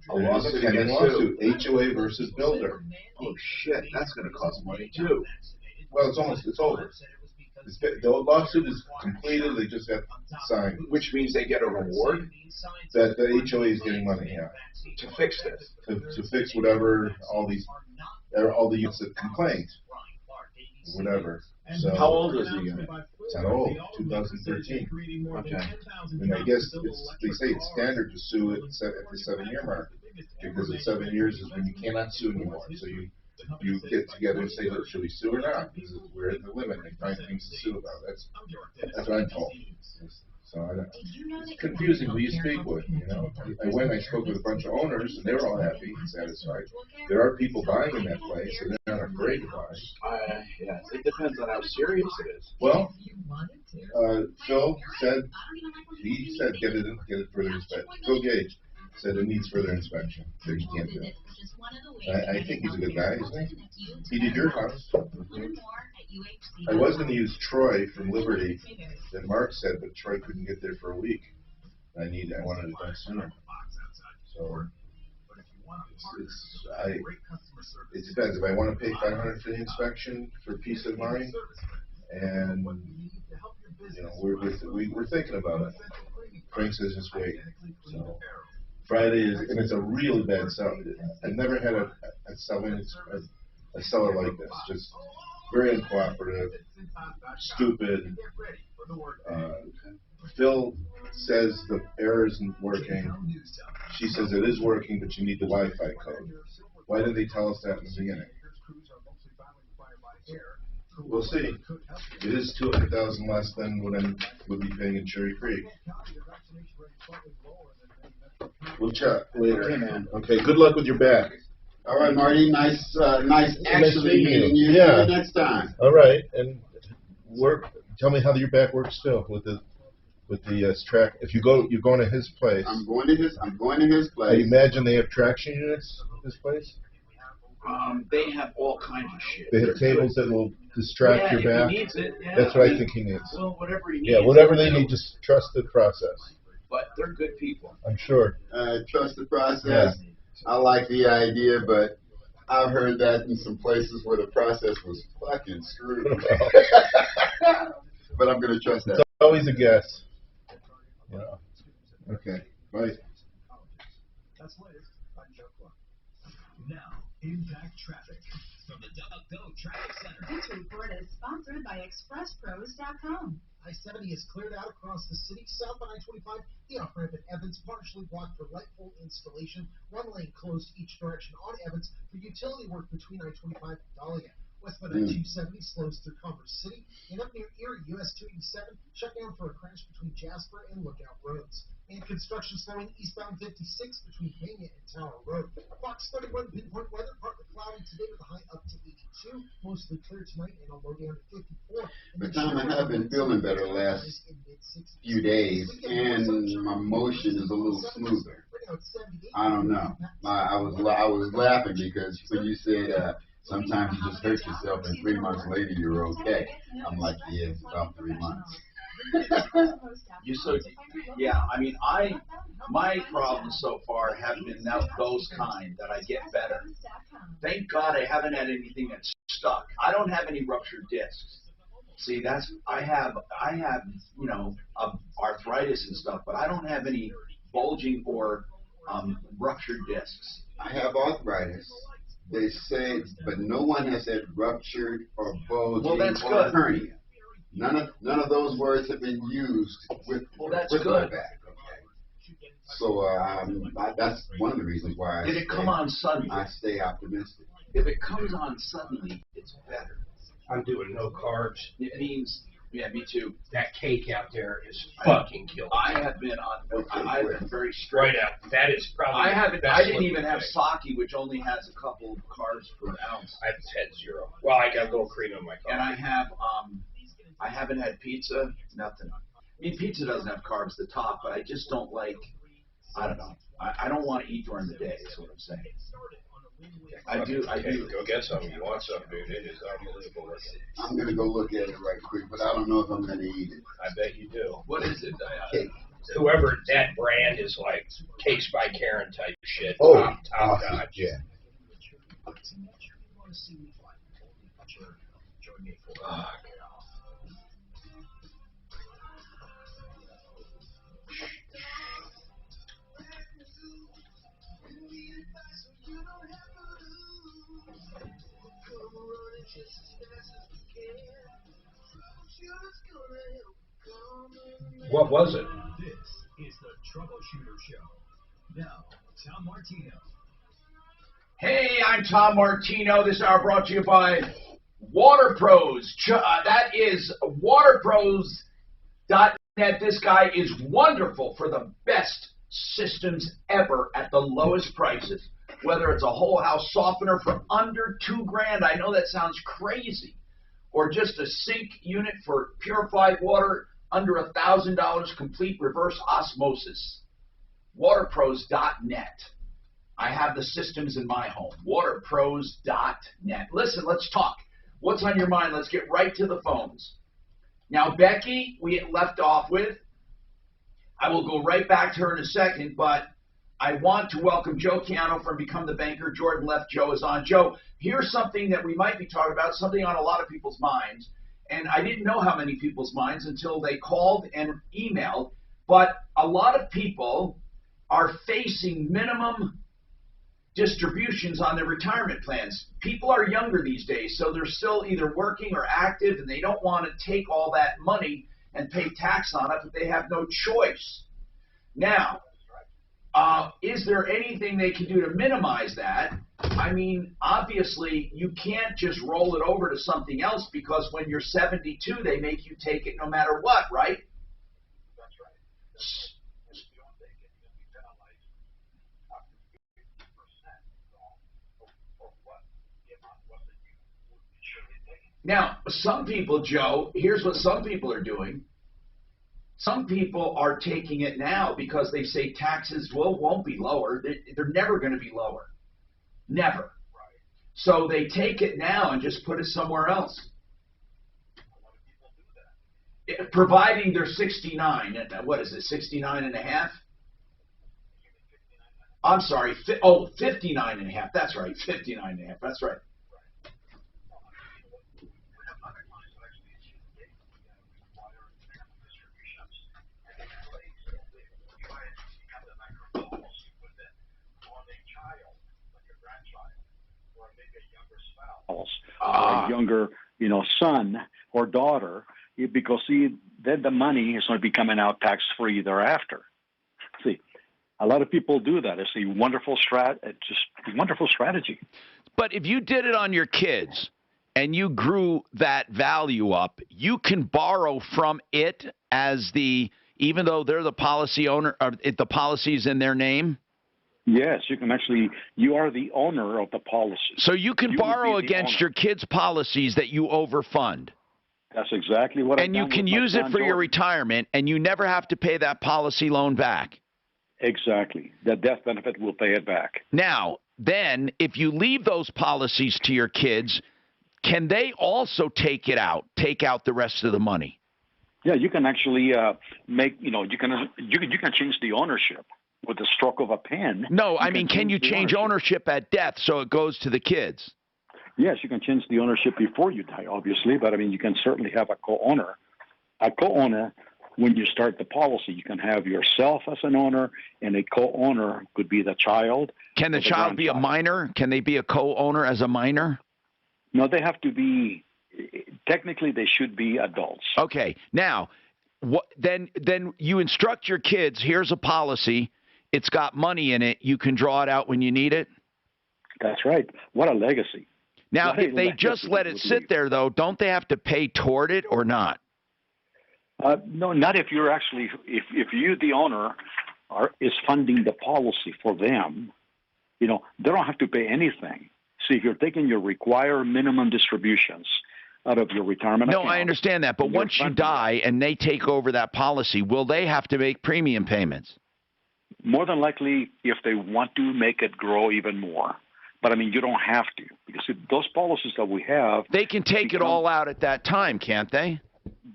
A lawsuit Pending against lawsuit, HOA versus builder. Oh shit, that's gonna cost money too. Well, it's over. The lawsuit is completed, they just have signed. Which means they get a reward? That the HOA is getting money, yeah. To fix this? To fix whatever, all the units that complained. Whatever. So, how old is he? It's not old, 2013. Okay. And I guess they say it's standard to sue it at the 7-year mark, because at 7 years is when you cannot sue anymore. So you get together and say, look, should we sue or not? Because we're at the limit and find things to sue about. That's what I'm told. So it's confusing who you speak with, you know. I spoke with a bunch of owners, and they were all happy and satisfied. There are people buying in that place, and they're not afraid to buy. Yeah, it depends on how serious it is. Well, Phil said, get it further inspection. Phil Gage said it needs further inspection, that he can't do it. I think he's a good guy, isn't he? He did your house. I was going to use Troy from Liberty, that Mark said, but Troy couldn't get there for a week. I wanted it done sooner. So it depends. If I want to pay $500 for the inspection for peace of mind, and you know, we're thinking about it. Frank says just wait. So Friday is, and it's a really bad sell. I've never had a seller like this. Just very uncooperative, stupid. Phil says the error isn't working. She says it is working, but you need the Wi-Fi code. Why did they tell us that in the beginning? We'll see. It is $200,000 less than what I would be paying in Cherry Creek. We'll chat later. Okay, man. Okay, good luck with your back. All right, Marty. Nice actually meeting you. Yeah. See you next time. All right, and tell me how your back works still with the track. If you're going to his place. I'm going to his place. I imagine they have traction units at this place. They have all kinds of shit. They have tables that will distract your back. If he needs it, yeah, that's what I think he needs. Well, whatever he needs. Yeah, whatever they need, just trust the process. But they're good people. I'm sure. Trust the process. Yeah. I like the idea, but I've heard that in some places where the process was fucking screwed. But I'm going to trust that. It's always a guess. Yeah. Okay. Bye. That's latest. I'm Joe Clark. Now, Impact Traffic from the DuckDuckGo Traffic Center. This report is sponsored by ExpressPros.com. I-70 is cleared out across the city. South on I-25, the off-ramp at Evans partially blocked for light pole installation. One lane closed each direction on Evans for utility work between I-25 and Dahlia. Westbound I-270 slows through Commerce City. And up near Erie, US 287 shut down for a crash between Jasper and Lookout Roads. And construction slowing eastbound 56 between Mania and Tower Road. Fox 31 pinpoint weather, partly cloudy today with a high up to 82. Mostly clear tonight and a low down to 54. But Tom, I have been feeling better the last few days, and my motion is a little smoother. I don't know. I was laughing because when you said sometimes you just hurt yourself and 3 months later you're okay. I'm like, yeah, it's about 3 months. Yeah, I mean, my problems so far have been those kind that I get better. Thank God I haven't had anything that's stuck. I don't have any ruptured discs. See, I have you know, arthritis and stuff, but I don't have any bulging or ruptured discs. I have arthritis. They say, but no one has had ruptured or bulging or hernia. None of those words have been used with my back. Okay. So that's one of the reasons why. Did it come on suddenly? I stay optimistic. If it comes on suddenly, it's better. I'm doing no carbs. It means, yeah, me too. That cake out there is fucking killing me. I have been on. I've been very strict. Right out. That is probably. I didn't even have sake, which only has a couple of carbs per ounce. I've had 0. Well, I got a little cream in my coffee. And I haven't had pizza, nothing. I mean, pizza doesn't have carbs at the top, but I just don't like, I don't know. I don't want to eat during the day, is what I'm saying. I do. Go get some. You want some, dude? It is unbelievable. I'm gonna go look at it right quick, but I don't know if I'm gonna eat it. I bet you do. What is it? Whoever that brand is like Cakes by Karen type shit. Oh, top awesome. notch. Yeah. What was it? This is the Troubleshooter Show. Now, Tom Martino. Hey, I'm Tom Martino. This hour brought to you by Water Pros. That is waterpros.net. This guy is wonderful for the best systems ever at the lowest prices. Whether it's a whole house softener for under $2,000, I know that sounds crazy, or just a sink unit for purified water under $1,000, complete reverse osmosis. Waterpros.net. I have the systems in my home. Waterpros.net. Listen, let's talk. What's on your mind? Let's get right to the phones. Now, Becky, we left off with. I will go right back to her in a second, but I want to welcome Joe Chiano from Become the Banker. Jordan left. Joe is on. Joe, here's something that we might be talking about, something on a lot of people's minds. And I didn't know how many people's minds until they called and emailed. But a lot of people are facing minimum distributions on their retirement plans. People are younger these days, so they're still either working or active, and they don't want to take all that money and pay tax on it, but they have no choice. Now, is there anything they can do to minimize that? I mean, obviously, you can't just roll it over to something else, because when you're 72, they make you take it no matter what, right? That's right. Now, some people, Joe, here's what some people are doing. Some people are taking it now because they say taxes won't be lower. They're never going to be lower. Never. So they take it now and just put it somewhere else. Providing they're 69. What is it, 69 and a half? I'm sorry. 59 and a half. That's right. 59 and a half. That's right. A younger, son or daughter, because then the money is going to be coming out tax-free thereafter. See, a lot of people do that. It's a wonderful strategy. But if you did it on your kids and you grew that value up, you can borrow from it even though they're the policy owner, or the policy's in their name. Yes, you can you are the owner of the policy. So you can borrow against your kids' policies that you overfund. That's exactly what And you can use it for your retirement, and you never have to pay that policy loan back. Exactly. The death benefit will pay it back. Now, then, if you leave those policies to your kids, can they also take out the rest of the money? Yeah, you can actually you can change the ownership. With the stroke of a pen. No, I mean, can you change ownership at death so it goes to the kids? Yes, you can change the ownership before you die, obviously, but I mean, you can certainly have a co-owner. A co-owner, when you start the policy, you can have yourself as an owner, and a co-owner could be the child. Can the child be a minor? Can they be a co-owner as a minor? No, they have to be. Technically, they should be adults. Okay, now, then you instruct your kids. Here's a policy. It's got money in it. You can draw it out when you need it. That's right. What a legacy. Now, if they just let it sit there, though, don't they have to pay toward it or not? No, not if you're actually, if you, the owner, is funding the policy for them, they don't have to pay anything. See, if you're taking your required minimum distributions out of your retirement account. No, I understand that. But once you die and they take over that policy, will they have to make premium payments? More than likely, if they want to make it grow even more. But I mean, you don't have to, because if those policies that we have, they can take it all out at that time, can't they?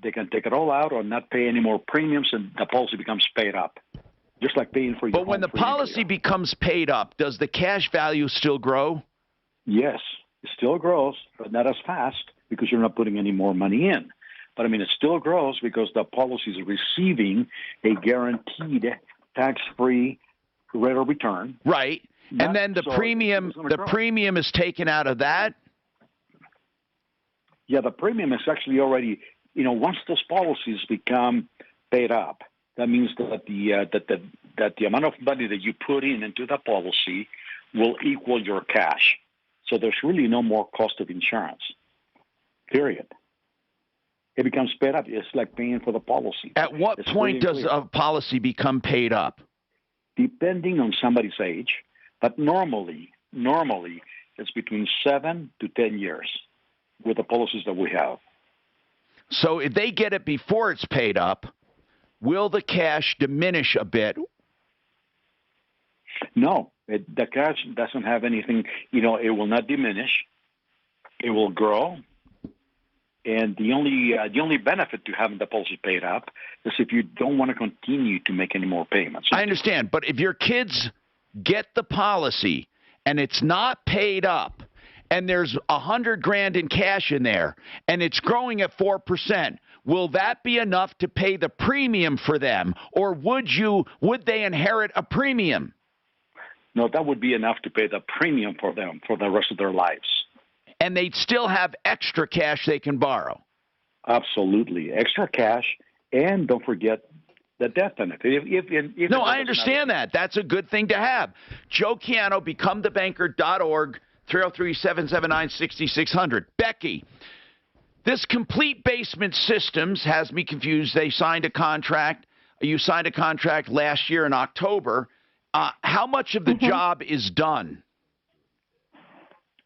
They can take it all out or not pay any more premiums, and the policy becomes paid up, just like paying for your But when the home premium. policy becomes paid up, does the cash value still grow? Yes, it still grows, but not as fast because you're not putting any more money in. But I mean, it still grows because the policy is receiving a guaranteed tax-free rate of return. Right. And then the So premium it's gonna the grow. premium is taken out of that? Yeah, the premium is actually already, once those policies become paid up, that means that the amount of money that you put into the policy will equal your cash. So there's really no more cost of insurance, period. It becomes paid up. It's like paying for the policy. At what point does a policy become paid up? Depending on somebody's age, but normally it's between 7 to 10 years with the policies that we have. So if they get it before it's paid up, will the cash diminish a bit? No, the cash doesn't have anything. It will not diminish. It will grow. And the only benefit to having the policy paid up is if you don't want to continue to make any more payments. I understand, but if your kids get the policy and it's not paid up, and there's $100,000 in cash in there, and it's growing at 4%, will that be enough to pay the premium for them, or would they inherit a premium? No, that would be enough to pay the premium for them for the rest of their lives. And they'd still have extra cash they can borrow. Absolutely, extra cash, and don't forget the death benefit. No, I understand that. That's a good thing to have. Joe Chiano, becomethebanker.org. 303-779-6600. Becky, this Complete Basement Systems has me confused. They signed a contract. You signed a contract last year in October. How much of the job is done?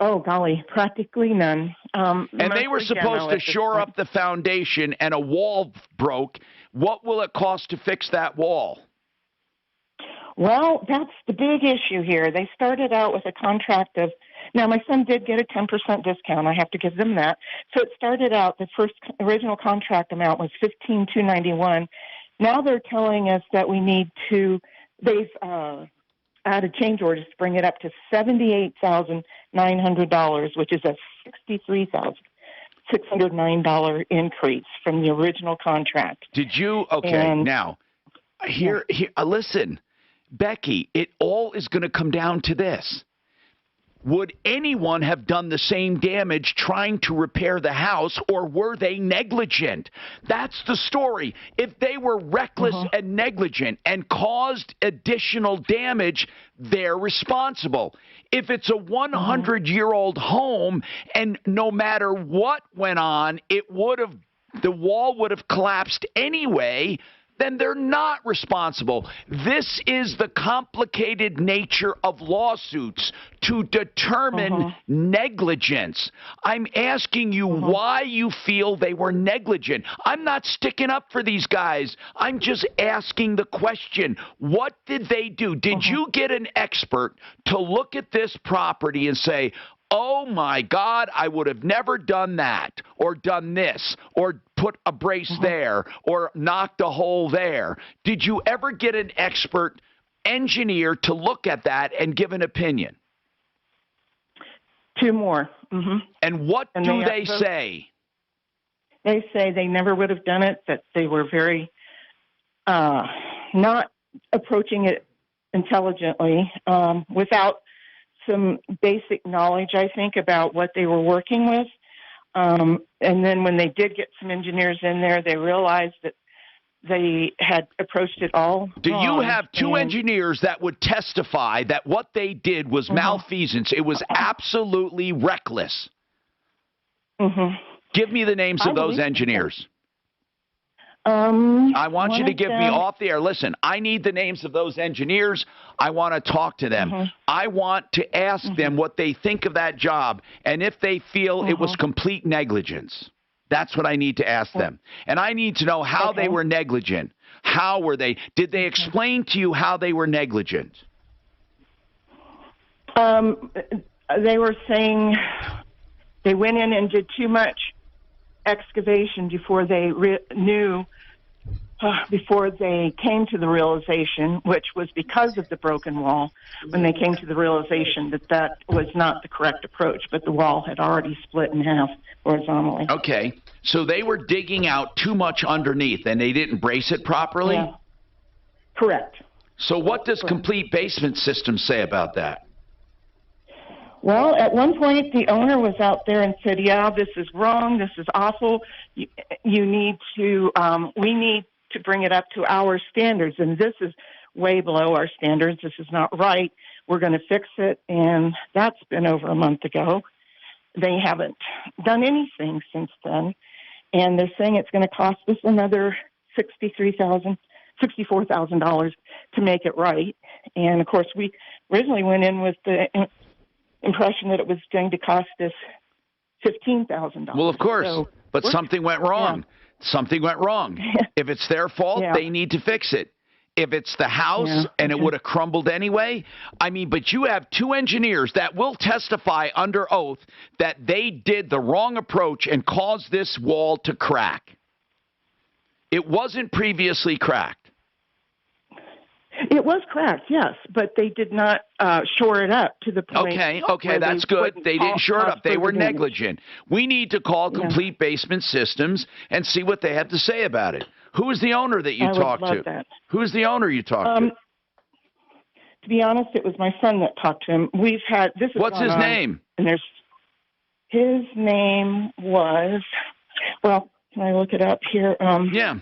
Oh, golly, practically none. And they were supposed to shore up the foundation, and a wall broke. What will it cost to fix that wall? Well, that's the big issue here. They started out with a contract of, now my son did get a 10% discount. I have to give them that. So it started out, the first original contract amount was $15,291. Now they're telling us that we need to, they've added change orders to bring it up to $78,900, which is a $63,609 increase from the original contract. Did you? Okay, and, now, here, listen, Becky, it all is going to come down to this. Would anyone have done the same damage trying to repair the house, or were they negligent? That's the story. If they were reckless and negligent and caused additional damage, they're responsible. If it's a 100-year-old home and no matter what went on, the wall would have collapsed anyway, then they're not responsible. This is the complicated nature of lawsuits to determine negligence. I'm asking you why you feel they were negligent. I'm not sticking up for these guys. I'm just asking the question, what did they do? Did you get an expert to look at this property and say, oh my God, I would have never done that, or done this, or put a brace there, or knocked a hole there? Did you ever get an expert engineer to look at that and give an opinion? 2 more. And what do they say? They say they never would have done it, that they were very not approaching it intelligently, without some basic knowledge, I think, about what they were working with. And then when they did get some engineers in there, they realized that they had approached it all Do wrong. you have 2 engineers that would testify that what they did was malfeasance? It was absolutely reckless. Give me the names of those engineers. I want you to give me off the air. Listen, I need the names of those engineers. I want to talk to them. I want to ask them what they think of that job and if they feel it was complete negligence. That's what I need to ask them. And I need to know how they were negligent. How were they? Did they explain to you how they were negligent? they were saying they went in and did too much excavation before they before they came to the realization, which was because of the broken wall, when they came to the realization that that was not the correct approach, but the wall had already split in half horizontally. Okay, so they were digging out too much underneath, and they didn't brace it properly? Yeah. Correct. So what does Complete Basement Systems say about that? Well, at one point, the owner was out there and said, yeah, this is wrong, this is awful, you need to, we need to bring it up to our standards, and this is way below our standards, this is not right, we're going to fix it, and that's been over a month ago. They haven't done anything since then, and they're saying it's going to cost us another $64,000 to make it right, and of course, we originally went in with the impression that it was going to cost us $15,000. Well, of course, so but something went wrong. Yeah. Something went wrong. If it's their fault, they need to fix it. If it's the house and it would have crumbled anyway, I mean, but you have two engineers that will testify under oath that they did the wrong approach and caused this wall to crack. It wasn't previously cracked. It was cracked, yes, but they did not shore it up to the point. Okay, that's good. They didn't shore it up. They were negligent. We need to call Complete Basement Systems and see what they have to say about it. Who is the owner that you talked to? That. Who is the owner you talked to? To be honest, it was my son that talked to him. We've had this. What's his name? And his name was. Well, can I look it up here? Yeah.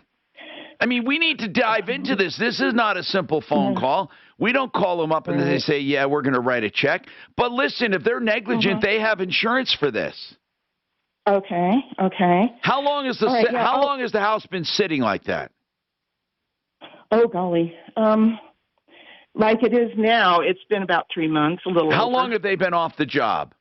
I mean, we need to dive into this. This is not a simple phone call. We don't call them up and they say, yeah, we're going to write a check. But listen, if they're negligent, they have insurance for this. Okay. How long has long has the house been sitting like that? Oh, golly. Like it is now, it's been about 3 months, a little How over. long have they been off the job?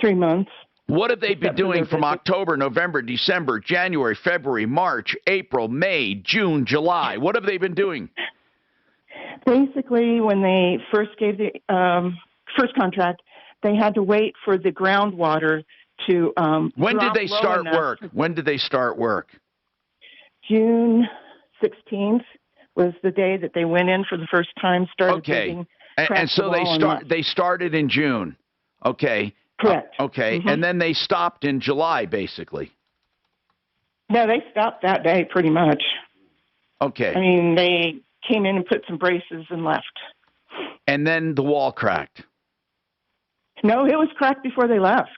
3 months. What have they been doing from October, November, December, January, February, March, April, May, June, July? What have they been doing? Basically, when they first gave the first contract, they had to wait for the groundwater to When did they start work? When did they start work? June 16th was the day that they went in for the first time, started digging. And so they started in June. Okay. Correct. Okay. And then they stopped in July, basically. No, they stopped that day pretty much. Okay. I mean, they came in and put some braces and left. And then the wall cracked. No, it was cracked before they left.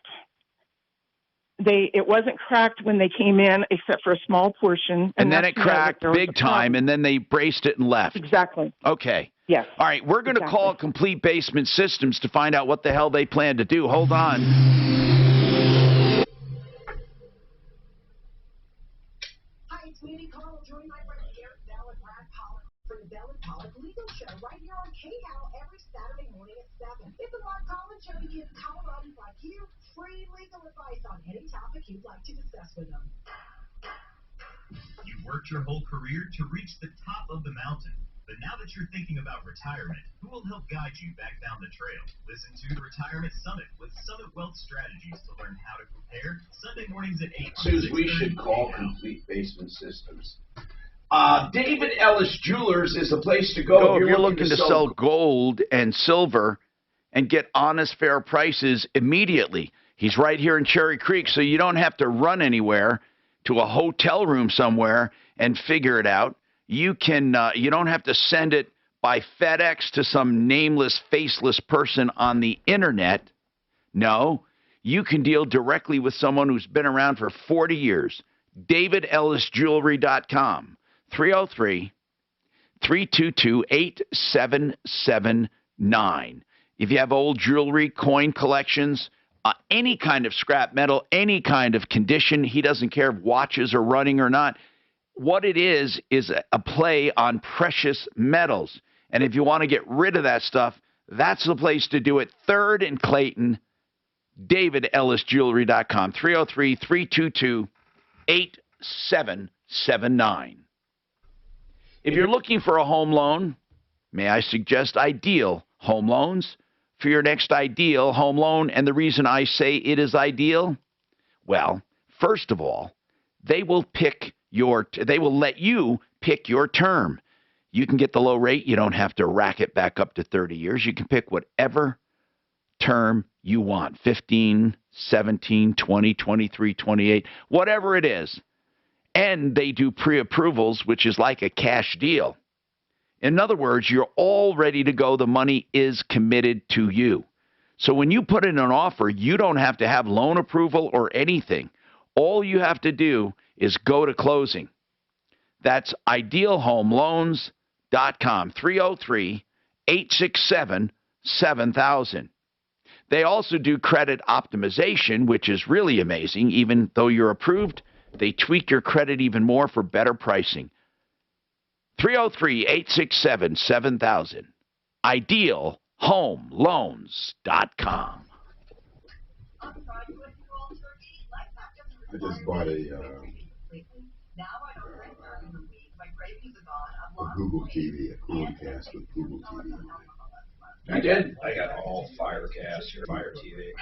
It wasn't cracked when they came in, except for a small portion. And then it cracked big time, and then they braced it and left. Exactly. Okay. Yes. All right, we're going to call Complete Basement Systems to find out what the hell they plan to do. Hold on. Hi, it's Mandy Carl. Join my friend Eric Bell and Brad Pollock for the Bell and Pollock Legal Show right here on KHOW every Saturday morning at 7. It's a live call-in show to give Coloradans like you free legal advice on any topic you'd like to discuss with them. You worked your whole career to reach the top of the mountain. But now that you're thinking about retirement, who will help guide you back down the trail? Listen to the Retirement Summit with Summit Wealth Strategies to learn how to prepare. Sunday mornings at 8. Suze, we should call Complete Basement Systems. David Ellis Jewelers is the place to go. If you're looking to sell gold and silver and get honest, fair prices immediately. He's right here in Cherry Creek, so you don't have to run anywhere to a hotel room somewhere and figure it out. You can. You don't have to send it by FedEx to some nameless, faceless person on the internet. No, you can deal directly with someone who's been around for 40 years. DavidEllisJewelry.com, 303-322-8779. If you have old jewelry, coin collections, any kind of scrap metal, any kind of condition, he doesn't care if watches are running or not. What it is a play on precious metals. And if you want to get rid of that stuff, that's the place to do it. 3rd and Clayton, DavidEllisJewelry.com, 303-322-8779. If you're looking for a home loan, may I suggest Ideal Home Loans? for your next ideal home loan. And the reason I say it is ideal, well, first of all, they will let you pick your term. You can get the low rate. You don't have to rack it back up to 30 years. You can pick whatever term you want, 15, 17, 20, 23, 28, whatever it is. And they do pre-approvals, which is like a cash deal. In other words, you're all ready to go. The money is committed to you. So when you put in an offer, you don't have to have loan approval or anything. All you have to do is go to closing. That's idealhomeloans.com, 303-867-7000. They also do credit optimization, which is really amazing. Even though you're approved, they tweak your credit even more for better pricing. 303-867-7000. idealhomeloans.com. I just bought a Google TV, a Chromecast with Google TV. I did. I got all Firecast or Fire TV.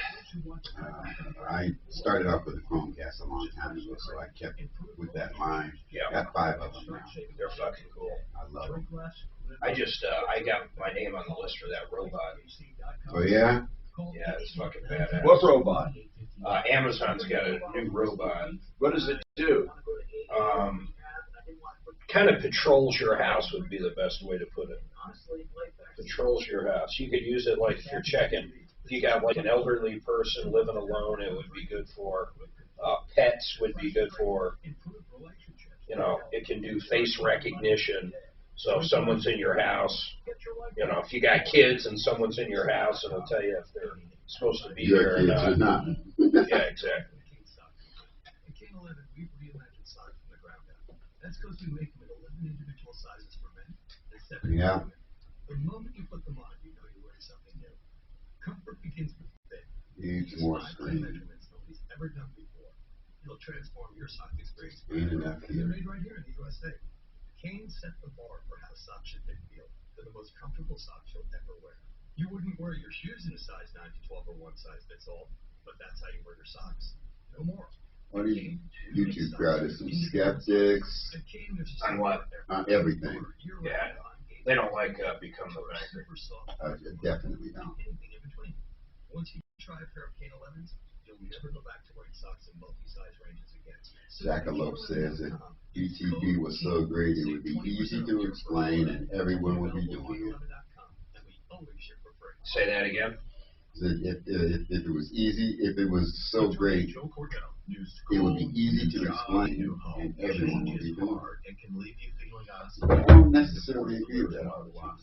I started off with a Chromecast a long time ago, so I kept with that in mind. Yeah. Got 5 of them now. They're fucking cool. I love them. I just, I got my name on the list for that robot. Oh, yeah? Yeah, it's fucking badass. What robot? Amazon's got a new robot. What does it do? Kind of patrols your house would be the best way to put it. Patrols your house. You could use it like if you're checking. If you got like an elderly person living alone, it would be good for. Pets would be good for. You know, it can do face recognition. So if someone's in your house, you know, if you got kids and someone's in your house, it'll tell you if they're supposed to be there or not. Yeah, exactly. That's because we make them in 11 individual sizes for men and 7 Yeah. for women. The moment you put them on, you know you're wearing something new. Comfort begins with fit. Needs more screen. Measurements nobody's ever done before. It'll transform your sock experience. Screen and that. And they're made right here in the USA. Kane set the bar for how socks should fit and feel. They're the most comfortable socks you'll ever wear. You wouldn't wear your shoes in a size 9 to 12 or one size fits all, but that's how you wear your socks. No more. What do you YouTube crowd is some skeptics On what? on everything. Yeah. They don't like Become the Banker. Definitely don't. Once you try a pair of Kane 11s, you'll never go back to wearing socks in multi-size ranges again. Jackalope says that ETB was so great it would be easy to explain and everyone would be doing it. Say that again. If it was easy, if it was so great, it would be easy to explain and everyone would be doing it. I don't necessarily agree with that all the time.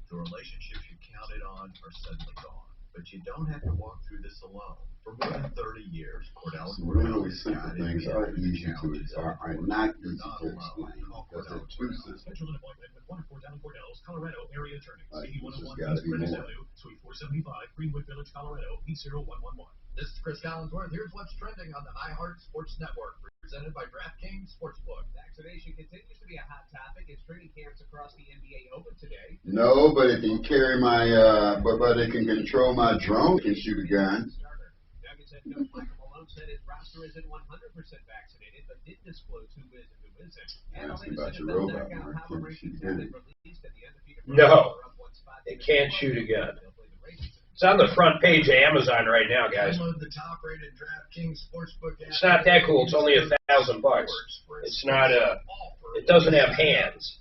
The relationships you counted on are suddenly gone. But you don't have to walk through this alone. For more than 30 years, Some really simple things are easy to are not easy to explain because they're too simple. Schedule an appointment with one of Fort Dallas, Colorado area attorneys. It's just gotta be more. Suite 475, Greenwood Village, Colorado, 80111. This is Chris Collinsworth. Here's what's trending on the iHeart Sports Network, presented by DraftKings Sportsbook. Vaccination continues to be a hot topic as training camps across the NBA open today. No, but it can carry my, but it can control my drone. It can shoot a gun. Nuggets head coach Michael Malone said his roster isn't 100% vaccinated, but did disclose who is and who isn't. Ask me about your robot, Mark. Can you shoot a gun? No, it can't shoot a gun. It's on the front page of Amazon right now, guys. Download the top-rated DraftKings Sportsbook app. It's not that cool. It's only $1,000. It's not it doesn't have hands.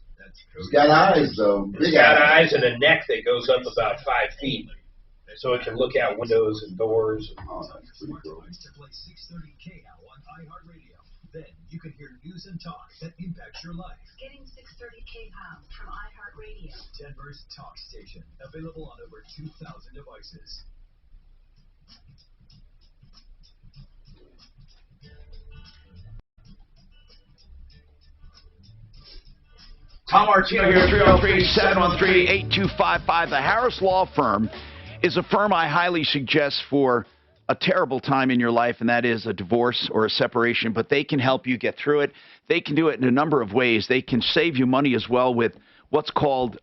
It's got eyes, though. It's got eyes and a neck that goes up about 5 feet. So it can look out windows and doors. Oh, that's pretty cool. To play 630 KL on iHeartRadio. Then you can hear news and talk that impacts your life. Getting 630 KPOW from iHeartRadio. Denver's talk station. Available on over 2,000 devices. Tom Martino here, 303-713-8255. The Harris Law Firm is a firm I highly suggest for a terrible time in your life, and that is a divorce or a separation, but they can help you get through it. They can do it in a number of ways. They can save you money as well with what's called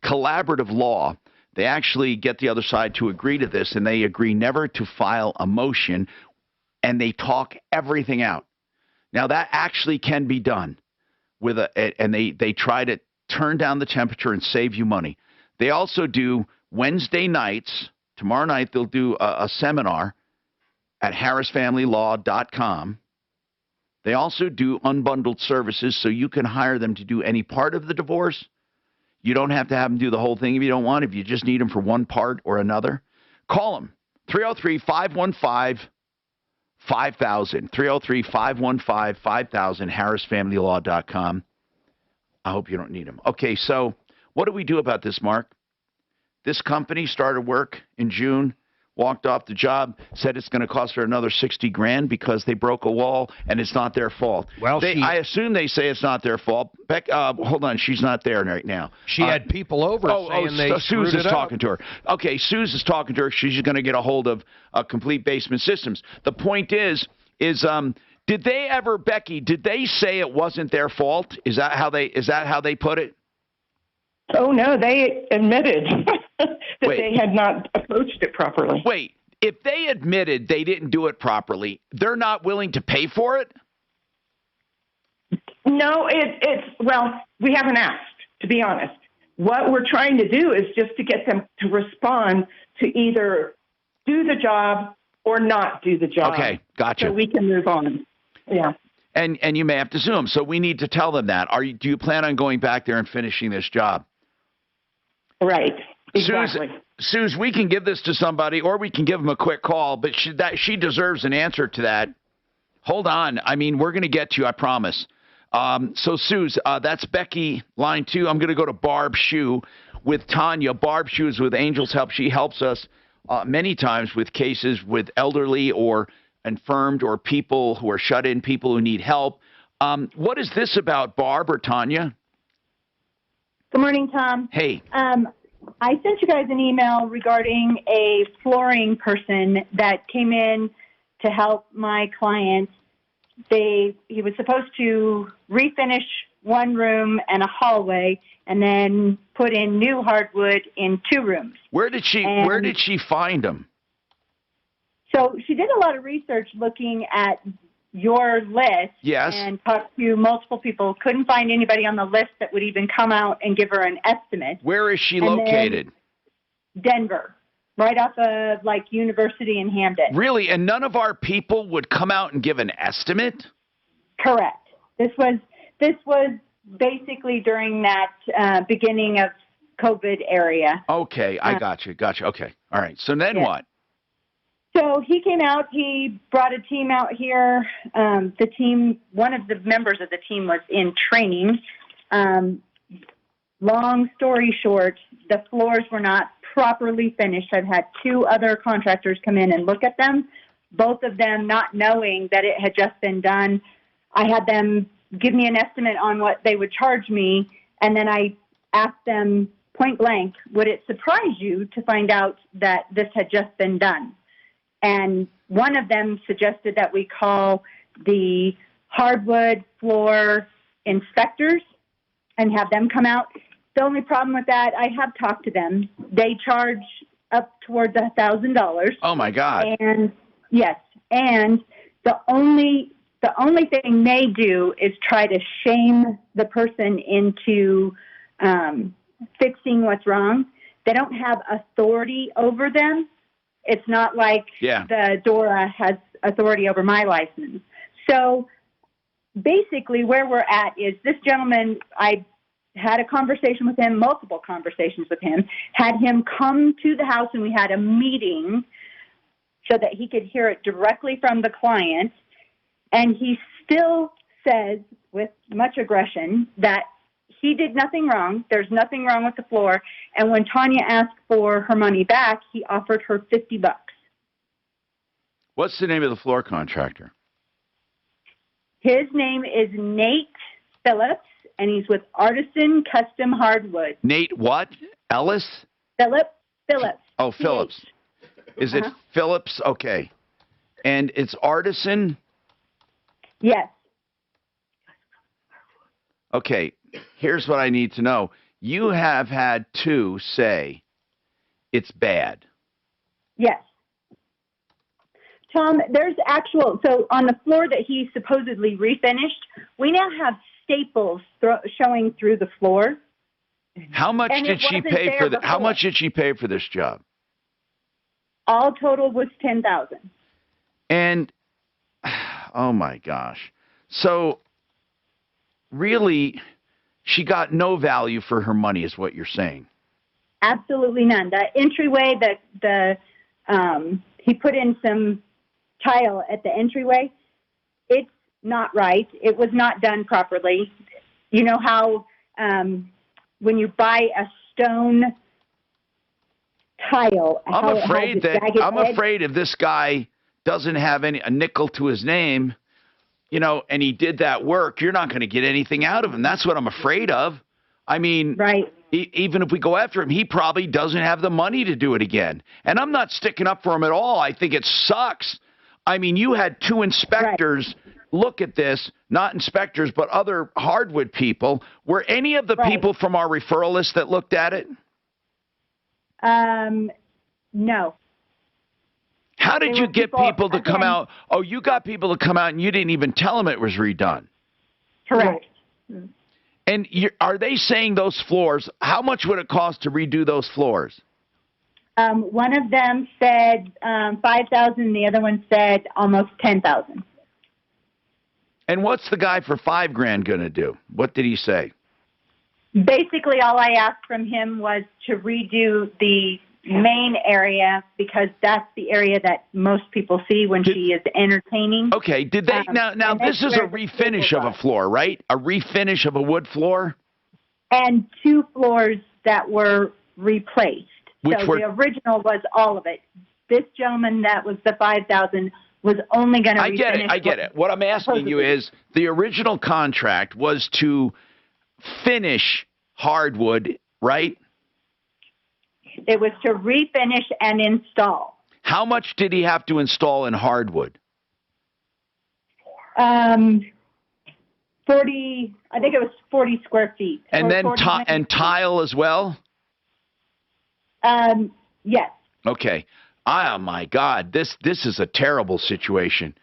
collaborative law. They actually get the other side to agree to this, and they agree never to file a motion, and they talk everything out. Now, that actually can be done and they try to turn down the temperature and save you money. They also do Wednesday nights. Tomorrow night, they'll do a seminar at harrisfamilylaw.com. They also do unbundled services, so you can hire them to do any part of the divorce. You don't have to have them do the whole thing if you don't want. If you just need them for one part or another, call them. 303-515-5000. 303-515-5000, harrisfamilylaw.com. I hope you don't need them. Okay, so what do we do about this, Mark? This company started work in June, walked off the job, said it's going to cost her another $60,000 because they broke a wall, and it's not their fault. Well, I assume they say it's not their fault. Beck, hold on, she's not there right now. She had people over saying they screwed Suze is it up. talking to her. Okay, Suze is talking to her. She's going to get a hold of Complete Basement Systems. The point is did they ever, Becky? Did they say it wasn't their fault? Is that how they put it? Oh no, they admitted that they had not approached it properly. Wait, if they admitted they didn't do it properly, they're not willing to pay for it? No, well, we haven't asked, to be honest. What we're trying to do is just to get them to respond to either do the job or not do the job. Okay, gotcha. So we can move on. Yeah. And you may have to sue them, so we need to tell them that. Do you plan on going back there and finishing this job? Right. Exactly. Suze, we can give this to somebody, or we can give them a quick call, but she deserves an answer to that. Hold on. I mean, we're going to get to you, I promise. So, Suze, that's Becky, line 2. I'm going to go to Barb Shue with Tanya. Barb Shue is with Angels Help. She helps us many times with cases with elderly or infirmed or people who are shut in, people who need help. What is this about, Barb or Tanya? Good morning, Tom. Hey. I sent you guys an email regarding a flooring person that came in to help my client. He was supposed to refinish one room and a hallway and then put in new hardwood in 2 rooms. Where did she find them? So she did a lot of research looking at your list. Yes. And talked to multiple people. Couldn't find anybody on the list that would even come out and give her an estimate. Where is she located? Denver, right off of University in Hamden. Really? And none of our people would come out and give an estimate? Correct. This was basically during that beginning of COVID area. Okay, I got you. Okay. All right. So then what? So he came out, he brought a team out here. The team, one of the members of the team was in training. Long story short, the floors were not properly finished. I've had 2 other contractors come in and look at them, both of them not knowing that it had just been done. I had them give me an estimate on what they would charge me, and then I asked them point blank, would it surprise you to find out that this had just been done? And one of them suggested that we call the hardwood floor inspectors and have them come out. The only problem with that, I have talked to them. They charge up towards $1,000. Oh my God! And yes, and the only thing they do is try to shame the person into fixing what's wrong. They don't have authority over them. It's not like the DORA has authority over my license. So basically where we're at is this gentleman, I had a conversation with him, multiple conversations with him, had him come to the house and we had a meeting so that he could hear it directly from the client. And he still says with much aggression that he did nothing wrong. There's nothing wrong with the floor. And when Tanya asked for her money back, he offered her $50. What's the name of the floor contractor? His name is Nate Phillips, and he's with Artisan Custom Hardwood. Nate what? Ellis? Phillips. Oh, Phillips. Is it Phillips? Okay. And it's Artisan? Yes. Okay. Here's what I need to know. You have had 2 say it's bad. Yes. Tom, there's so on the floor that he supposedly refinished, we now have staples showing through the floor. How much did she pay for How much did she pay for this job? All total was $10,000. And, oh my gosh. So, really, she got no value for her money is what you're saying. Absolutely none. The entryway, he put in some tile at the entryway. It's not right. It was not done properly. You know how when you buy a stone tile, I'm afraid if this guy doesn't have a nickel to his name, and he did that work, you're not going to get anything out of him. That's what I'm afraid of. I mean, right. Even if we go after him, he probably doesn't have the money to do it again. And I'm not sticking up for him at all. I think it sucks. I mean, you had 2 inspectors look at this, not inspectors, but other hardwood people. Were any of the people from our referral list that looked at it? No. How did you get people to come out? Oh, you got people to come out and you didn't even tell them it was redone. Correct. And are they saying those floors, how much would it cost to redo those floors? One of them said $5,000. The other one said almost $10,000. And what's the guy for $5,000 going to do? What did he say? Basically, all I asked from him was to redo the main area because that's the area that most people see when she is entertaining. Okay. Did they now this is a refinish of a floor, right? A refinish of a wood floor? And 2 floors that were replaced. The original was all of it. This gentleman that was the $5,000 was only going to refinish. I get it. What I'm asking you is the original contract was to finish hardwood, right? It was to refinish and install. How much did he have to install in hardwood? 40, I think it was 40 square feet. And then tile as well? Yes. Okay. Oh my God, this is a terrible situation.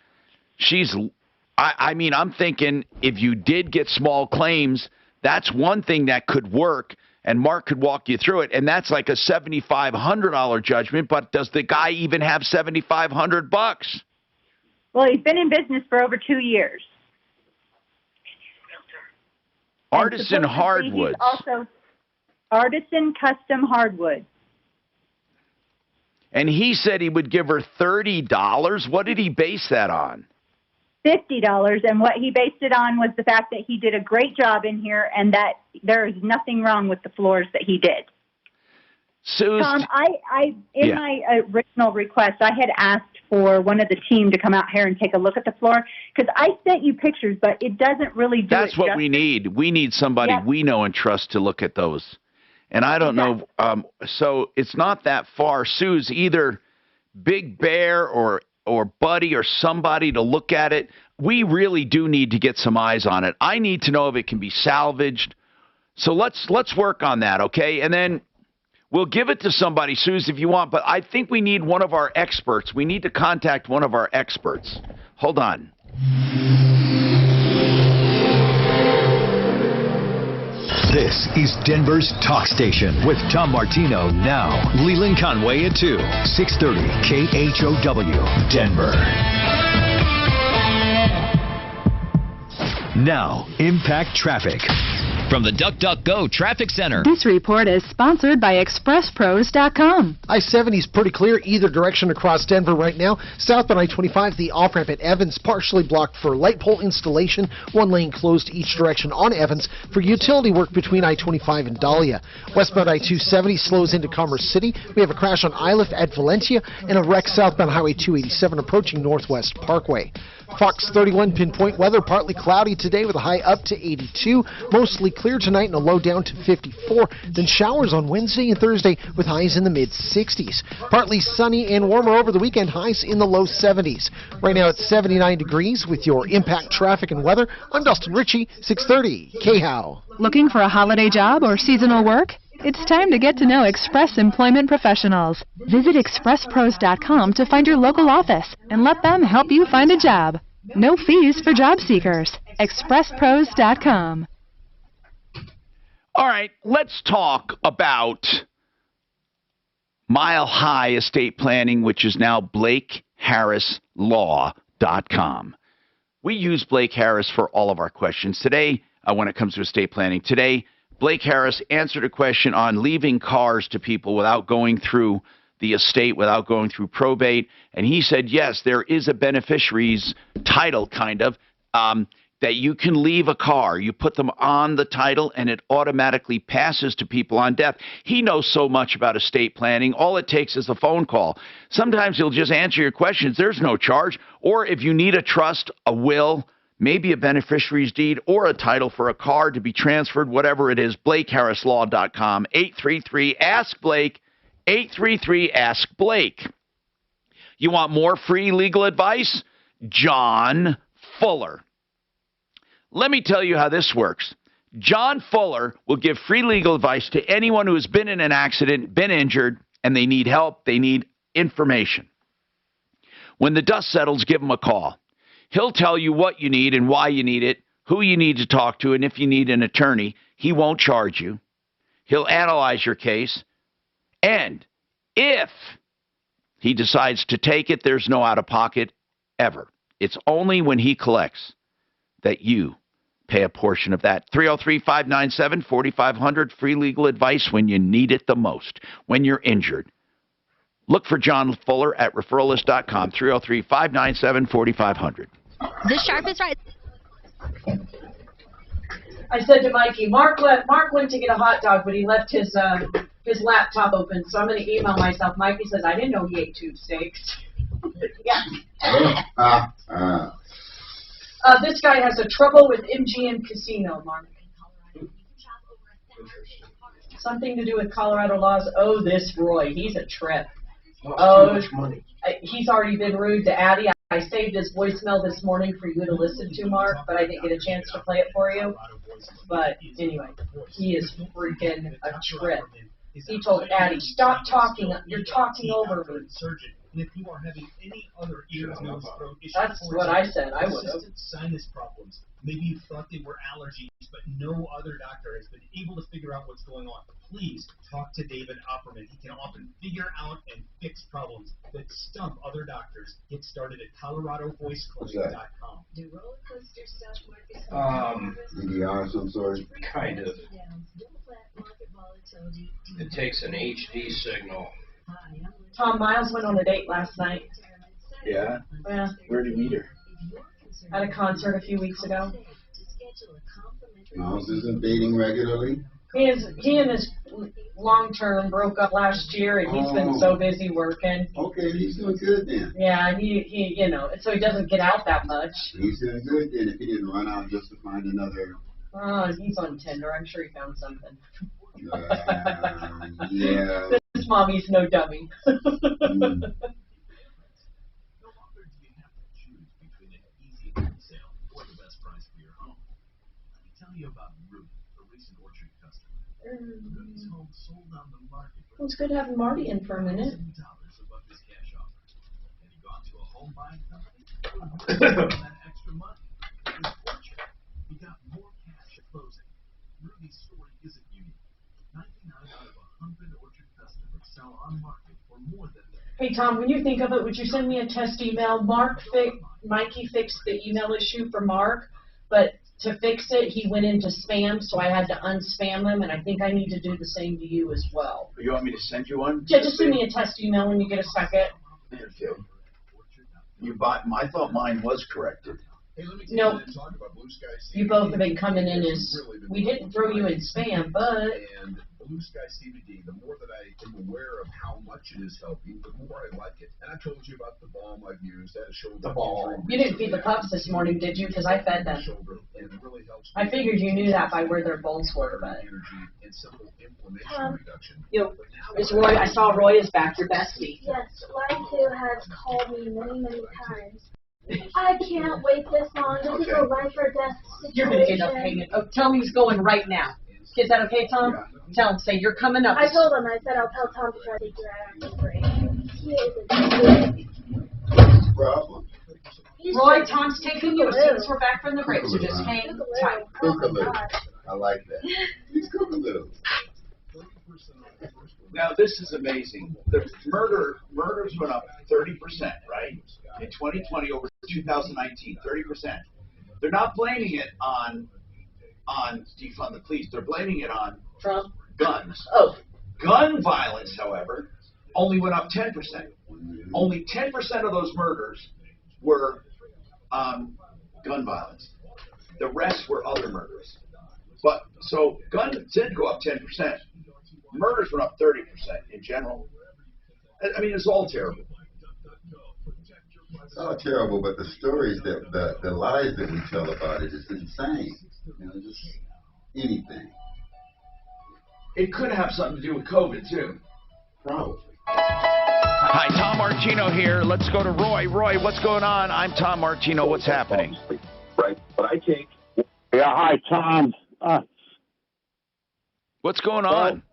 I mean, I'm thinking if you did get small claims, that's one thing that could work. And Mark could walk you through it, and that's like a $7,500 judgment. But does the guy even have $7,500? Well, he's been in business for over 2 years. Artisan hardwoods. Also, artisan custom hardwood. And he said he would give her $30. What did he base that on? $50, and what he based it on was the fact that he did a great job in here and that there is nothing wrong with the floors that he did. Tom, in my original request, I had asked for one of the team to come out here and take a look at the floor because I sent you pictures, but it doesn't really do That's what we need. We need somebody we know and trust to look at those. And I don't know, so it's not that far. Sue's either Big Bear or Buddy or somebody to look at it. We really do need to get some eyes on it. I need to know if it can be salvaged. So let's work on that, okay? And then we'll give it to somebody, Suze, if you want. But I think we need one of our experts. We need to contact one of our experts. Hold on. This is Denver's Talk Station with Tom Martino now. Leland Conway at 2, 630 KHOW, Denver. Now, Impact Traffic. From the DuckDuckGo Traffic Center. This report is sponsored by ExpressPros.com. I-70 is pretty clear either direction across Denver right now. Southbound I-25, the off-ramp at Evans, partially blocked for light pole installation. One lane closed each direction on Evans for utility work between I-25 and Dahlia. Westbound I-270 slows into Commerce City. We have a crash on Iliff at Valentia and a wreck southbound Highway 287 approaching Northwest Parkway. Fox 31 pinpoint weather, partly cloudy today with a high up to 82. Mostly clear tonight and a low down to 54. Then showers on Wednesday and Thursday with highs in the mid-60s. Partly sunny and warmer over the weekend, highs in the low 70s. Right now it's 79 degrees with your Impact Traffic and Weather. I'm Dustin Ritchie, 630 KHOW. Looking for a holiday job or seasonal work? It's time to get to know Express Employment Professionals. Visit expresspros.com to find your local office and let them help you find a job. No fees for job seekers. expresspros.com. All right, let's talk about Mile High Estate Planning, which is now BlakeHarrisLaw.com. We use Blake Harris for all of our questions. Today, when it comes to estate planning, Blake Harris answered a question on leaving cars to people without going through the estate, without going through probate. And he said, yes, there is a beneficiary's title, kind of, that you can leave a car. You put them on the title, and it automatically passes to people on death. He knows so much about estate planning. All it takes is a phone call. Sometimes he'll just answer your questions. There's no charge. Or if you need a trust, a will, maybe a beneficiary's deed, or a title for a car to be transferred, whatever it is, BlakeHarrisLaw.com, 833-ASK-BLAKE, 833-ASK-BLAKE. You want more free legal advice? John Fuller. Let me tell you how this works. John Fuller will give free legal advice to anyone who has been in an accident, been injured, and they need help, they need information. When the dust settles, give him a call. He'll tell you what you need and why you need it, who you need to talk to, and if you need an attorney. He won't charge you. He'll analyze your case. And if he decides to take it, there's no out-of-pocket ever. It's only when he collects that you pay a portion of that. 303-597-4500, free legal advice when you need it the most, when you're injured. Look for John Fuller at referralist.com, 303-597-4500. This sharp is right. I said to Mikey, Mark went to get a hot dog, but he left his laptop open, so I'm going to email myself. Mikey says, I didn't know he ate tube steaks. Yeah. This guy has a trouble with MGM Casino, Mark. Something to do with Colorado laws. Oh, this Roy, he's a trip. Oh, he's already been rude to Addie. I saved his voicemail this morning for you to listen to, Mark, but I didn't get a chance to play it for you. But anyway, he is freaking a trip. He told Addie, stop talking. You're talking over me. And if you are having any other ear, nose, throat issues, that's what I said. I would have. Sinus problems. Maybe you thought they were allergies, but no other doctor has been able to figure out what's going on. Please talk to David Opperman. He can often figure out and fix problems that stump other doctors. Get started at ColoradoVoiceClinic.com. EDR, some sort. Kind of. It takes an HD signal. Tom Miles went on a date last night. Yeah? Yeah. Where did you meet her? At a concert a few weeks ago. Miles isn't dating regularly? He and his long-term broke up last year, and he's been so busy working. Okay, he's doing good then. Yeah, he so he doesn't get out that much. He's doing good then if he didn't run out just to find another. Oh, he's on Tinder. I'm sure he found something. Yeah. This mommy's no dummy. It's good having Marty in for a minute. Hey Tom, when you think of it, would you send me a test email? Mikey fixed the email issue for Mark, but to fix it, he went into spam, so I had to unspam him, and I think I need to do the same to you as well. You want me to send you one? Yeah, just send me a test email when you get a second. Thank you. I thought mine was corrected. Nope. You both have been coming in as, we didn't throw you in spam, but... And Blue Sky CBD, the more that I am aware of how much it is helping, the more I like it. And I told you about the balm I've used. That shoulder. The balm. You didn't feed the pups this morning, did you? Because I fed them. I figured you knew that by where their bowls were, but... Miss Roy, I saw Roy is back, your bestie. Yes, Life has called me many, many times. I can't wait this long. This is a life or death situation. You're going to end up hanging. Oh, tell me he's going right now. Is that okay, Tom? Yeah. Tell him, say you're coming up. I told him, I said I'll tell Tom to try to figure out after break. He is a Problem. Roy, Tom's taking you as soon as we're back from the break, so just hang tight. I like that. He's Kookaloo. Now, this is amazing. The murders went up 30%, right? In 2020 over 2019, 30%. They're not blaming it on defund the police. They're blaming it on Trump guns. Oh. Gun violence, however, only went up 10%. Only 10% of those murders were gun violence. The rest were other murders. But so guns did go up 10%. Murders went up 30% in general. I mean, it's all terrible. It's all terrible, but the stories the lies that we tell about it is insane. You know, just anything. It could have something to do with COVID too. Probably. Hi, Tom Martino here. Let's go to Roy. Roy, what's going on? I'm Tom Martino. What's happening? Right, but I take. Yeah, hi, Tom. What's going on?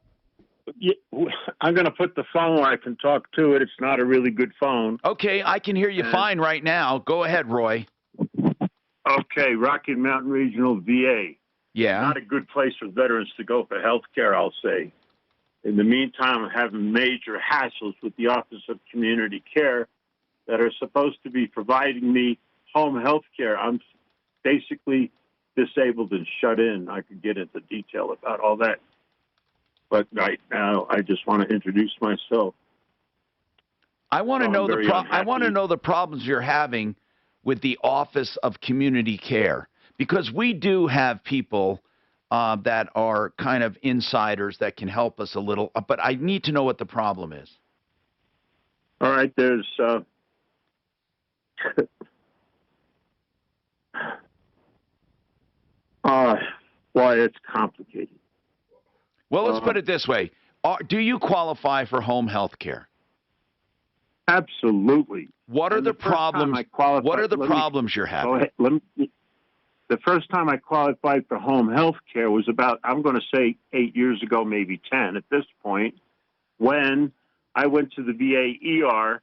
I'm going to put the phone where I can talk to it. It's not a really good phone. Okay, I can hear you fine right now. Go ahead, Roy. Okay, Rocky Mountain Regional VA. Yeah. Not a good place for veterans to go for health care, I'll say. In the meantime, I'm having major hassles with the Office of Community Care that are supposed to be providing me home health care. I'm basically disabled and shut in. I could get into detail about all that. But right now, I just want to introduce myself. I want to know the problems you're having with the Office of Community Care, because we do have people that are kind of insiders that can help us a little, but I need to know what the problem is. All right, there's boy, it's complicated. Well, let's put it this way. Do you qualify for home health care? Absolutely. What are the problems? What are the problems you're having? The first time I qualified for home health care was about, I'm going to say 8 years ago, maybe 10 at this point, when I went to the VA ER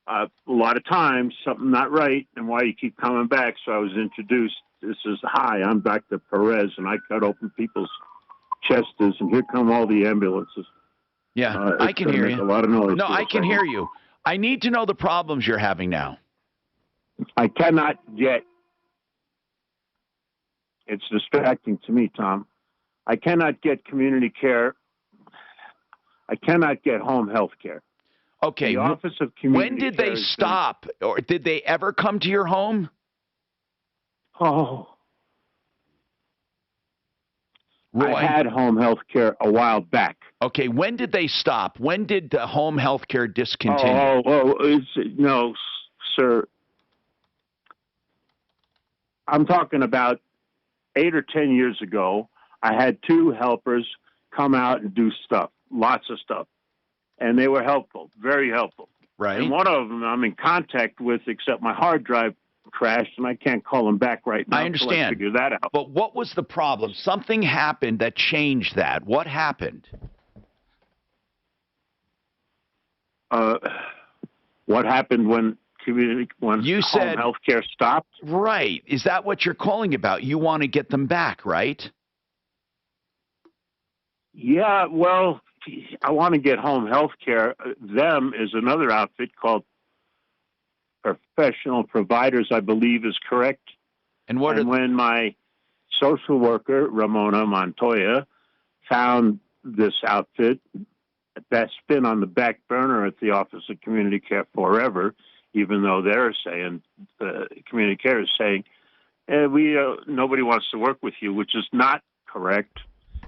a lot of times, something not right, and why you keep coming back. So I was introduced. This is, hi, I'm Dr. Perez, and I cut open people's chests, and here come all the ambulances. Yeah, I can hear you. A lot of noise. No, I can hear you. I need to know the problems you're having now. I cannot get, it's distracting to me, Tom. I cannot get community care. I cannot get home health care. Okay. The Office of Community When did they stop? Or did they ever come to your home? Oh. Roy. I had home health care a while back. Okay, when did they stop? When did the home health care discontinue? No, sir. I'm talking about 8 or 10 years ago. I had 2 helpers come out and do stuff, lots of stuff. And they were helpful, very helpful. Right. And one of them I'm in contact with, except my hard drive crashed, and I can't call them back right now. I understand. Until I figure that out. But what was the problem? Something happened that changed that. What happened? What happened when home health care stopped? Right. Is that what you're calling about? You want to get them back, right? Yeah, well, I want to get home health care. Them is another outfit called Professional Providers, I believe is correct. And when my social worker, Ramona Montoya, found this outfit, that's been on the back burner at the Office of Community Care forever, even though they're saying, Community Care is saying, nobody wants to work with you, which is not correct.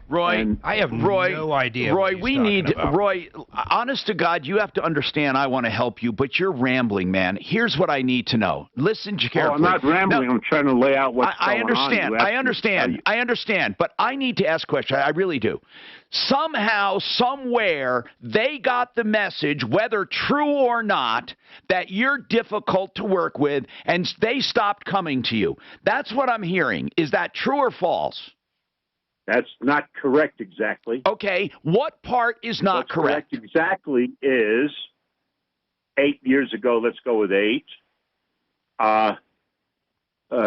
Roy, I have no idea. Roy, Roy, honest to God, you have to understand I want to help you, but you're rambling, man. Here's what I need to know. Listen carefully. Oh, I'm not rambling. I'm trying to lay out what's going on. I understand, but I need to ask questions. I really do. Somehow, somewhere, they got the message, whether true or not, that you're difficult to work with, and they stopped coming to you. That's what I'm hearing. Is that true or false? That's not correct exactly. Okay, what part is not What's correct exactly is 8 years ago, let's go with 8,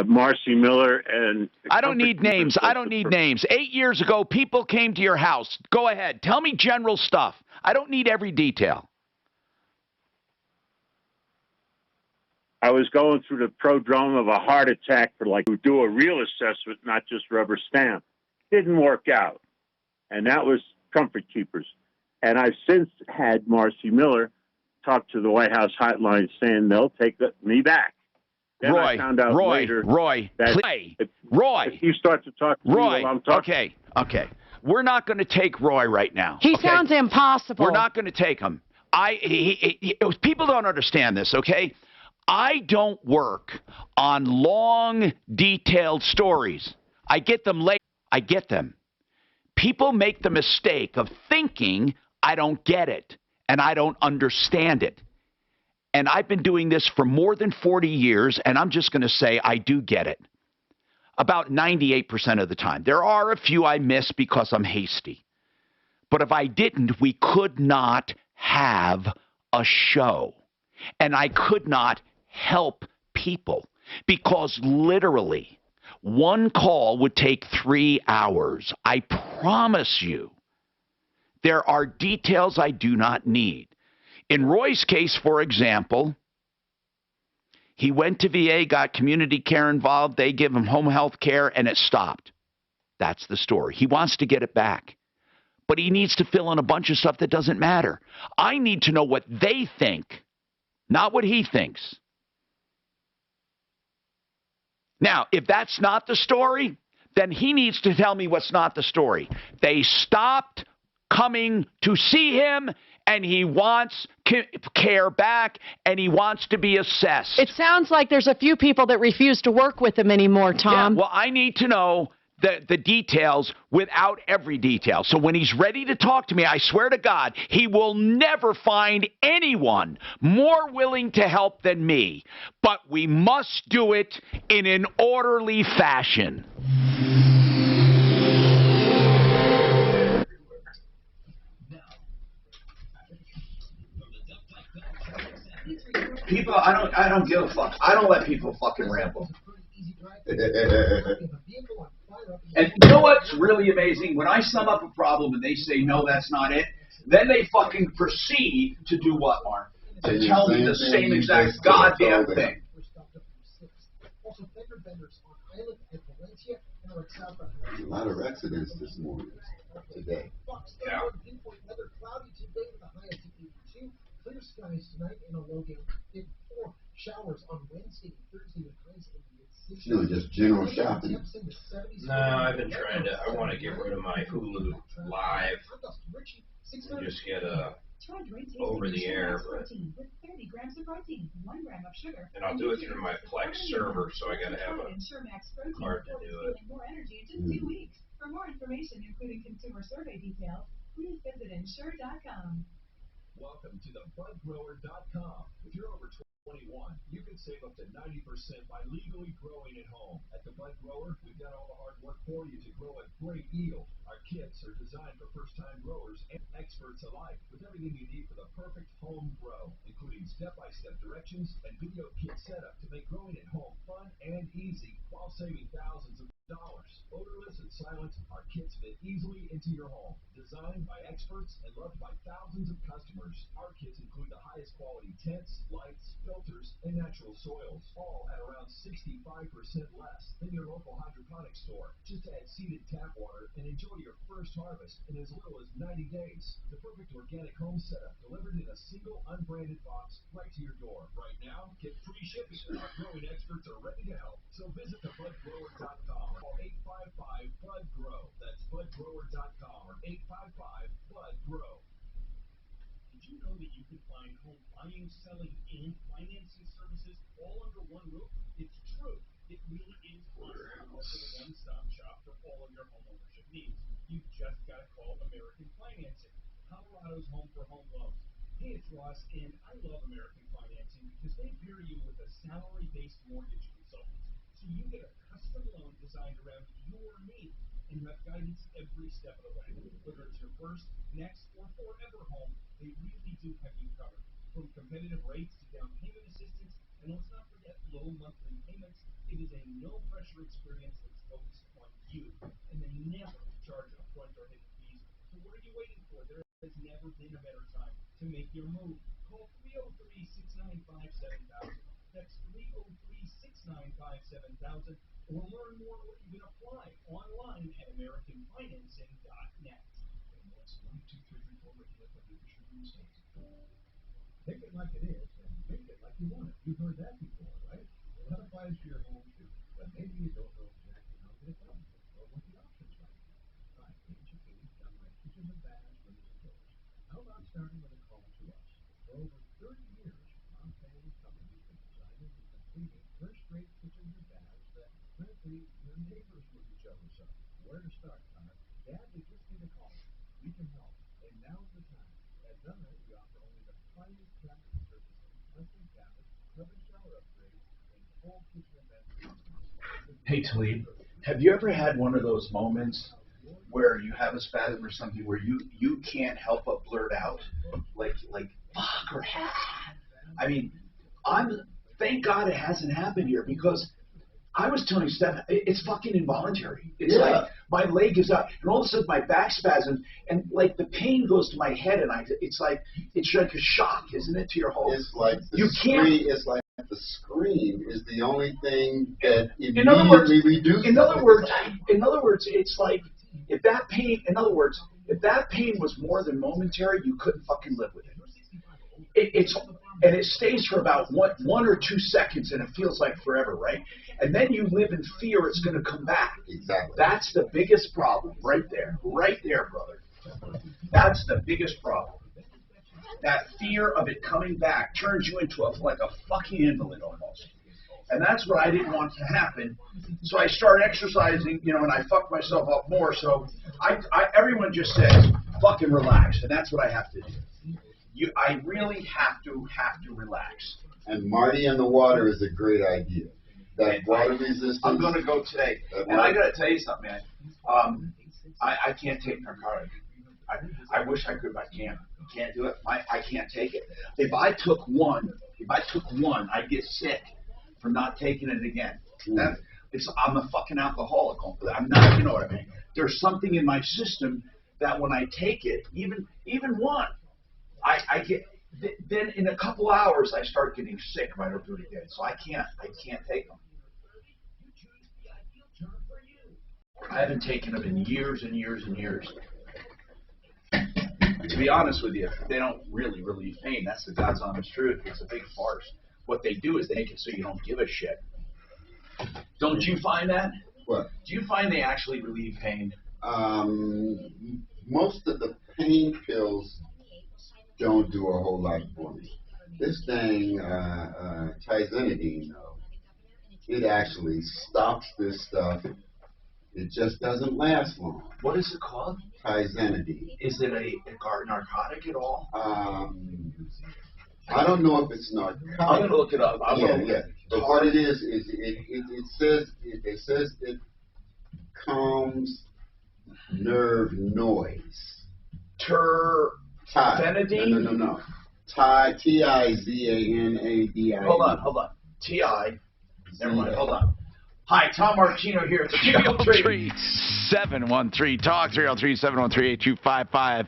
Marcy Miller and... I don't need names. I don't need names. 8 years ago, people came to your house. Go ahead. Tell me general stuff. I don't need every detail. I was going through the prodrome of a heart attack for to do a real assessment, not just rubber stamp. Didn't work out. And that was Comfort Keepers. And I've since had Marcy Miller talk to the White House hotline saying they'll take me back. Then I found out later that if you start to talk to me while I'm talking... Okay. We're not going to take Roy right now. He sounds impossible. We're not going to take him. People don't understand this, okay? I don't work on long, detailed stories. I get them late. I get them. People make the mistake of thinking I don't get it and I don't understand it. And I've been doing this for more than 40 years, and I'm just going to say I do get it. About 98% of the time. There are a few I miss because I'm hasty. But if I didn't, we could not have a show. And I could not help people because literally one call would take 3 hours. I promise you, there are details I do not need. In Roy's case, for example, he went to VA, got community care involved, they give him home health care, and it stopped. That's the story. He wants to get it back. But he needs to fill in a bunch of stuff that doesn't matter. I need to know what they think, not what he thinks. Now, if that's not the story, then he needs to tell me what's not the story. They stopped coming to see him, and he wants care back, and he wants to be assessed. It sounds like there's a few people that refuse to work with him anymore, Tom. Yeah, well, I need to know the details without every detail. So when he's ready to talk to me, I swear to God, he will never find anyone more willing to help than me. But we must do it in an orderly fashion. People, I don't give a fuck. I don't let people fucking ramble. And you know what's really amazing? When I sum up a problem and they say, no, that's not it, then they fucking proceed to do what, Mark? To tell me the same exact goddamn thing. A lot of accidents this morning, today. Yeah. Clear skies tonight and a low down 54. Showers on Wednesday, Thursday, and highs in the mid-60s. You know, just general shopping. No, I've been trying to. I want to get rid of my Hulu Live. Just get a over the air, but and I'll do it through my Plex server, so I got to have a card to do it. For more information, including consumer survey details, please visit insure.com. Welcome to the budgrower.com. If you're over 21, you can save up to 90% by legally growing at home. At the Bud Grower, we've done all the hard work for you to grow a great yield. Our kits are designed for first-time growers and experts alike, with everything you need for the perfect home grow, including step-by-step directions and video kit setup to make growing at home fun and easy while saving thousands of dollars. Odorless and silent, our kits fit easily into your home. Designed by experts and loved by thousands of customers, our kits include the highest quality tents, lights, filters, and natural soils, all at around 65% less than your local hydroponic store. Just add seeded tap water and enjoy your first harvest in as little as 90 days. The perfect organic home setup delivered in a single unbranded box right to your door. Right now, get free shipping. Our growing experts are ready to help. So visit thebudgrower.com or call 855-BUD-GROW. That's budgrower.com or 855-BUD-GROW. Did you know that you can find home buying, selling, and financing services all under one roof? It's true. It really is possible to a one-stop shop for all of your home ownership needs. You've just got to call American Financing, Colorado's home for home loans. Hey, it's Ross, and I love American Financing because they pair you with a salary-based mortgage consultant. So you get a custom loan designed around your needs. and you have guidance every step of the way. Whether it's your first, next, or forever home, they really do have you covered. From competitive rates to down payment assistance, and let's not forget low monthly payments. It is a no-pressure experience that's focused on you, and they never charge upfront or hidden fees. So what are you waiting for? There has never been a better time to make your move. Call 303-695-7000. That's 303-695-7000, or learn more or even apply online at AmericanFinancing.net. Make it like it is, and make it like you want it. You've heard that before, right? Well, that applies to your home too. But maybe you don't know exactly how to get it done, or what the options might be. Hi, Ancient Kitty's done right kitchens and baths, windows and doors. How about starting with a call to us? For over 30 years, our family company has been designing and completing first-rate kitchens and baths that, frankly, your neighbors would be jealous of. Where to start, Connor? Dad, you just need a call. We can help, and now's the time. At Dunner, we offer only the finest cabinet services, custom cabinets, tub and shower upgrades, and full kitchen and bathroom. Hey, Talib, have you ever had one of those moments where you have a spasm or something where you can't help but blurt out like fuck or I mean, thank God it hasn't happened here, because I was telling Steph, it's fucking involuntary. It's like my leg is up, and all of a sudden my back spasms, and like the pain goes to my head, and it's like a shock, isn't it, to your whole? It's like you can't. It's like the scream is the only thing that immediately reduces. In other words, it's like if that pain was more than momentary, you couldn't fucking live with it. And it stays for about 1 or 2 seconds, and it feels like forever, right? And then you live in fear it's going to come back. Exactly. That's the biggest problem, right there, brother. That's the biggest problem. That fear of it coming back turns you into like a fucking invalid almost. And that's what I didn't want to happen. So I started exercising, and I fucked myself up more. So everyone just says, fucking relax, and that's what I have to do. I really have to relax. And Marty in the water is a great idea. That water resistance. I'm going to go today. And I got to tell you something, man. I can't take narcotic. I wish I could, but I can't. Can't do it. I can't take it. If I took one, I'd get sick from not taking it again. I'm a fucking alcoholic. I'm not, you know what I mean? There's something in my system that when I take it, even one, I get, then in a couple hours I start getting sick if I don't do it again. So I can't take them. I haven't taken them in years and years and years. To be honest with you, they don't really relieve pain. That's the God's honest truth. It's a big farce. What they do is they make it so you don't give a shit. Don't you find that? What? Do you find they actually relieve pain? Most of the pain pills don't do a whole lot for me. This thing, tizanidine, though, it actually stops this stuff. It just doesn't last long. What is it called? Tizanidine. Is it a narcotic at all? I don't know if it's narcotic. I'm going to look it up. Yeah. But what it is it says it calms nerve noise. Tizanidine? No. Tizanadine. Hold on. T-I. Never mind. Hold on. Hi, Tom Martino here at the 303-713-TALK, 303-713-8255.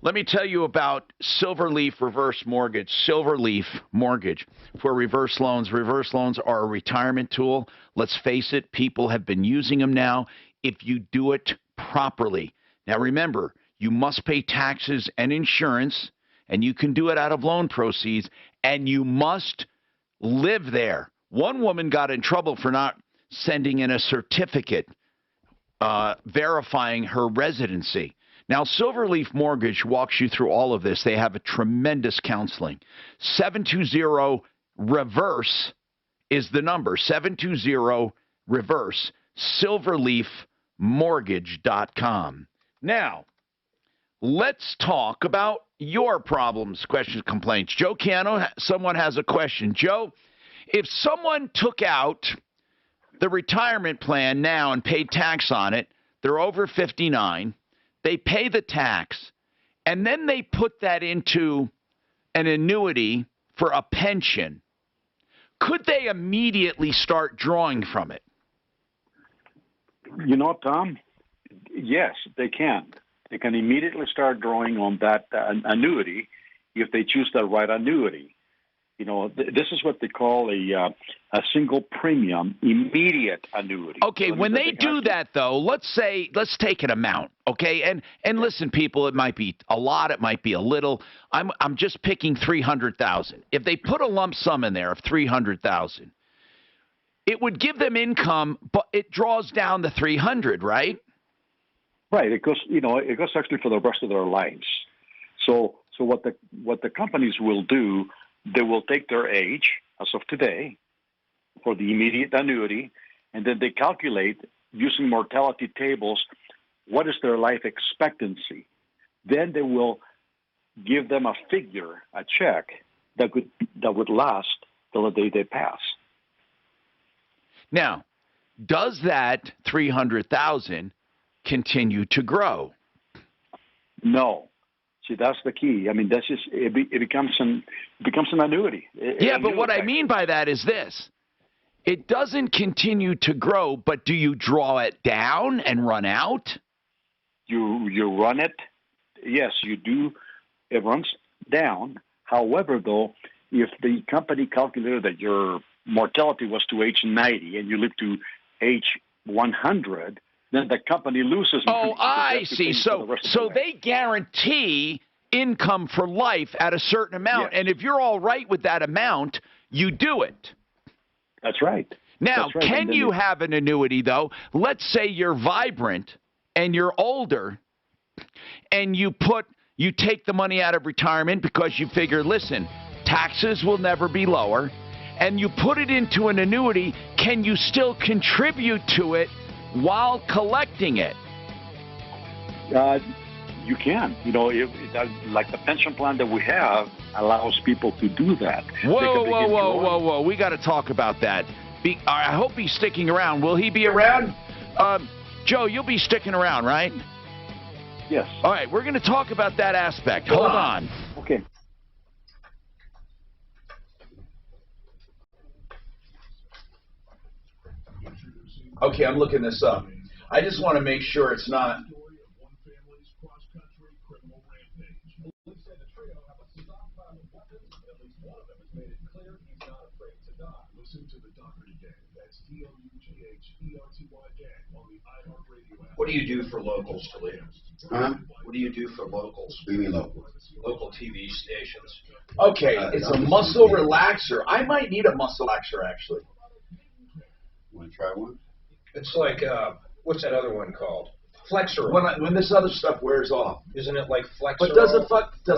Let me tell you about Silverleaf Reverse Mortgage. Silverleaf Mortgage for reverse loans. Reverse loans are a retirement tool. Let's face it, people have been using them now if you do it properly. Now remember, you must pay taxes and insurance, and you can do it out of loan proceeds, and you must live there. One woman got in trouble for not sending in a certificate verifying her residency. Now, Silverleaf Mortgage walks you through all of this. They have a tremendous counseling. 720-REVERSE is the number. 720-REVERSE. SilverleafMortgage.com. Now, let's talk about your problems, questions, complaints. Joe Cano, someone has a question. Joe, if someone took out the retirement plan now and paid tax on it. They're over 59. They pay the tax, and then they put that into an annuity for a pension. Could they immediately start drawing from it? You know, Tom, yes, they can. They can immediately start drawing on that annuity if they choose the right annuity. You know, this is what they call a single premium immediate annuity. Okay, when they do that, though, let's take an amount, okay? And listen, people, it might be a lot, it might be a little. I'm just picking 300,000. If they put a lump sum in there of 300,000, it would give them income, but it draws down the 300, right? Right, because it goes actually for the rest of their lives. So what the companies will do, they will take their age as of today for the immediate annuity, and then they calculate using mortality tables what is their life expectancy. Then they will give them a figure, a check that would last till the day they pass. Now, does that 300,000 continue to grow? No. See, that's the key. I mean, that's just it becomes an annuity. Yeah, but what I mean by that is this. It doesn't continue to grow, but do you draw it down and run out? You run it. Yes, you do. It runs down. However, though, if the company calculated that your mortality was to age 90 and you live to age 100, then the company loses money. Oh, I see. So they guarantee income for life at a certain amount, and if you're all right with that amount, you do it. That's right. Now, can you have an annuity, though? Let's say you're vibrant and you're older, and you take the money out of retirement because you figure, listen, taxes will never be lower, and you put it into an annuity. Can you still contribute to it while collecting it? You can. Like the pension plan that we have allows people to do that. Whoa. We got to talk about that. I hope he's sticking around. Will he be around? Joe, you'll be sticking around, right? Yes. All right, we're going to talk about that aspect. Hold on. Okay. Okay, I'm looking this up. I just want to make sure it's not. What do you do for locals, Toledo? Huh? What do you do for locals? What do you mean local? Local TV stations. Okay, it's a muscle relaxer. I might need a muscle relaxer, actually. Want to try one? It's like, what's that other one called? Flexor. When this other stuff wears off. Isn't it like Flexor? But does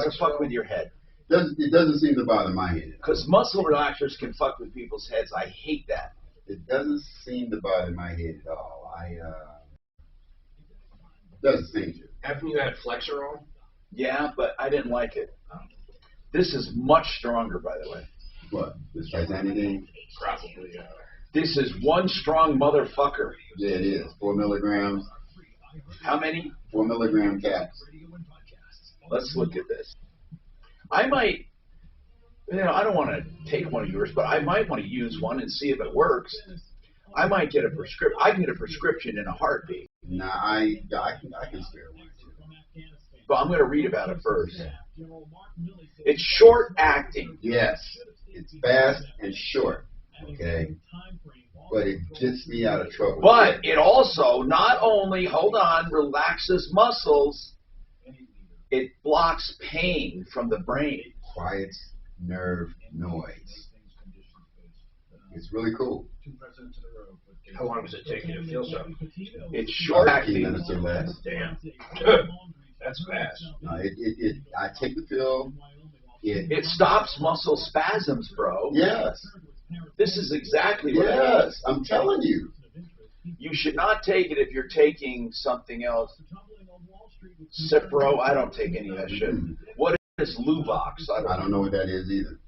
it fuck with your head? It doesn't seem to bother my head. Because muscle relaxers can fuck with people's heads. I hate that. It doesn't seem to bother my head at all. Doesn't seem to. Haven't you had Flexor on? Yeah, but I didn't like it. This is much stronger, by the way. What? This Titanic? Probably, yeah. This is one strong motherfucker. Yeah, it is. 4 milligrams. How many? 4 milligram caps. Let's look at this. I might, I don't want to take one of yours, but I might want to use one and see if it works. I might get a prescription. I can get a prescription in a heartbeat. Nah, I can spare one too. But I'm going to read about it first. It's short acting. Yes, it's fast and short. Okay, but it gets me out of trouble. But it also not only relaxes muscles. It blocks pain from the brain. It quiets nerve noise. It's really cool. How long does it take you to feel something? It's short acting. 15 minutes or less. Damn. That's fast. No, I take the pill. It stops muscle spasms, bro. Yes. This is exactly what it is. Yes, I'm telling you. You should not take it if you're taking something else. Cipro, I don't take any of that shit. What is Luvox? I don't know what that is either.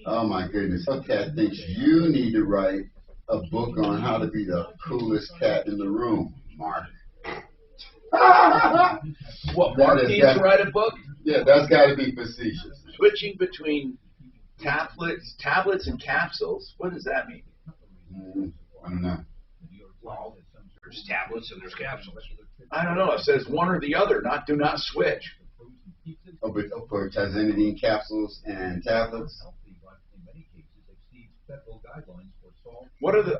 Oh my goodness. Hellcat thinks you need to write a book on how to be the coolest cat in the room, Mark. What, Mark needs to write a book? Yeah, that's got to be facetious. Switching between tablets and capsules, what does that mean? I don't know. Well, there's tablets and there's capsules. I don't know. It says one or the other, do not switch. Oh, but for tazanidine capsules and tablets? What are the...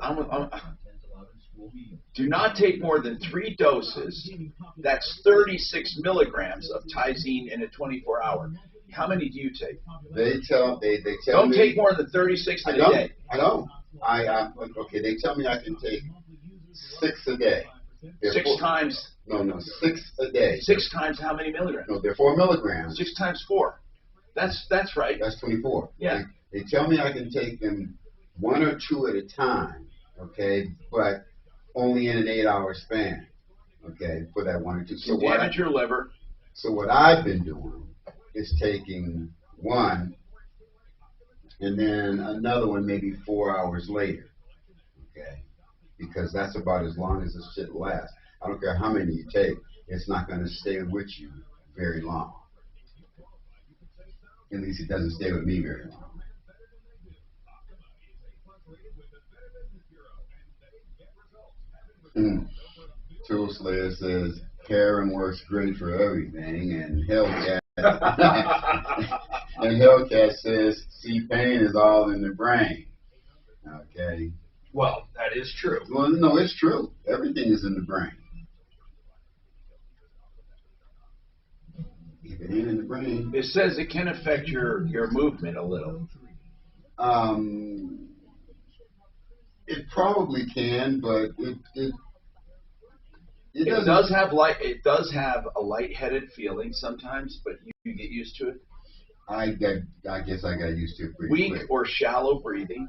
do not take more than 3 doses. That's 36 milligrams of tizine in a 24-hour. How many do you take? They tell Don't me... take more than 36 in a day. I don't. Okay, they tell me I can take 6 a day. They're 6 times... No, 6 a day. 6 times how many milligrams? No, they're 4 milligrams. 6 times 4. That's right. That's 24. Yeah. They tell me I can take them 1 or 2 at a time, okay, but only in an 8-hour span, okay, for that 1 or 2. So damage your liver. So what I've been doing is taking 1 and then another one maybe 4 hours later, okay, because that's about as long as this shit lasts. I don't care how many you take, it's not going to stay with you very long. At least it doesn't stay with me very long. Tool Slayer says Karen works great for everything, and Hellcat and Hellcat says C-pain is all in the brain. Okay. Well, that is true. Well, no, it's true. Everything is in the brain. If it ain't in the brain, it says it can affect your movement a little. It probably can, but it does have a lightheaded feeling sometimes, but you get used to it. I guess I got used to it pretty Weak quick. or shallow breathing.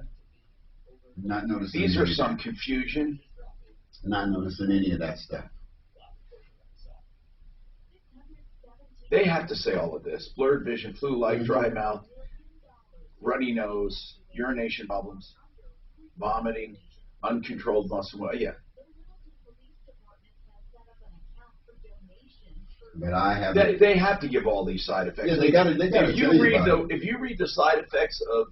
Not noticing. These are some confusion. Not noticing any of that stuff. They have to say all of this: blurred vision, flu light, dry mouth, runny nose, urination problems, vomiting, uncontrolled muscle. Yeah. But I have. They have to give all these side effects. Yeah, they got to. If you read the side effects of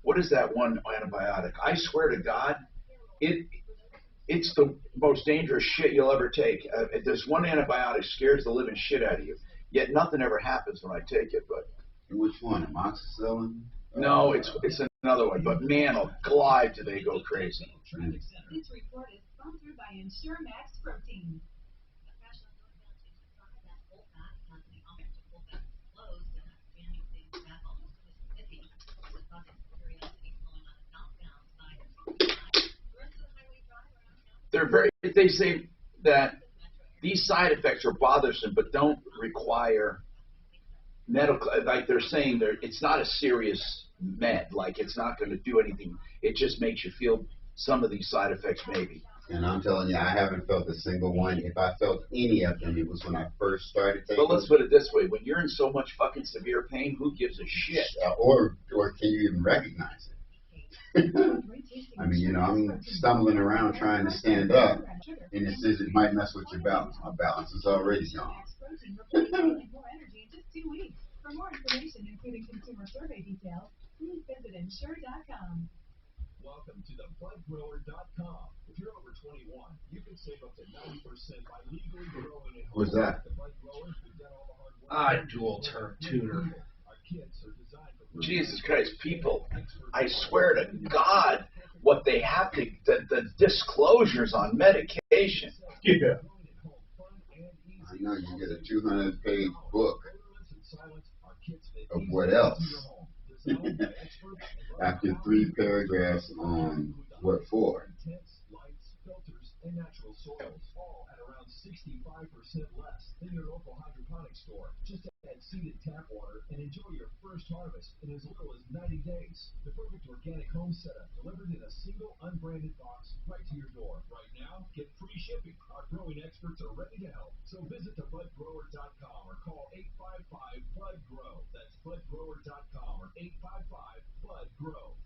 what is that one antibiotic? I swear to God, it's the most dangerous shit you'll ever take. This one antibiotic scares the living shit out of you. Yet nothing ever happens when I take it. But which one? Amoxicillin? No, it's another one. But man, alive, do they go crazy. This report is sponsored by InsureMax Protein. They say that these side effects are bothersome, but don't require medical. Like they're saying, it's not a serious med. Like it's not going to do anything. It just makes you feel some of these side effects, maybe. And I'm telling you, I haven't felt a single one. If I felt any of them, it was when I first started taking. But let's put it this way: when you're in so much fucking severe pain, who gives a shit? Or can you even recognize it? I mean, I'm stumbling around trying to stand up, and it says it might mess with your balance. My balance is already gone. For more information, including consumer survey details, please visit insure.com. Welcome to thebudgrower.com. If you're over 21, you can save up to 90% by legally growing at home. What's that? Dual tuner. Jesus Christ, people, I swear to God, what they have to, the disclosures on medication. Yeah. I know, you get a 200-page book of what else? After 3 paragraphs on what for. 65% less than your local hydroponics store. Just add seeded tap water and enjoy your first harvest in as little as 90 days. The perfect organic home setup delivered in a single unbranded box right to your door. Right now, get free shipping. Our growing experts are ready to help. So visit thebudgrower.com or call 855-BUD-GROW. That's budgrower.com or 855-BUD-GROW.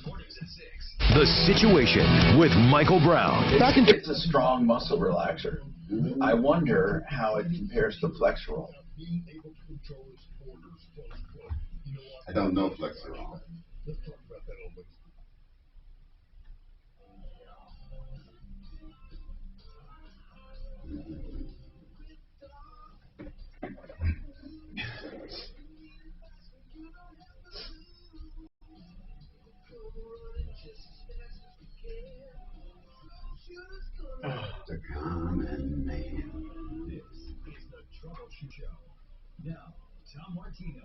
Mornings at 6. The Situation with Michael Brown. It's a strong muscle relaxer. I wonder how it compares to Flexerol. I don't know Flexerol. The common man. This is the Troubleshooter Show. Now, Tom Martino.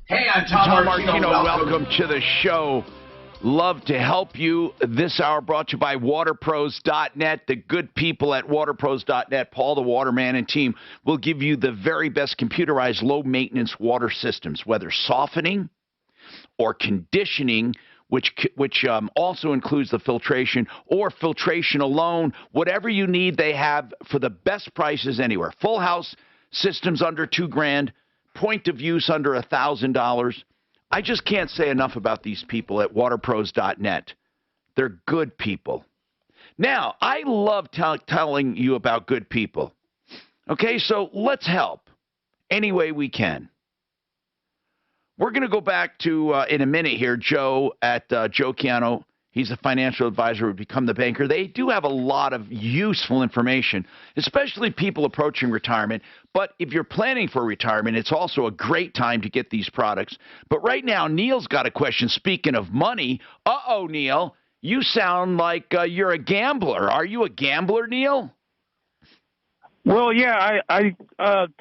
Hey, I'm Tom Martino. Welcome to the show. Love to help you. This hour brought to you by waterpros.net. The good people at waterpros.net, Paul the Waterman and team, will give you the very best computerized low-maintenance water systems, whether softening or conditioning, which also includes the filtration or filtration alone. Whatever you need, they have for the best prices anywhere. Full house systems under $2,000, point of use under $1,000. I just can't say enough about these people at waterpros.net. They're good people. Now, I love telling you about good people. Okay, so let's help any way we can. We're going to go back to, in a minute here, Joe at Joe Chiano. He's a financial advisor who become the banker. They do have a lot of useful information, especially people approaching retirement. But if you're planning for retirement, it's also a great time to get these products. But right now, Neil's got a question. Speaking of money, Neil, you sound like you're a gambler. Are you a gambler, Neil? Well, yeah, I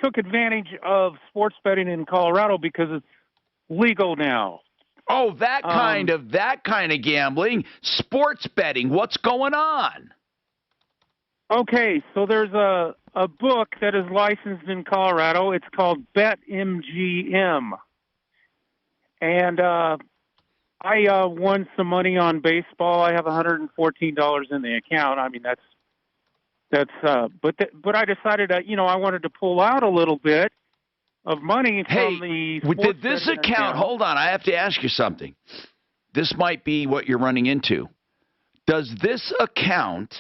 took advantage of sports betting in Colorado because it's legal now. Oh, that kind of gambling, sports betting. What's going on? Okay, so there's a book that is licensed in Colorado. It's called BetMGM, and I won some money on baseball. I have $114 in the account. I mean, but I decided I wanted to pull out a little bit of money from the did this account, hold on, I have to ask you something. This might be what you're running into. Does this account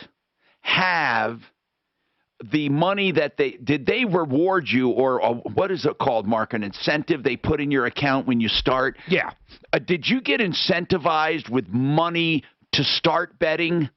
have the money that did they reward you, or what is it called, Mark, an incentive they put in your account when you start? Yeah. Did you get incentivized with money to start betting?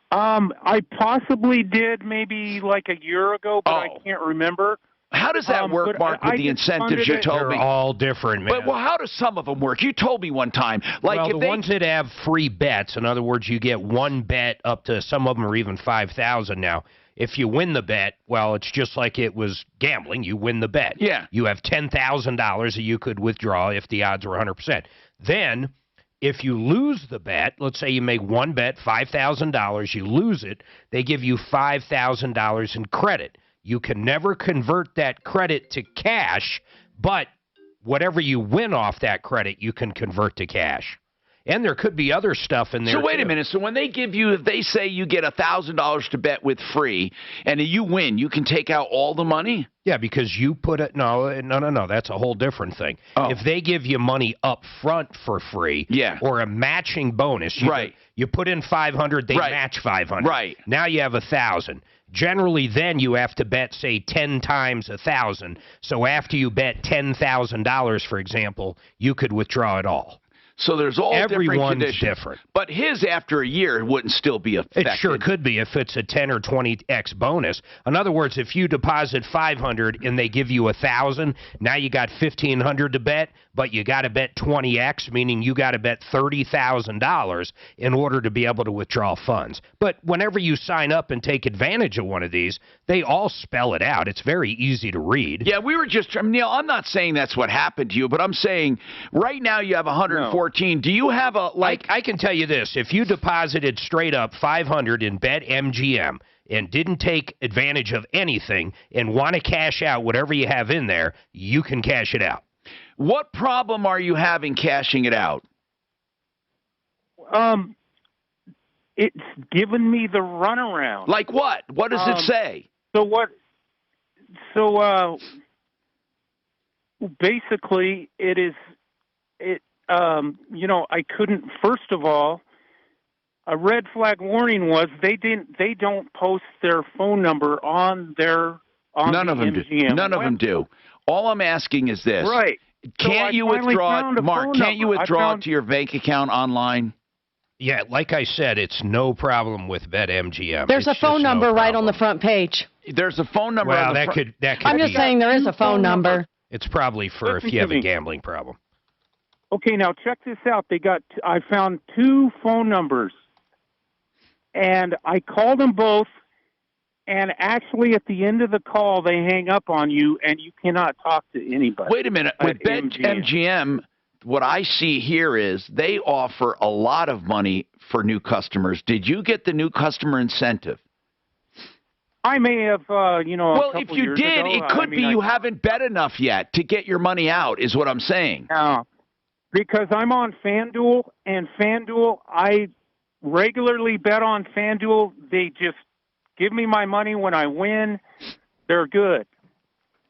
I possibly did maybe like a year ago, but I can't remember. How does that work, Mark, with the incentives you told me? They're all different, man. But, how do some of them work? You told me one time. Like the ones that have free bets, in other words, you get one bet up to, some of them are even 5,000 now. If you win the bet, well, it's just like it was gambling. You win the bet. Yeah. You have $10,000 that you could withdraw if the odds were 100%. Then, if you lose the bet, let's say you make one bet, $5,000, you lose it, they give you $5,000 in credit. You can never convert that credit to cash, but whatever you win off that credit, you can convert to cash. And there could be other stuff in there. So wait a minute. So when they give you, if they say you get $1,000 to bet with free, and you win, you can take out all the money? Yeah, because you put it. No. That's a whole different thing. Oh. If they give you money up front for free, or a matching bonus, you put in 500, they match 500. Right. Now you have 1,000. Generally, then you have to bet, say, 10 times 1,000. So after you bet $10,000, for example, you could withdraw it all. So there's all Everyone's different conditions. Different. But his, after a year, wouldn't still be affected. It sure could be if it's a 10 or 20x bonus. In other words, if you deposit 500 and they give you 1,000, now you got 1,500 to bet, but you got to bet 20x, meaning you got to bet $30,000 in order to be able to withdraw funds. But whenever you sign up and take advantage of one of these, they all spell it out. It's very easy to read. Yeah, we were just, Neil, I'm not saying that's what happened to you, but I'm saying right now you have $114 114. Do you have a I can tell you this: if you deposited straight up 500 in BetMGM and didn't take advantage of anything and want to cash out whatever you have in there, you can cash it out. What problem are you having cashing it out? It's given me the runaround. Like what? What does it say? Basically, I couldn't. First of all, a red flag warning was they don't post their phone number on None of them do. None of them do. All I'm asking is this: right? Can't you withdraw, Mark? Can't you withdraw it to your bank account online? Yeah, like I said, it's no problem with BetMGM. There's a phone number right on the front page. There's a phone number. Well, on the that could I'm just saying there is a phone number. It's probably for if you have a gambling problem. Okay, now check this out. I found 2 phone numbers, and I called them both. And actually, at the end of the call, they hang up on you, and you cannot talk to anybody. Wait a minute. With BetMGM, what I see here is they offer a lot of money for new customers. Did you get the new customer incentive? I may have, Well, if you did, it could be you haven't bet enough yet to get your money out, is what I'm saying. No, because I'm on FanDuel, and FanDuel, I regularly bet on FanDuel. They just give me my money when I win. They're good.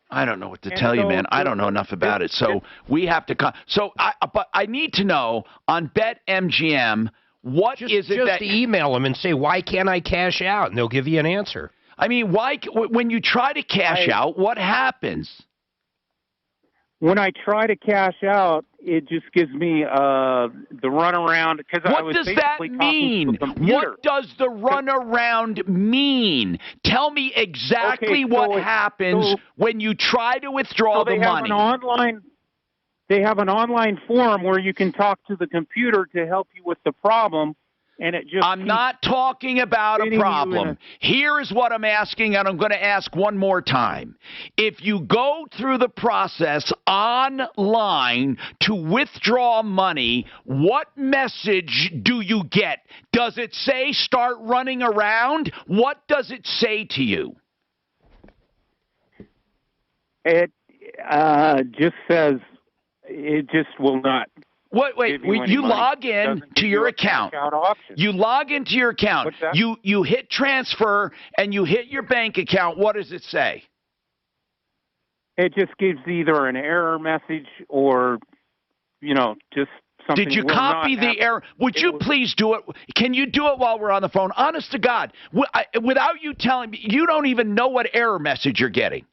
I don't know what to tell you, man. I don't know enough about it. So we have to but I need to know on BetMGM, what is it that... Just email them and say, why can't I cash out? And they'll give you an answer. I mean, when you try to cash out, what happens? When I try to cash out, it just gives me the runaround. What does that mean? What does the runaround mean? Tell me exactly what happens when you try to withdraw the money. They have an online forum where you can talk to the computer to help you with the problem. And it just I'm not talking about a problem. Here is what I'm asking, and I'm going to ask one more time. If you go through the process online to withdraw money, what message do you get? Does it say start running around? What does it say to you? It just says it just will not. Wait, you log in to your account. You log into your account. You hit transfer and you hit your bank account. What does it say? It just gives either an error message or, just something. Did you copy the error? Would you please do it? Can you do it while we're on the phone? Honest to God, without you telling me, you don't even know what error message you're getting.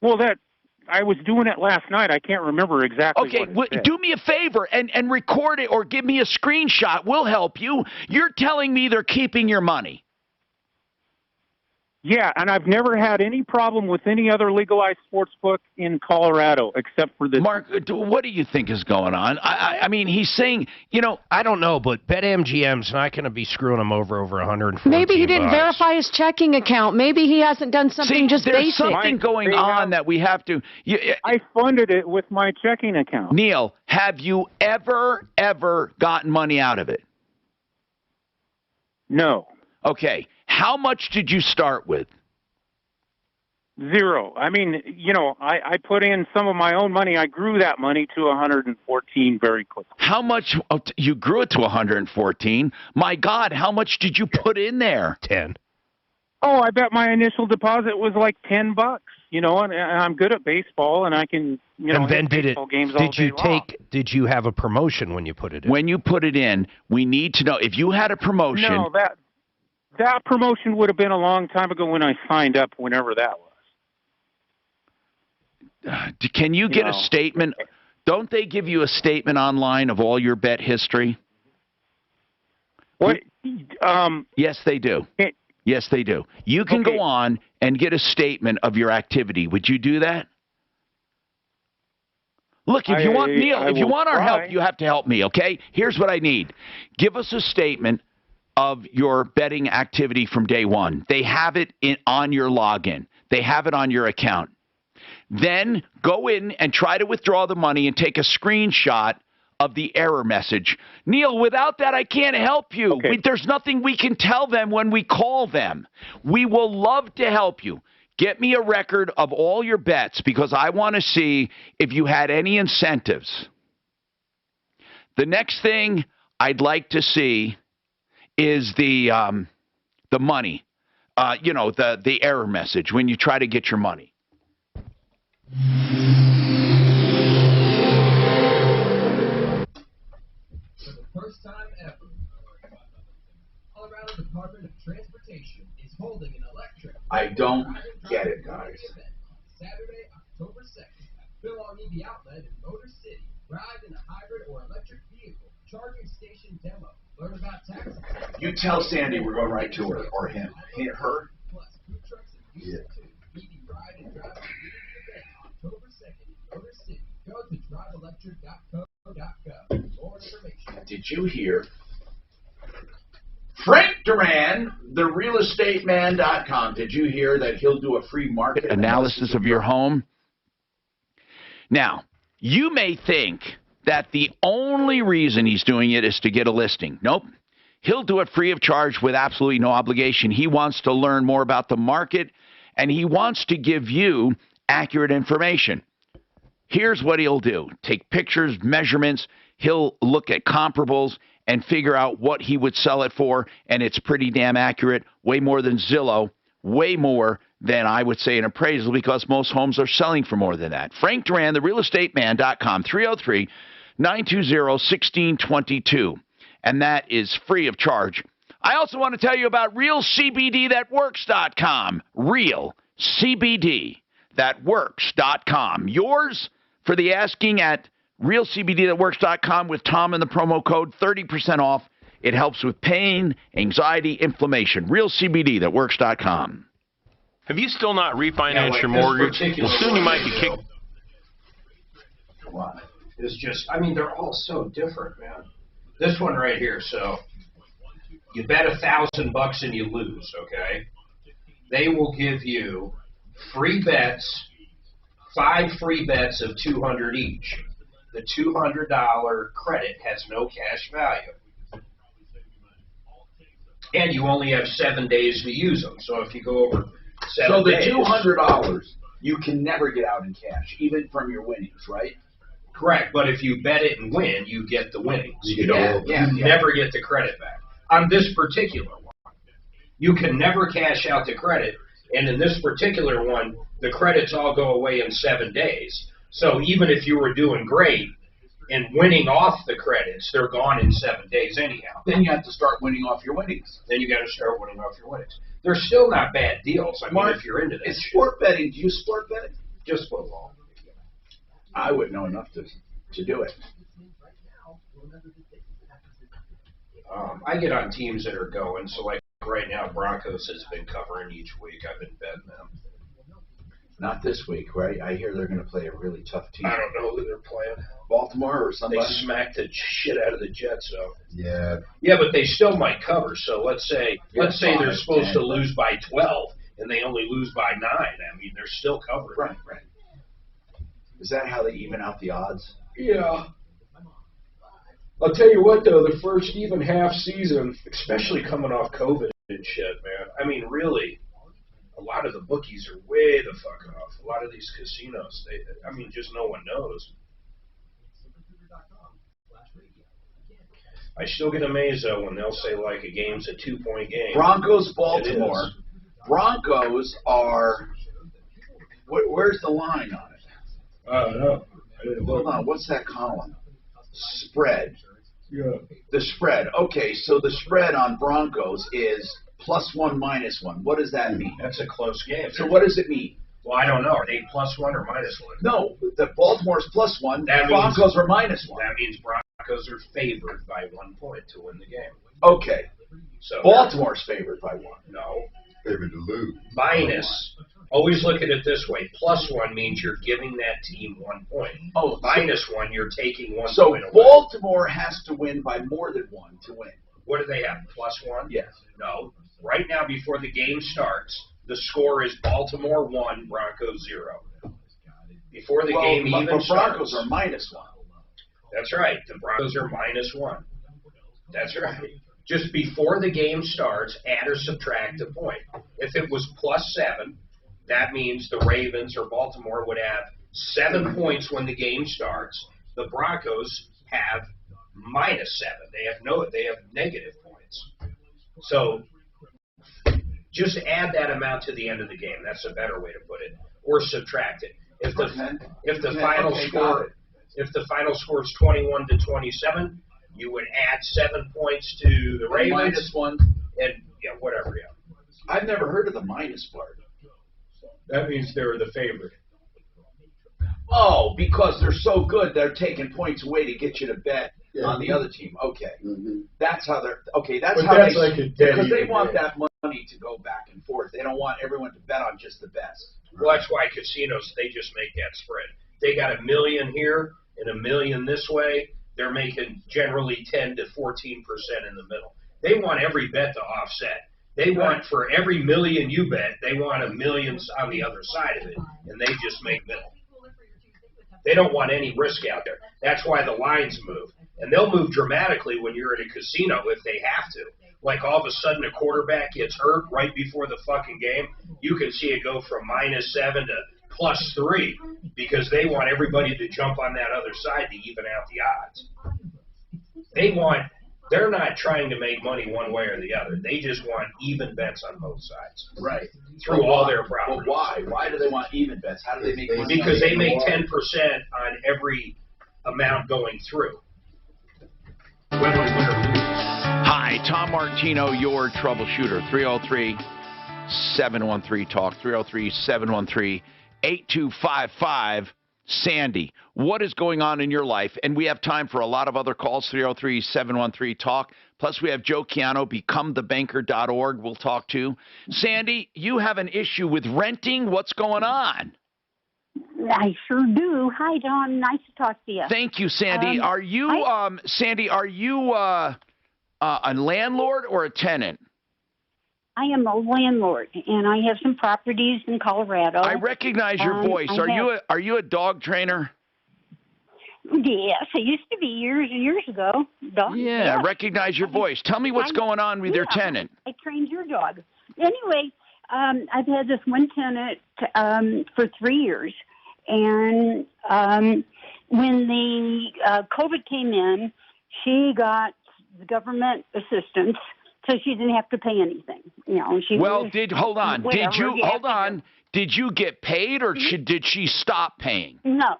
Well, I was doing it last night. I can't remember exactly. Okay, do me a favor and record it or give me a screenshot. We'll help you. You're telling me they're keeping your money. Yeah, and I've never had any problem with any other legalized sports book in Colorado except for this. Mark, what do you think is going on? I mean, he's saying, I don't know, but BetMGM's not going to be screwing him over $114. Maybe he didn't verify his checking account. Maybe he hasn't done something there's basic. Something going on that we have to. I funded it with my checking account. Neil, have you ever gotten money out of it? No. Okay. How much did you start with? 0. I mean, I put in some of my own money. I grew that money to 114 very quickly. How much? You grew it to 114. My God, how much did you put in there? 10. Oh, I bet my initial deposit was like $10. And I'm good at baseball, and I can, and then games all day long. Did you have a promotion when you put it in? When you put it in, we need to know if you had a promotion. No, that promotion would have been a long time ago when I signed up, whenever that was. Can you get a statement? Don't they give you a statement online of all your bet history? What? Yes, they do. Yes, they do. You can go on and get a statement of your activity. Would you do that? Look, if you want Neil, if you want our help, you have to help me, okay? Here's what I need. Give us a statement of your betting activity from day one. They have it on your login. They have it on your account. Then go in and try to withdraw the money and take a screenshot of the error message. Neil, without that, I can't help you. Okay. There's nothing we can tell them when we call them. We will love to help you. Get me a record of all your bets because I want to see if you had any incentives. The next thing I'd like to see is the money, the error message when you try to get your money. For the first time ever, Colorado Department of Transportation is holding an electric. I don't get it, guys. Saturday, October 2nd, at Phil EV Outlet in Motor City. Ride in a hybrid or electric vehicle. Charging station demo. Learn about taxes. You tell Sandy we're going right to her or him. Her. Plus food trucks and music too. EV Ride and Drive community event October 2nd in Motor City. Go to driveelectric.co.gov. More information. Did you hear? Frank Duran, therealestateman.com. Did you hear that he'll do a free market analysis of your home? Now, you may think that the only reason he's doing it is to get a listing. Nope. He'll do it free of charge with absolutely no obligation. He wants to learn more about the market, and he wants to give you accurate information. Here's what he'll do. Take pictures, measurements. He'll look at comparables and figure out what he would sell it for, and it's pretty damn accurate, way more than Zillow, way more than I would say an appraisal because most homes are selling for more than that. Frank Duran, therealestateman.com, 303-920-1622, and that is free of charge. I also want to tell you about realcbdthatworks.com, realcbdthatworks.com. Yours for the asking at realcbdthatworks.com with Tom and the promo code 30% off. It helps with pain, anxiety, inflammation. realcbdthatworks.com. Have you still not refinanced your mortgage? Well, soon you might be kicked. Come on. It's just, they're all so different, man. This one right here, so you bet $1,000 and you lose, okay? They will give you free bets, 5 free bets of $200 each. The $200 credit has no cash value. And you only have 7 days to use them. So if you go over 7 days. So the $200, you can never get out in cash, even from your winnings, right? Correct. But if you bet it and win, you get the winnings. You Yeah. never get the credit back. On this particular one, you can never cash out the credit. And in this particular one, the credits all go away in 7 days. So even if you were doing great and winning off the credits, they're gone in 7 days anyhow. Then you have to start winning off your winnings. Then you got to start winning off your winnings. They're still not bad deals. Mark, if you're into that. Is sport betting, do you sport betting? Just football. I wouldn't know enough to do it. I get on teams that are going, so like right now, Broncos has been covering each week. I've been betting them. Not this week, right? I hear they're going to play a really tough team. I don't know who they're playing. Baltimore or somebody? They smacked the shit out of the Jets, though. Yeah. Yeah, but they still might cover. So let's say they're supposed to lose by 12, and they only lose by 9. They're still covering. Right. Is that how they even out the odds? Yeah. I'll tell you what, though, the first even half season, especially coming off COVID and shit, man. Really, a lot of the bookies are way the fuck off. A lot of these casinos, just no one knows. I still get amazed, though, when they'll say, like, a game's a 2-point game. Broncos, Baltimore. Broncos are... Where's the line on it? I don't know. Hold on, what's that column? Spread. Yeah. The spread. Okay, so the spread on Broncos is +1, -1. What does that mean? That's a close game. So what does it mean? Well, I don't know. Are they +1 or -1? No, the Baltimore's +1. The Broncos are -1. That means Broncos are favored by 1 point to win the game. Okay. So Baltimore's favored by 1. No. Favored to lose. Minus. Always look at it this way. +1 means you're giving that team 1 point. Oh, -1, you're taking 1 so point away. Baltimore has to win by more than 1 to win. What do they have? +1? Yes. No. Right now, before the game starts, the score is Baltimore 1, Broncos 0. Before the game even Broncos starts. are -1. That's right. The Broncos are -1. That's right. Just before the game starts, add or subtract a point. If it was +7, that means the Ravens or Baltimore would have 7 points when the game starts. The Broncos have -7. They have negative points. So just add that amount to the end of the game. That's a better way to put it, or subtract it. If the final score is 21-27, you would add 7 points to the Ravens. -1. And whatever. Yeah. I've never heard of the minus part. That means they're the favorite. Oh, because they're so good, they're taking points away to get you to bet on the other team. Okay, that's how they're. Okay, that's how that's they. like a Because they dead want even that money to go back and forth. They don't want everyone to bet on just the best. Well, that's why casinos, they just make that spread. They got $1 million here and $1 million this way. They're making generally 10 to 14% in the middle. They want every bet to offset. They want, for every $1 million you bet, they want $1 million on the other side of it, and they just make middle. They don't want any risk out there. That's why the lines move. And they'll move dramatically when you're at a casino if they have to. Like all of a sudden a quarterback gets hurt right before the fucking game. You can see it go from -7 to +3 because they want everybody to jump on that other side to even out the odds. They're not trying to make money one way or the other. They just want even bets on both sides. Right. Through all their properties. But why? Why do they want even bets? How do they make money? Because they make 10% on every amount going through. Hi, Tom Martino, your troubleshooter. 303-713-TALK, 303-713-8255. Sandy, what is going on in your life? And we have time for a lot of other calls, 303-713-TALK. Plus, we have Joe Chiano, becomethebanker.org we'll talk to. Sandy, you have an issue with renting. What's going on? I sure do. Hi, Don. Nice to talk to you. Thank you, Sandy. Are you a landlord or a tenant? I am a landlord, and I have some properties in Colorado. I recognize your voice. Are you a dog trainer? Yes, I used to be years and years ago. Dog. Yeah, I recognize your voice. Tell me what's going on with your tenant. I trained your dog. Anyway, I've had this one tenant for 3 years, and when the COVID came in, she got government assistance. So she didn't have to pay anything, Did you get paid, or did she stop paying? No,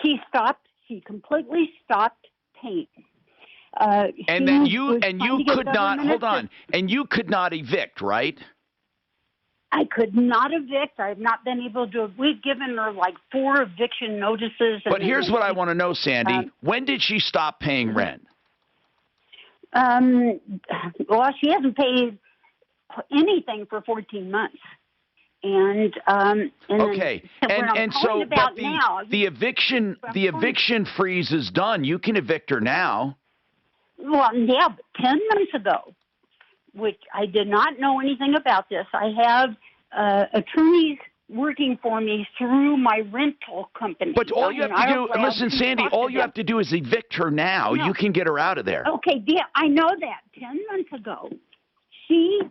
she stopped. She completely stopped paying. And you could not evict, right? I could not evict. I've not been able to. We've given her like 4 eviction notices. But here's what I want to know, Sandy. When did she stop paying rent? Well, she hasn't paid anything for 14 months. And okay. So the eviction freeze is done. You can evict her now. Well, yeah, but 10 months ago, which I did not know anything about this. I have attorneys working for me through my rental company. But all you have to do, listen, Sandy, all you have to do is evict her now. No. You can get her out of there. Okay, yeah, I know that. 10 months ago, she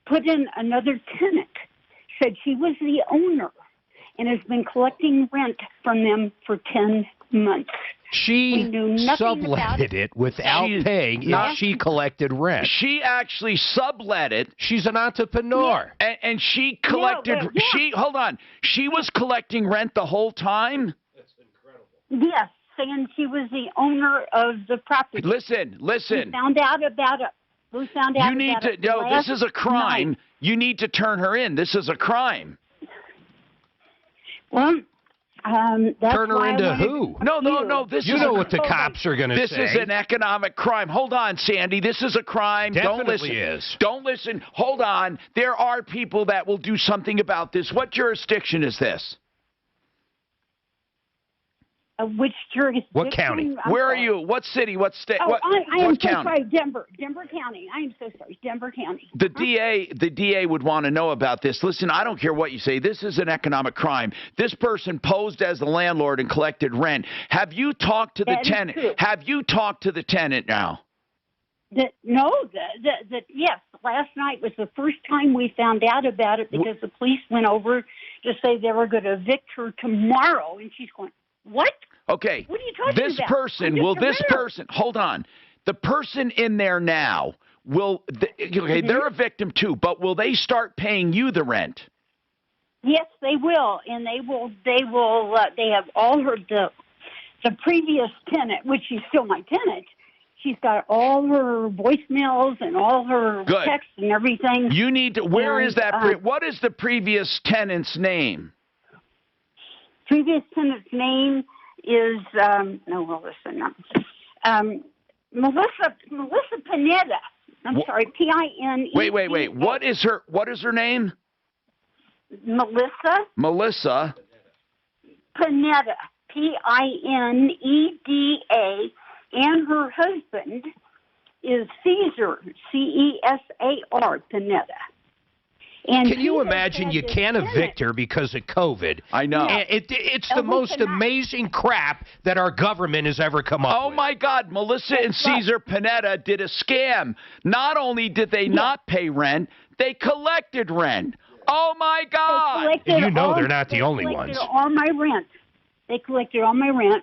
put in another tenant, said she was the owner, and has been collecting rent from them for 10 months. She subletted it without paying if she collected rent. She actually sublet it. She's an entrepreneur. Yeah. And she collected, hold on, she was collecting rent the whole time? That's incredible. Yes, saying she was the owner of the property. Listen. We found out about it. We found out about it. This is a crime. Night. You need to turn her in. This is a crime. Well, that's turn her into who? No. This you know what the cops are going to say. This is an economic crime. Hold on, Sandy. This is a crime. Definitely is. Don't listen. Hold on. There are people that will do something about this. What jurisdiction is this? Which jurisdiction? What county? Where are you? What city? What state? Oh, what I am what so county? sorry, Denver County. I am so sorry, Denver County. The DA would want to know about this. Listen, I don't care what you say. This is an economic crime. This person posed as the landlord and collected rent. Have you talked to the tenant? Have you talked to the tenant now? Yes. Last night was the first time we found out about it because the police went over to say they were going to evict her tomorrow, and she's going, "What? Okay. What are you talking this about? person, will this person, hold on. The person in there now, they're a victim too, but will they start paying you the rent? Yes, they will, and they have all the previous tenant, which is still my tenant. She's got all her voicemails and all her texts and everything. You need to, what is the previous tenant's name? Previous tenant's name is, Melissa Pineda. I'm sorry, P-I-N-E. Wait. What is her name? Melissa Pineda. P-I-N-E-D-A. And her husband is Caesar, C-E-S-A-R, Pineda. And can you imagine you can't evict her because of COVID? I know. It's the most amazing crap that our government has ever come up with. Oh, my God. Melissa and Caesar Pineda did a scam. Not only did they not pay rent, they collected rent. Oh, my God. You know they're not the only ones. They collected all my rent. They collected all my rent.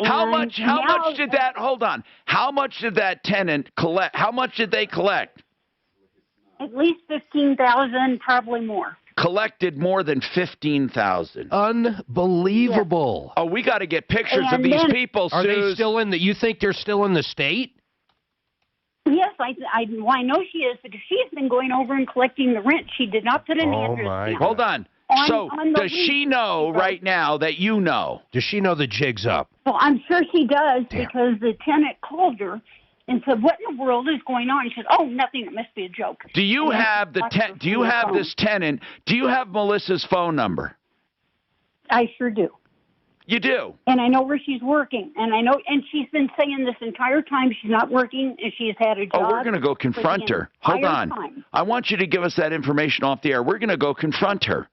How much did that, hold on, how much did that tenant collect? How much did they collect? At least $15,000, probably more. Collected more than $15,000. Unbelievable. Yeah. Oh, we got to get pictures of these people, Are Suze. they still in you think they're still in the state? Yes, I know she is because she's been going over and collecting the rent. She did not put an address down. Hold on. So, does she know right now that you know? Does she know the jig's up? Well, I'm sure she does because the tenant called her and said, "What in the world is going on?" She said, "Oh, nothing. It must be a joke." Do you have this tenant? Do you have Melissa's phone number? I sure do. You do? And I know where she's working, and I know, and she's been saying this entire time she's not working, and she's had a job. Oh, we're going to go confront her. Hold on. I want you to give us that information off the air. We're going to go confront her.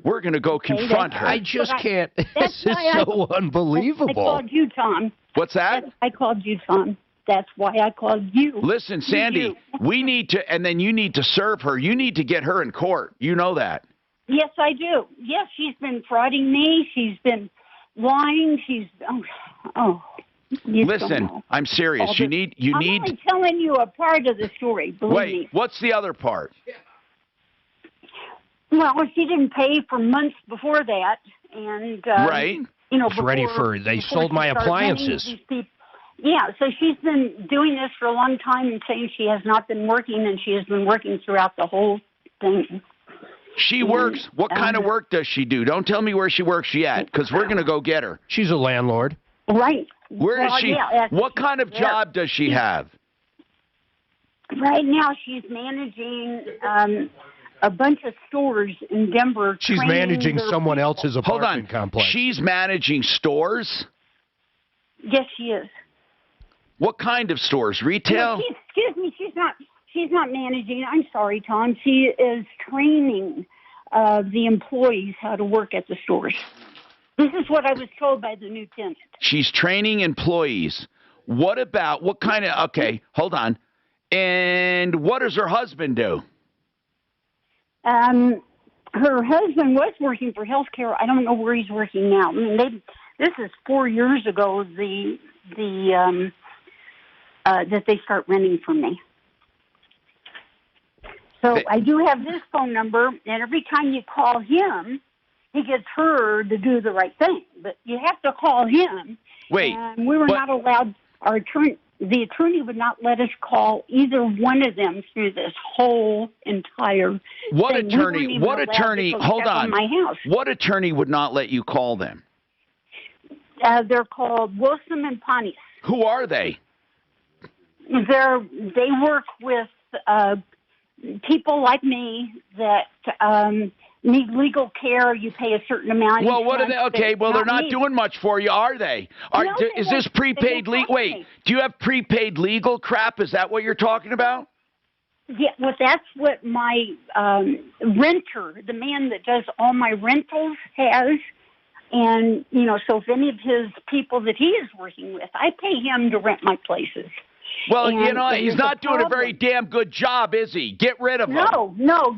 We're going to go confront her. I just can't. This is so unbelievable. I called you, Tom. What's that? I called you, Tom. That's why I called you. Listen, Sandy, we need to, and then you need to serve her. You need to get her in court. You know that. Yes, I do. Yes, she's been frauding me. She's been lying. Listen, I'm serious. I'm only telling you a part of the story. Believe me. What's the other part? Well, she didn't pay for months before that, and right. You know, they sold my appliances. Yeah, so she's been doing this for a long time and saying she has not been working, and she has been working throughout the whole thing. She works. What kind of work does she do? Don't tell me where she works yet, because we're going to go get her. She's a landlord. Right. Where is she? Yeah, what kind of job does she have? Right now, she's managing a bunch of stores in Denver. She's managing someone else's apartment complex. She's managing stores? Yes, she is. What kind of stores? Retail? No, excuse me, she's not managing. I'm sorry, Tom. She is training the employees how to work at the stores. This is what I was told by the new tenant. She's training employees. What kind of, okay, hold on. And what does her husband do? Her husband was working for healthcare. I don't know where he's working now. I mean, this is 4 years ago, that they start renting from me. So I do have his phone number, and every time you call him, he gets her to do the right thing. But you have to call him. Wait. And we were not allowed, the attorney would not let us call either one of them through this whole entire thing. What attorney, hold on. My house. What attorney would not let you call them? They're called Wilson and Pontius. Who are they? They work with people like me that need legal care, you pay a certain amount. Well, each what are month, they? Okay, but well, they're not me. doing much for you, are they? No, they Is this won't. prepaid They won't legal? talk to Wait, me. do you have prepaid legal crap? Is that what you're talking about? Yeah, well, that's what my renter, the man that does all my rentals, has. And, you know, so if any of his people that he is working with, I pay him to rent my places. Well, And you know, there's he's not doing a problem. very damn good job, is he? Get rid of him. No,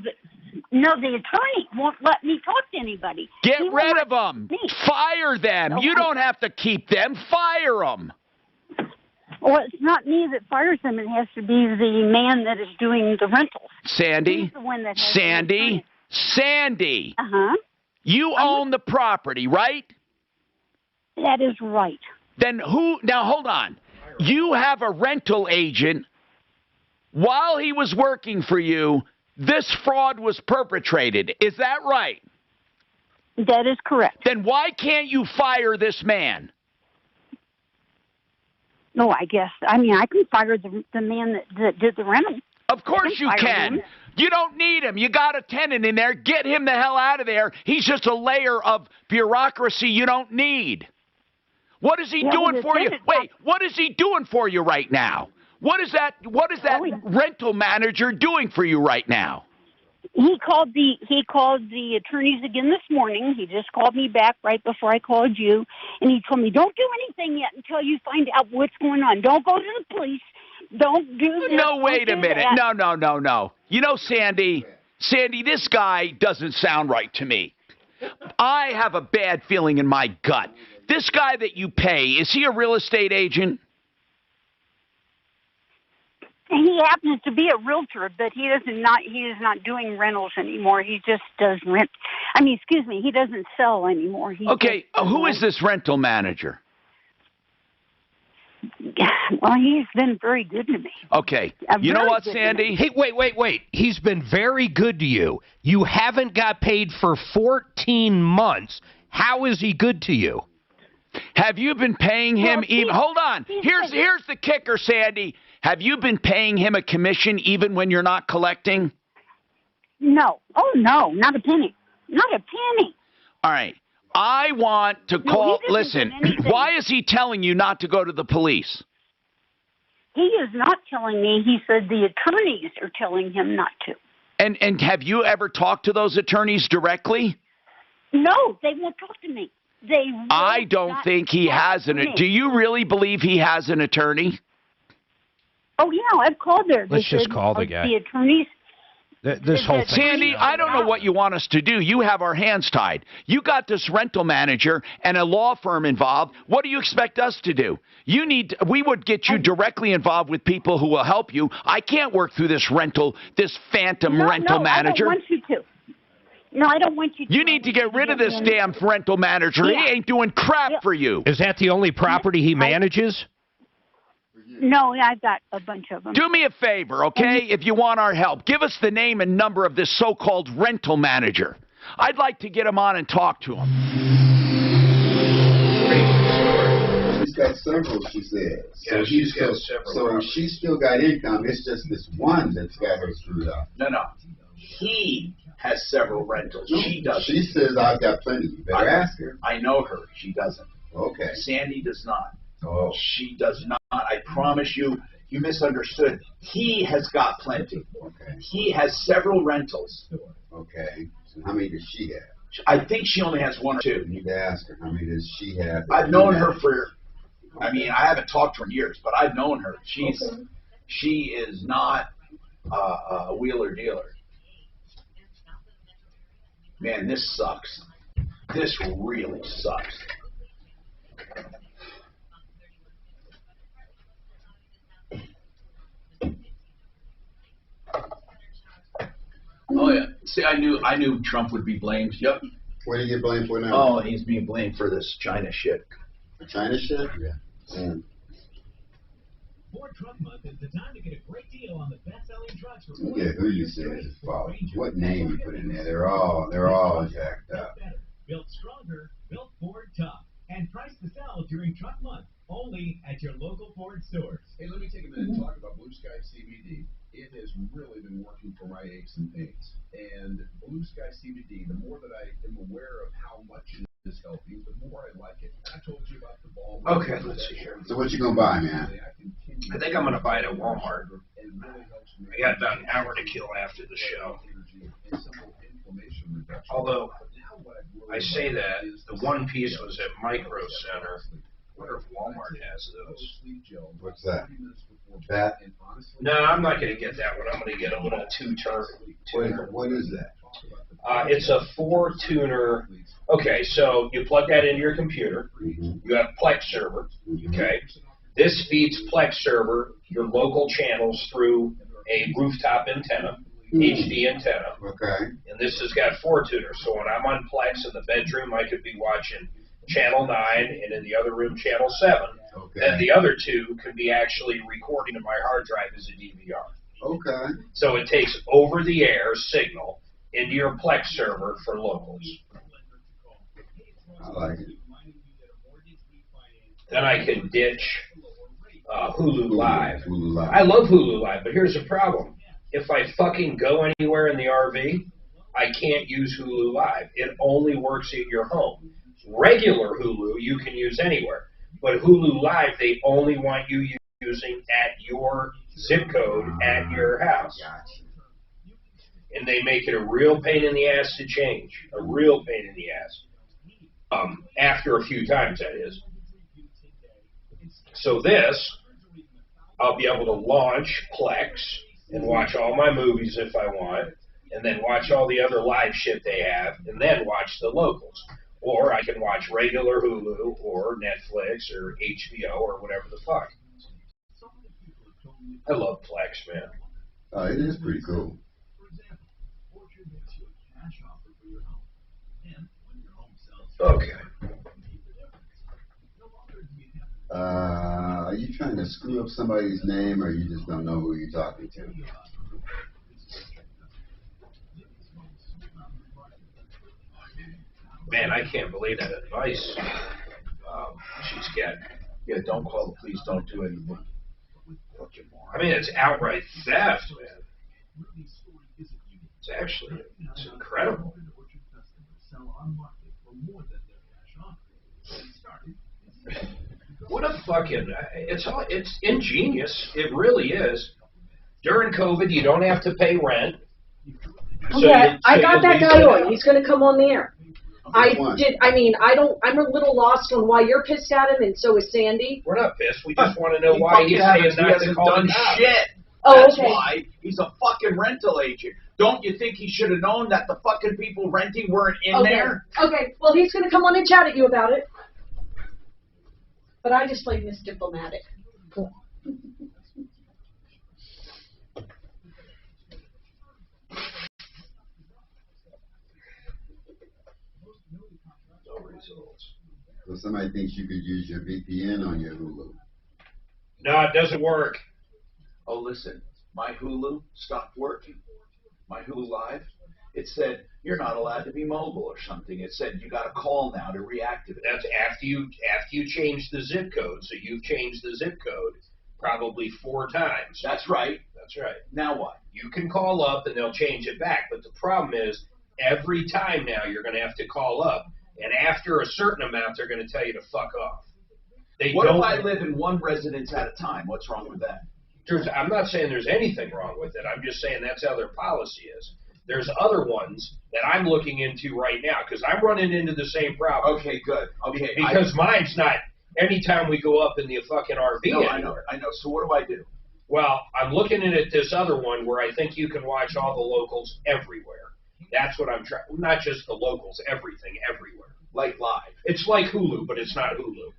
the attorney won't let me talk to anybody. Get He will rid not of them. me. Fire them. No, You don't have to keep them. Fire them. Well, it's not me that fires them. It has to be the man that is doing the rentals. Sandy? He's the one that has Sandy? Sandy? Uh-huh. You own the property, right? That is right. Then who? Now, hold on. You have a rental agent. While he was working for you, this fraud was perpetrated. Is that right? That is correct. Then why can't you fire this man? No, I guess. I mean, I can fire the man that did the rental. Of course you fire can. him. You don't need him. You got a tenant in there. Get him the hell out of there. He's just a layer of bureaucracy you don't need. What is he doing for you? Wait, what is he doing for you right now? What is that rental manager doing for you right now? He called the attorneys again this morning. He just called me back right before I called you, and he told me, "Don't do anything yet until you find out what's going on. Don't go to the police. Don't do this." No, wait a don't do minute. that." No. You know, Sandy, this guy doesn't sound right to me. I have a bad feeling in my gut. This guy that you pay, is he a real estate agent? He happens to be a realtor, but he is not doing rentals anymore. He just does rent. I mean, excuse me, he doesn't sell anymore. Okay, who is this rental manager? Well, he's been very good to me. Okay, you know what, Sandy? Hey, wait. He's been very good to you. You haven't got paid for 14 months. How is he good to you? Have you been paying him even? Hold on. Here's the kicker, Sandy. Have you been paying him a commission even when you're not collecting? No. Oh, no, not a penny. Not a penny. All right. I want to call. Listen, why is he telling you not to go to the police? He is not telling me. He said the attorneys are telling him not to. And have you ever talked to those attorneys directly? No, they won't talk to me. I don't think he has an. Do you really believe he has an attorney? Oh yeah, I've called there. Let's just call the guy. The attorneys. This whole thing. Sandy, I don't know what you want us to do. You have our hands tied. You got this rental manager and a law firm involved. What do you expect us to do? We would get you directly involved with people who will help you. I can't work through this phantom rental manager. I don't want you to. No, I don't want you to. You need to get rid of this damn rental manager. Yeah. He ain't doing crap for you. Is that the only property he manages? No, I've got a bunch of them. Do me a favor, okay? If you want our help, give us the name and number of this so-called rental manager. I'd like to get him on and talk to him. She's got several, she says. Yeah, she's got several. So she's still got income. It's just this one that's got her screwed up. No. He has several rentals. She doesn't. She says, I've got plenty. You better ask her. I know her. She doesn't. Okay. Sandy does not. Oh. She does not. I promise you, you misunderstood. He has got plenty. Okay. He has several rentals. Okay. So how many does she have? I think she only has one or two. You need to ask her. How many does she have? I've known her I haven't talked to her in years, but I've known her. She is not a wheeler dealer. Man, this sucks. This really sucks. Oh yeah. See, I knew Trump would be blamed. Yep. What do you get blamed for now? Oh, he's being blamed for this China shit. The China shit? Yeah. Mm. Ford Truck Month is the time to get a great deal on the best-selling trucks. Look at who you said is fault. What name you put in there? They're all jacked up. Built stronger, built Ford tough. and price to sell during Truck Month. Only at your local Ford stores. Hey, let me take a minute and talk about Blue Sky CBD. It has really been working for my aches and pains. And Blue Sky CBD, the more that I am aware of how much it is helping, the more I like it. I told you about the ball. Okay, let's see here. So what you gonna buy, man? I think I'm gonna buy it at Walmart. I got about an hour to kill after the show. Although I say that the one piece was at Micro Center. I wonder if Walmart has those. What's that? That? No, I'm not going to get that one. I'm going to get a little tuner. What is that? It's a 4-tuner. Okay, so you plug that into your computer. You have Plex server. Okay, this feeds Plex server your local channels through a rooftop antenna, HD antenna. Okay. And this has got 4 tuners. So when I'm on Plex in the bedroom, I could be watching Channel 9, and in the other room, Channel 7. Okay. And the other 2 can be actually recording to my hard drive as a DVR. Okay. So it takes over-the-air signal into your Plex server for locals. I like it. Then I can ditch Hulu Live. Hulu Live. I love Hulu Live, but here's the problem. If I fucking go anywhere in the RV, I can't use Hulu Live. It only works at your home. Regular Hulu you can use anywhere, but Hulu Live they only want you using at your zip code at your house. And they make it a real pain in the ass to change. A real pain in the ass. After a few times, that is. So this, I'll be able to launch Plex and watch all my movies if I want, and then watch all the other live shit they have, and then watch the locals. Or I can watch regular Hulu or Netflix or HBO or whatever the fuck. I love Plex, man. Oh, it is pretty cool. Okay. Are you trying to screw up somebody's name, or you just don't know who you're talking to? Man, I can't believe that advice she's getting. Yeah, don't call the police. Don't do anything. I mean, it's outright theft, man. It's actually, it's incredible. What a fucking, it's ingenious. It really is. During COVID, you don't have to pay rent. Okay, I got that guy on. He's going to come on the air. I'm a little lost on why you're pissed at him, and so is Sandy. We're not pissed. We just want to know why he's saying not to call done the cops. shit. Oh, That's okay. why he's a fucking rental agent. Don't you think he should have known that the fucking people renting weren't in there? Okay, well, he's going to come on and chat at you about it. But I just played Miss Diplomatic. Cool. So somebody thinks you could use your VPN on your Hulu. No, it doesn't work. Oh, listen, my Hulu stopped working. My Hulu Live, it said you're not allowed to be mobile or something. It said you got to call now to reactivate. That's after you change the zip code. So you've changed the zip code probably 4 times. That's right. That's right. Now what? You can call up and they'll change it back. But the problem is every time now you're going to have to call up. And after a certain amount, they're going to tell you to fuck off. What if I live in one residence at a time? What's wrong with that? I'm not saying there's anything wrong with it. I'm just saying that's how their policy is. There's other ones that I'm looking into right now because I'm running into the same problem. Okay, good. Okay, because mine's not. Anytime we go up in the fucking RV. No, anywhere. I know. So what do I do? Well, I'm looking at this other one where I think you can watch all the locals everywhere. That's what I'm trying. Not just the locals, everything, everywhere. Like live. It's like Hulu, but it's not Hulu.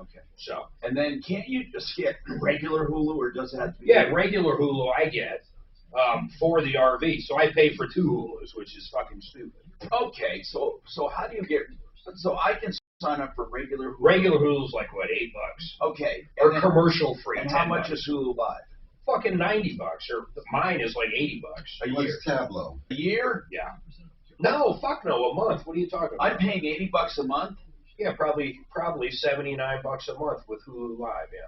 Okay. So. And then can't you just get regular Hulu, or does it have to be? Yeah, regular Hulu I get for the RV. So I pay for 2 Hulus, which is fucking stupid. Okay, so how do you get? So I can sign up for regular Hulu. Regular Hulu's like what, $8? Okay. Or commercial free. And how much is Hulu Live? Fucking $90, or mine is like $80 a year. What's Tableau? A year? Yeah. No, fuck no, a month. What are you talking about? I'm paying $80 a month. Yeah, probably $79 a month with Hulu Live. Yeah.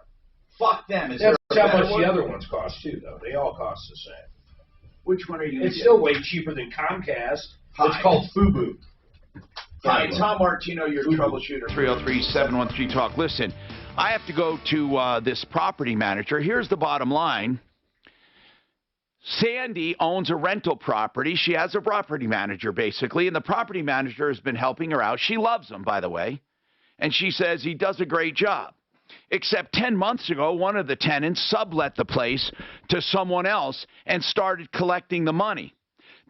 Fuck them. Is That's there a how better much one? the other ones cost too, though. They all cost the same. Which one are you? It's still way cheaper than Comcast. Hi. It's called FUBU. Hi, Tom Martino, your troubleshooter. 303-713-TALK. Listen, I have to go to this property manager. Here's the bottom line. Sandy owns a rental property. She has a property manager, basically, and the property manager has been helping her out. She loves him, by the way, and she says he does a great job. Except 10 months ago, one of the tenants sublet the place to someone else and started collecting the money.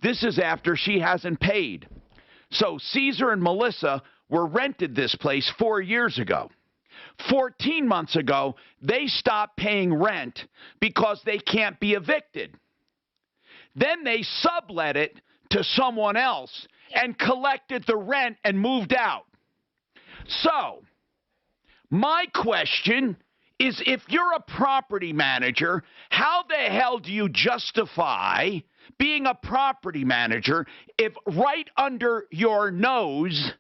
This is after she hasn't paid. So Caesar and Melissa were rented this place 4 years ago. 14 months ago, they stopped paying rent because they can't be evicted. Then they sublet it to someone else and collected the rent and moved out. So, my question is, if you're a property manager, how the hell do you justify being a property manager if right under your nose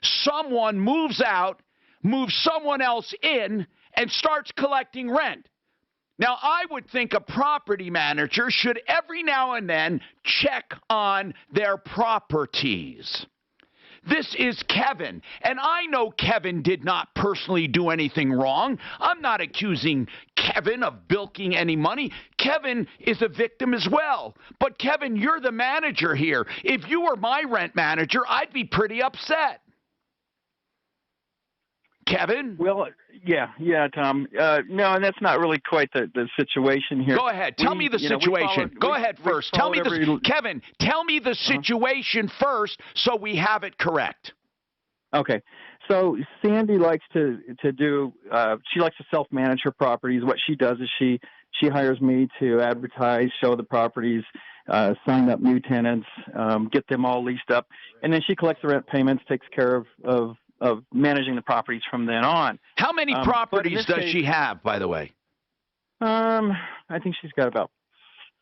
someone moves out, moves someone else in, and starts collecting rent? Now, I would think a property manager should every now and then check on their properties. This is Kevin, and I know Kevin did not personally do anything wrong. I'm not accusing Kevin of bilking any money. Kevin is a victim as well. But Kevin, you're the manager here. If you were my rent manager, I'd be pretty upset. Kevin? Well, yeah, Tom. No, and that's not really quite the situation here. Go ahead. Tell me the situation. Go ahead first. Tell me Kevin, tell me the situation first so we have it correct. Okay. So Sandy likes to do, she likes to self-manage her properties. What she does is she hires me to advertise, show the properties, sign up new tenants, get them all leased up, and then she collects the rent payments, takes care of managing the properties from then on. How many properties does she have, by the way? I think she's got about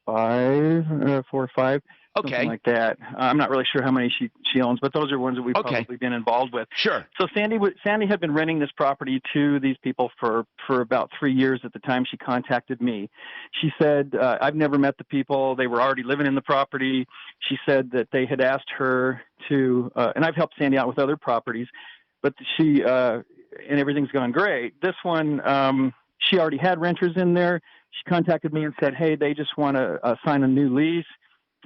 4 or 5, something like that. I'm not really sure how many she owns, but those are ones that we've probably been involved with. Sure. So Sandy had been renting this property to these people for about 3 years at the time she contacted me. She said, I've never met the people. They were already living in the property. She said that they had asked her to, and I've helped Sandy out with other properties, but she, and everything's gone great. This one, she already had renters in there. She contacted me and said, hey, they just want to sign a new lease.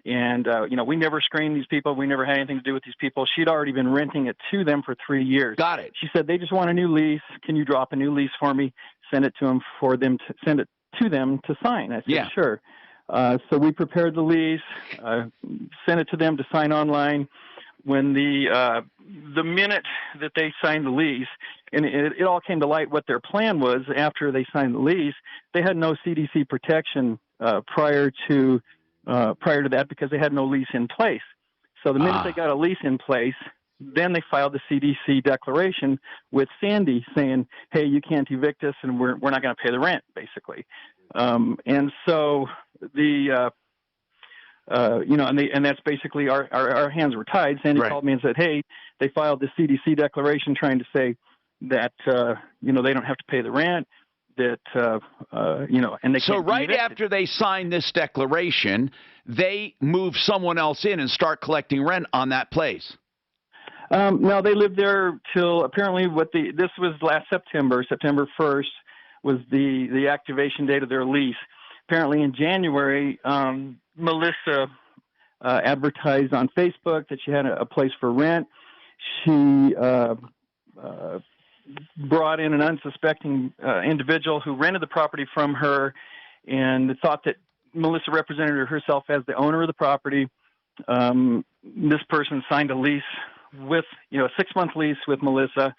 And, we never screened these people. We never had anything to do with these people. She'd already been renting it to them for 3 years. Got it. She said, they just want a new lease. Can you drop a new lease for me? Send it to them send it to them to sign. I said, sure. So we prepared the lease, sent it to them to sign online. When the minute that they signed the lease, and it all came to light what their plan was after they signed the lease, they had no CDC protection prior to that because they had no lease in place. So the minute they got a lease in place, then they filed the CDC declaration with Sandy saying, hey, you can't evict us and we're not going to pay the rent, basically. And so the and that's basically our hands were tied. Sandy called me and said, hey, they filed the CDC declaration trying to say that, they don't have to pay the rent, that, and they So can't be right evicted. after they signed this declaration, they move someone else in and start collecting rent on that place. No, they lived there till apparently this was last September 1st was the activation date of their lease. Apparently in January, Melissa advertised on Facebook that she had a place for rent. She brought in an unsuspecting individual who rented the property from her and thought that Melissa represented herself as the owner of the property. This person signed a lease with, a 6-month lease with Melissa.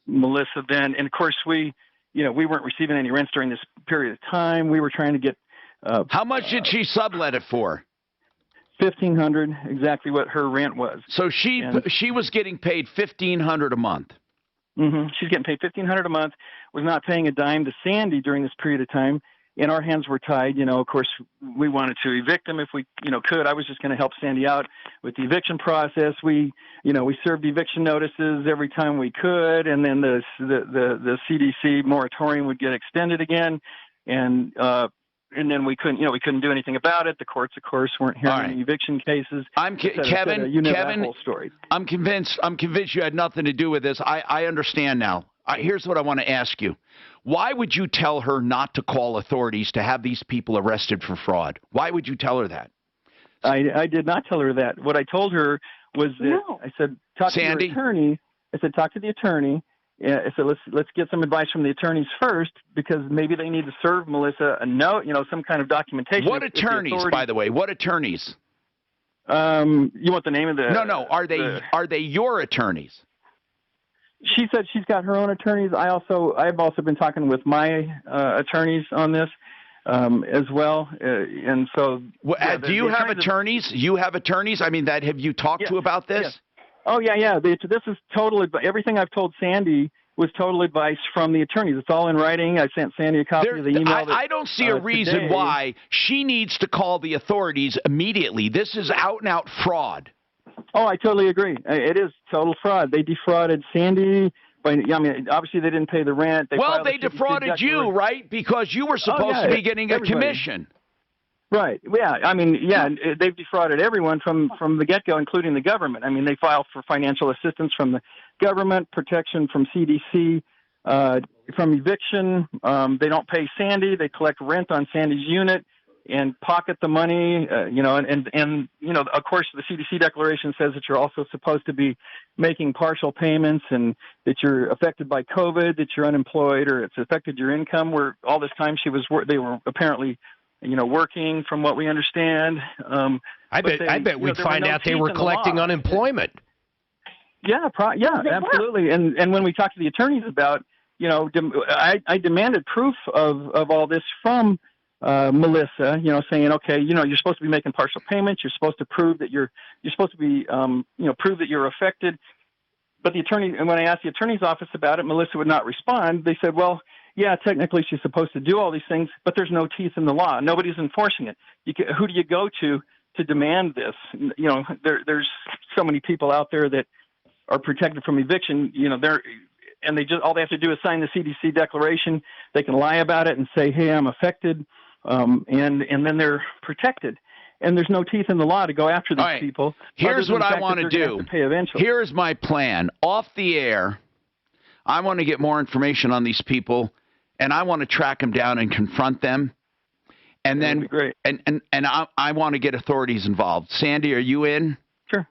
Melissa then, and of course we weren't receiving any rents during this period of time. We were trying to get. How much did she sublet it for? $1,500, exactly what her rent was. So she was getting paid $1,500 a month. Mm-hmm. She's getting paid $1,500 a month. Was not paying a dime to Sandy during this period of time. and our hands were tied. Of course, we wanted to evict them if we, could. I was just going to help Sandy out with the eviction process. We served eviction notices every time we could, and then the CDC moratorium would get extended again, and then we couldn't do anything about it. The courts, of course, weren't hearing any eviction cases. Kevin, you know that whole story. I'm convinced you had nothing to do with this. I understand now. Here's what I want to ask you. Why would you tell her not to call authorities to have these people arrested for fraud? Why would you tell her that? I did not tell her that. What I told her was that I said, talk to your attorney. I said, talk to the attorney. I said, let's get some advice from the attorneys first, because maybe they need to serve Melissa a note, some kind of documentation. What attorneys, by the way? What attorneys? You want the name of the? No. Are they your attorneys? She said she's got her own attorneys. I've also been talking with my attorneys on this as well, and so. Do you have attorneys? You have attorneys? I mean, have you talked to about this? Yes. Oh yeah. This is total. Everything I've told Sandy was total advice from the attorneys. It's all in writing. I sent Sandy a copy of the email. I don't see a reason why she needs to call the authorities immediately. This is out and out fraud. Oh, I totally agree. It is total fraud. They defrauded Sandy. Obviously they didn't pay the rent. They defrauded you, right? Because you were supposed to be getting a commission. Right. Yeah. They've defrauded everyone from the get-go, including the government. They file for financial assistance from the government, protection from CDC, from eviction. They don't pay Sandy. They collect rent on Sandy's unit and pocket the money. Of course, the CDC declaration says that you're also supposed to be making partial payments, and that you're affected by COVID, that you're unemployed, or it's affected your income. Where all this time they were apparently working, from what we understand. I bet we'd find out they were collecting unemployment. Yeah, absolutely. And when we talked to the attorneys about, I demanded proof of all this from Melissa, saying, okay, you're supposed to be making partial payments. You're supposed to prove that you're supposed to be, prove that you're affected. But the attorney, and when I asked the attorney's office about it, Melissa would not respond. They said, well, yeah, technically she's supposed to do all these things, but there's no teeth in the law. Nobody's enforcing it. Who do you go to demand this? There's so many people out there that are protected from eviction. All they have to do is sign the CDC declaration. They can lie about it and say, hey, I'm affected, and then they're protected. And there's no teeth in the law to go after these people. Here's what I want to do. Here's my plan. Off the air, I want to get more information on these people, and I want to track them down and confront them. And then, great. And I want to get authorities involved. Sandy, are you in? Sure.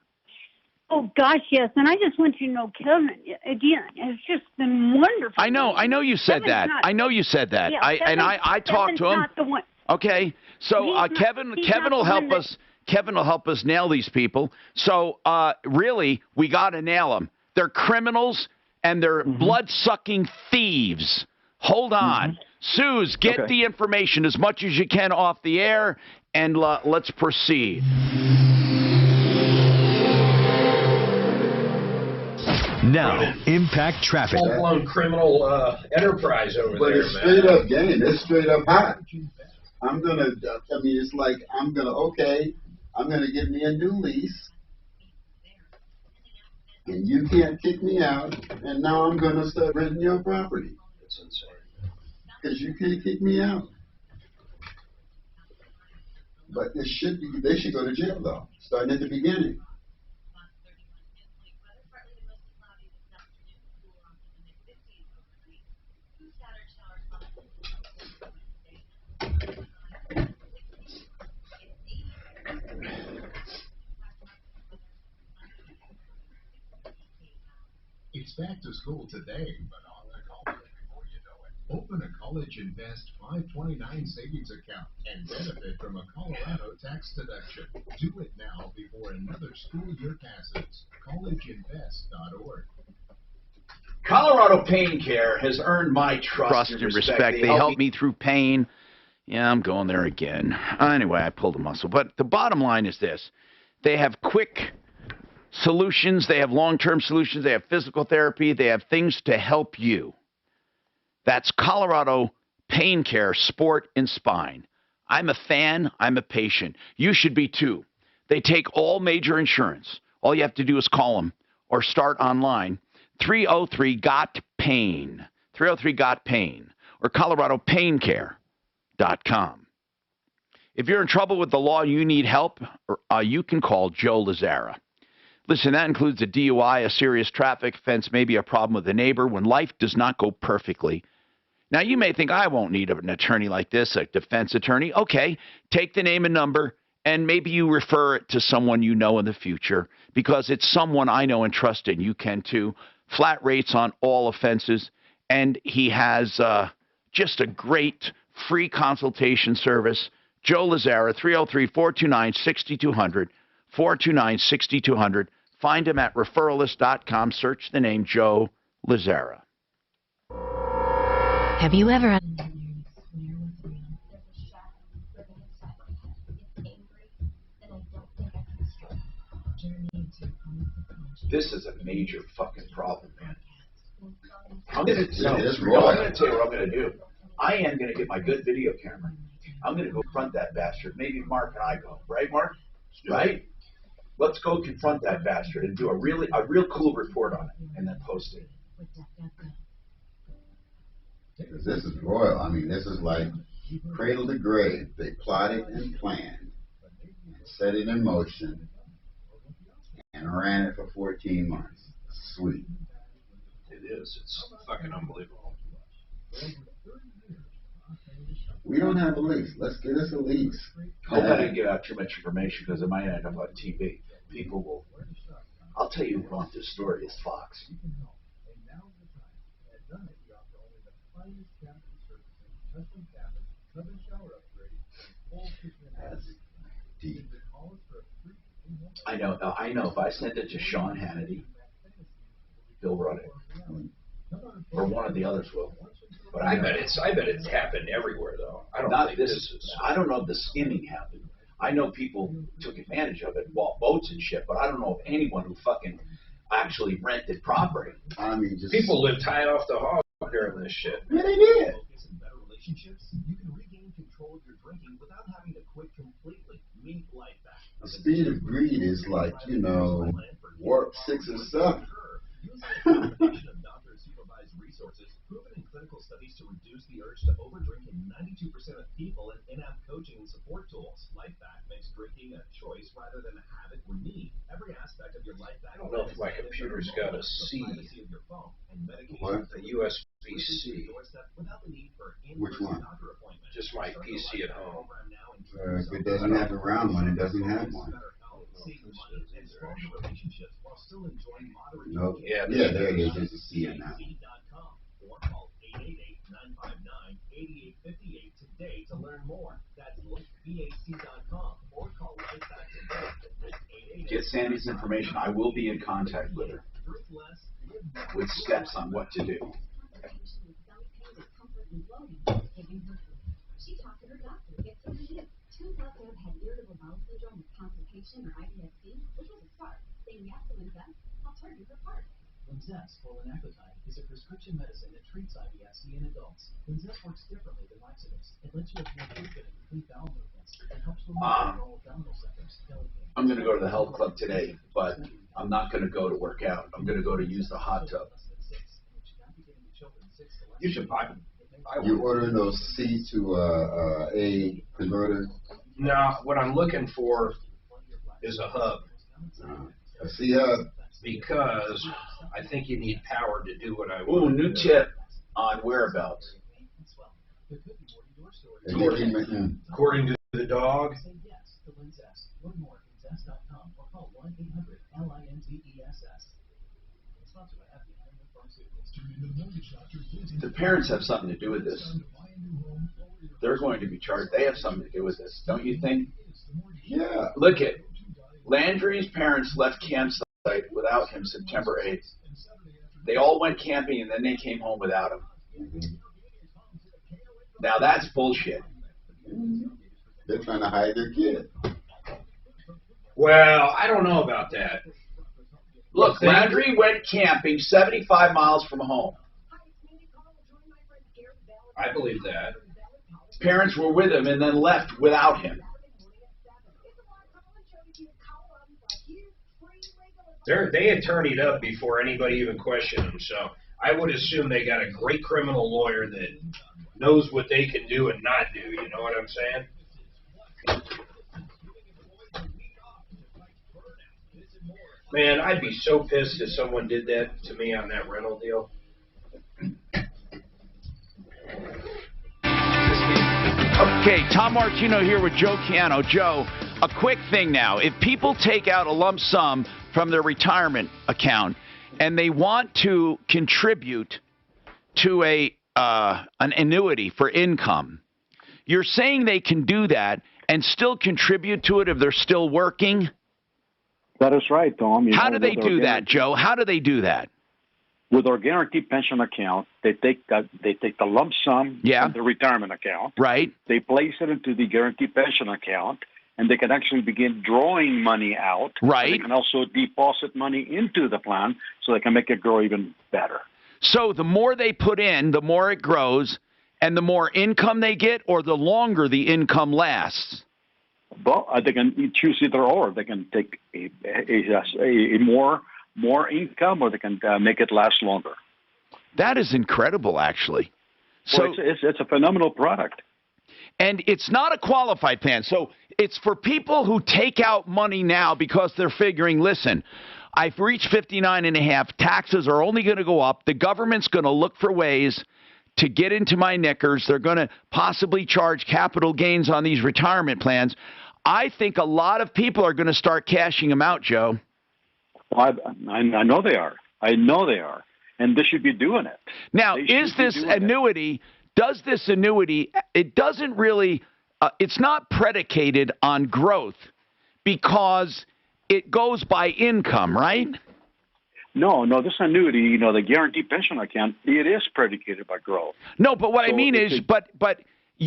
Oh gosh, yes. And I just want you to know, Kevin, again, it's just been wonderful. I know you said that. I know you said that. Yeah, I talked to him. Not the one. Okay, so Kevin will help us. Kevin will help us nail these people. So really, we got to nail them. They're criminals and they're blood-sucking thieves. Hold on. Suze, get the information as much as you can off the air, and let's proceed. Now, impact traffic. Full-blown criminal enterprise over but there, it's straight up game. It's straight up hot. I'm going to get me a new lease, and you can't kick me out, and now I'm going to start renting your property. That's insane. Because you can't kick me out. But they should go to jail, though, starting at the beginning. It's back to school today, but on the college before you know it. Open a College Invest 529 savings account and benefit from a Colorado tax deduction. Do it now before another school year passes. collegeinvest.org. Colorado Pain Care has earned my trust and respect. They helped me through pain. Yeah, I'm going there again. Anyway, I pulled a muscle. But the bottom line is this. They have quick solutions. They have long-term solutions. They have physical therapy. They have things to help you. That's Colorado Pain Care, Sport, and Spine. I'm a fan. I'm a patient. You should be too. They take all major insurance. All you have to do is call them or start online. 303-GOT-PAIN. 303-GOT-PAIN. Or ColoradoPainCare.com. If you're in trouble with the law and you need help, you can call Joe Lazzara. Listen, that includes a DUI, a serious traffic offense, maybe a problem with a neighbor when life does not go perfectly. Now, you may think, I won't need an attorney like this, a defense attorney. Okay, take the name and number, and maybe you refer it to someone you know in the future, because it's someone I know and trust, and you can too. Flat rates on all offenses, and he has just a great free consultation service. Joe Lazzara, 303-429-6200, 429-6200. Find him at referralist.com. Search the name Joe Lazzara. Have you ever... This is a major fucking problem, man. I'm It gonna is tell wrong. you what I'm gonna do. I am gonna get my good video camera. I'm gonna go confront that bastard. Maybe Mark and I go, right, Mark? Right? Let's go confront that bastard and do a real cool report on it, and then post it. Because this is royal. I mean, this is like cradle to grave. They plotted and planned, and set it in motion, and ran it for 14 months. Sweet. It is. It's fucking unbelievable. We don't have a lease. Let's get us a lease. Hope I didn't give out too much information because it might end up on TV. People will. I'll tell you who wants this story is Fox. That's deep. I know. If I send it to Sean Hannity, he'll run it, or one of the others will. But I bet it's happened everywhere though. I don't not think this. this is. I don't know if the skimming happened. I know people took advantage of it, bought boats and shit, but I don't know of anyone who fucking actually rented property. I mean, just People lived high off the hog during this shit. Yeah, they did. Better relationships, you can regain control of your drinking without having to quit completely. Meet life back. the speed of greed is like, warp 6 or 7. Doctor-supervised resources proven in clinical studies to reduce the urge to overdrink in 92% of people, and in-app coaching and support tools. LifeBack makes drinking a choice rather than a habit or need. Every aspect of your LifeBack. I don't know if my computer's got a C. What? A USB-C. Which one? Just my PC at home. If it doesn't have a round one, it doesn't have one. Nope. Yeah, there it is. There's a C in that one. Today to learn more. That's bac.com or call LifeBack today. Get Sandy's information. I will be in contact with her with steps on what to do. She talked to her doctor to get some relief. Turns out Deb had irritable bowel syndrome with Confrontation or IBS-C, which was a start. Saying yes to Linzess, I'll turn you her part. Linzess, or linaclotide, is a prescription medicine that treats IBS-C in adults. Linzess works differently than laxatives. It lets you have more frequent and complete bowel movements and helps remove normal abdominal symptoms. I'm going to go to the health club today, but I'm not going to go to work out. I'm going to go to use the hot tub. You should buy. You ordering those C to A converters? No, what I'm looking for is a hub. A C hub? Because I think you need power to do what I Ooh, want. new tip on whereabouts. According to the dog, The parents have something to do with this. They're going to be charged. They have something to do with this, don't you think? Yeah. Look at Landry's parents left campsite without him September 8th. They all went camping and then they came home without him. Now that's bullshit. They're trying to hide their kid. well, I don't know about that. Look, Landry went camping 75 miles from home. I believe that. His parents were with him and then left without him. They attorneyed up before anybody even questioned them, so I would assume they got a great criminal lawyer that knows what they can do and not do, you know what I'm saying? Man, I'd be so pissed if someone did that to me on that rental deal. Okay, Tom Martino here with Joe Chiano. Joe, a quick thing now. If people take out a lump sum from their retirement account and they want to contribute to an annuity for income, you're saying they can do that and still contribute to it if they're still working? That is right, Tom. How do they do that, Joe? How do they do that? With our guaranteed pension account, they take the lump sum from the retirement account. Right. They place it into the guaranteed pension account, and they can actually begin drawing money out. Right. They can also deposit money into the plan so they can make it grow even better. So the more they put in, the more it grows, and the more income they get, or the longer the income lasts? But they can choose either or. They can take a more income, or they can make it last longer. That is incredible, actually. So well, it's a phenomenal product. And it's not a qualified plan. So it's for people who take out money now because they're figuring, listen, I've reached 59 and a half. Taxes are only going to go up. The government's going to look for ways to get into my knickers. They're going to possibly charge capital gains on these retirement plans. I think a lot of people are going to start cashing them out, Joe. Well, I know they are. I know they are. And they should be doing it. Now, is this annuity, does this annuity, it doesn't really, it's not predicated on growth because it goes by income, right? No, this annuity, the guaranteed pension account, it is predicated by growth. No, but what I mean is, but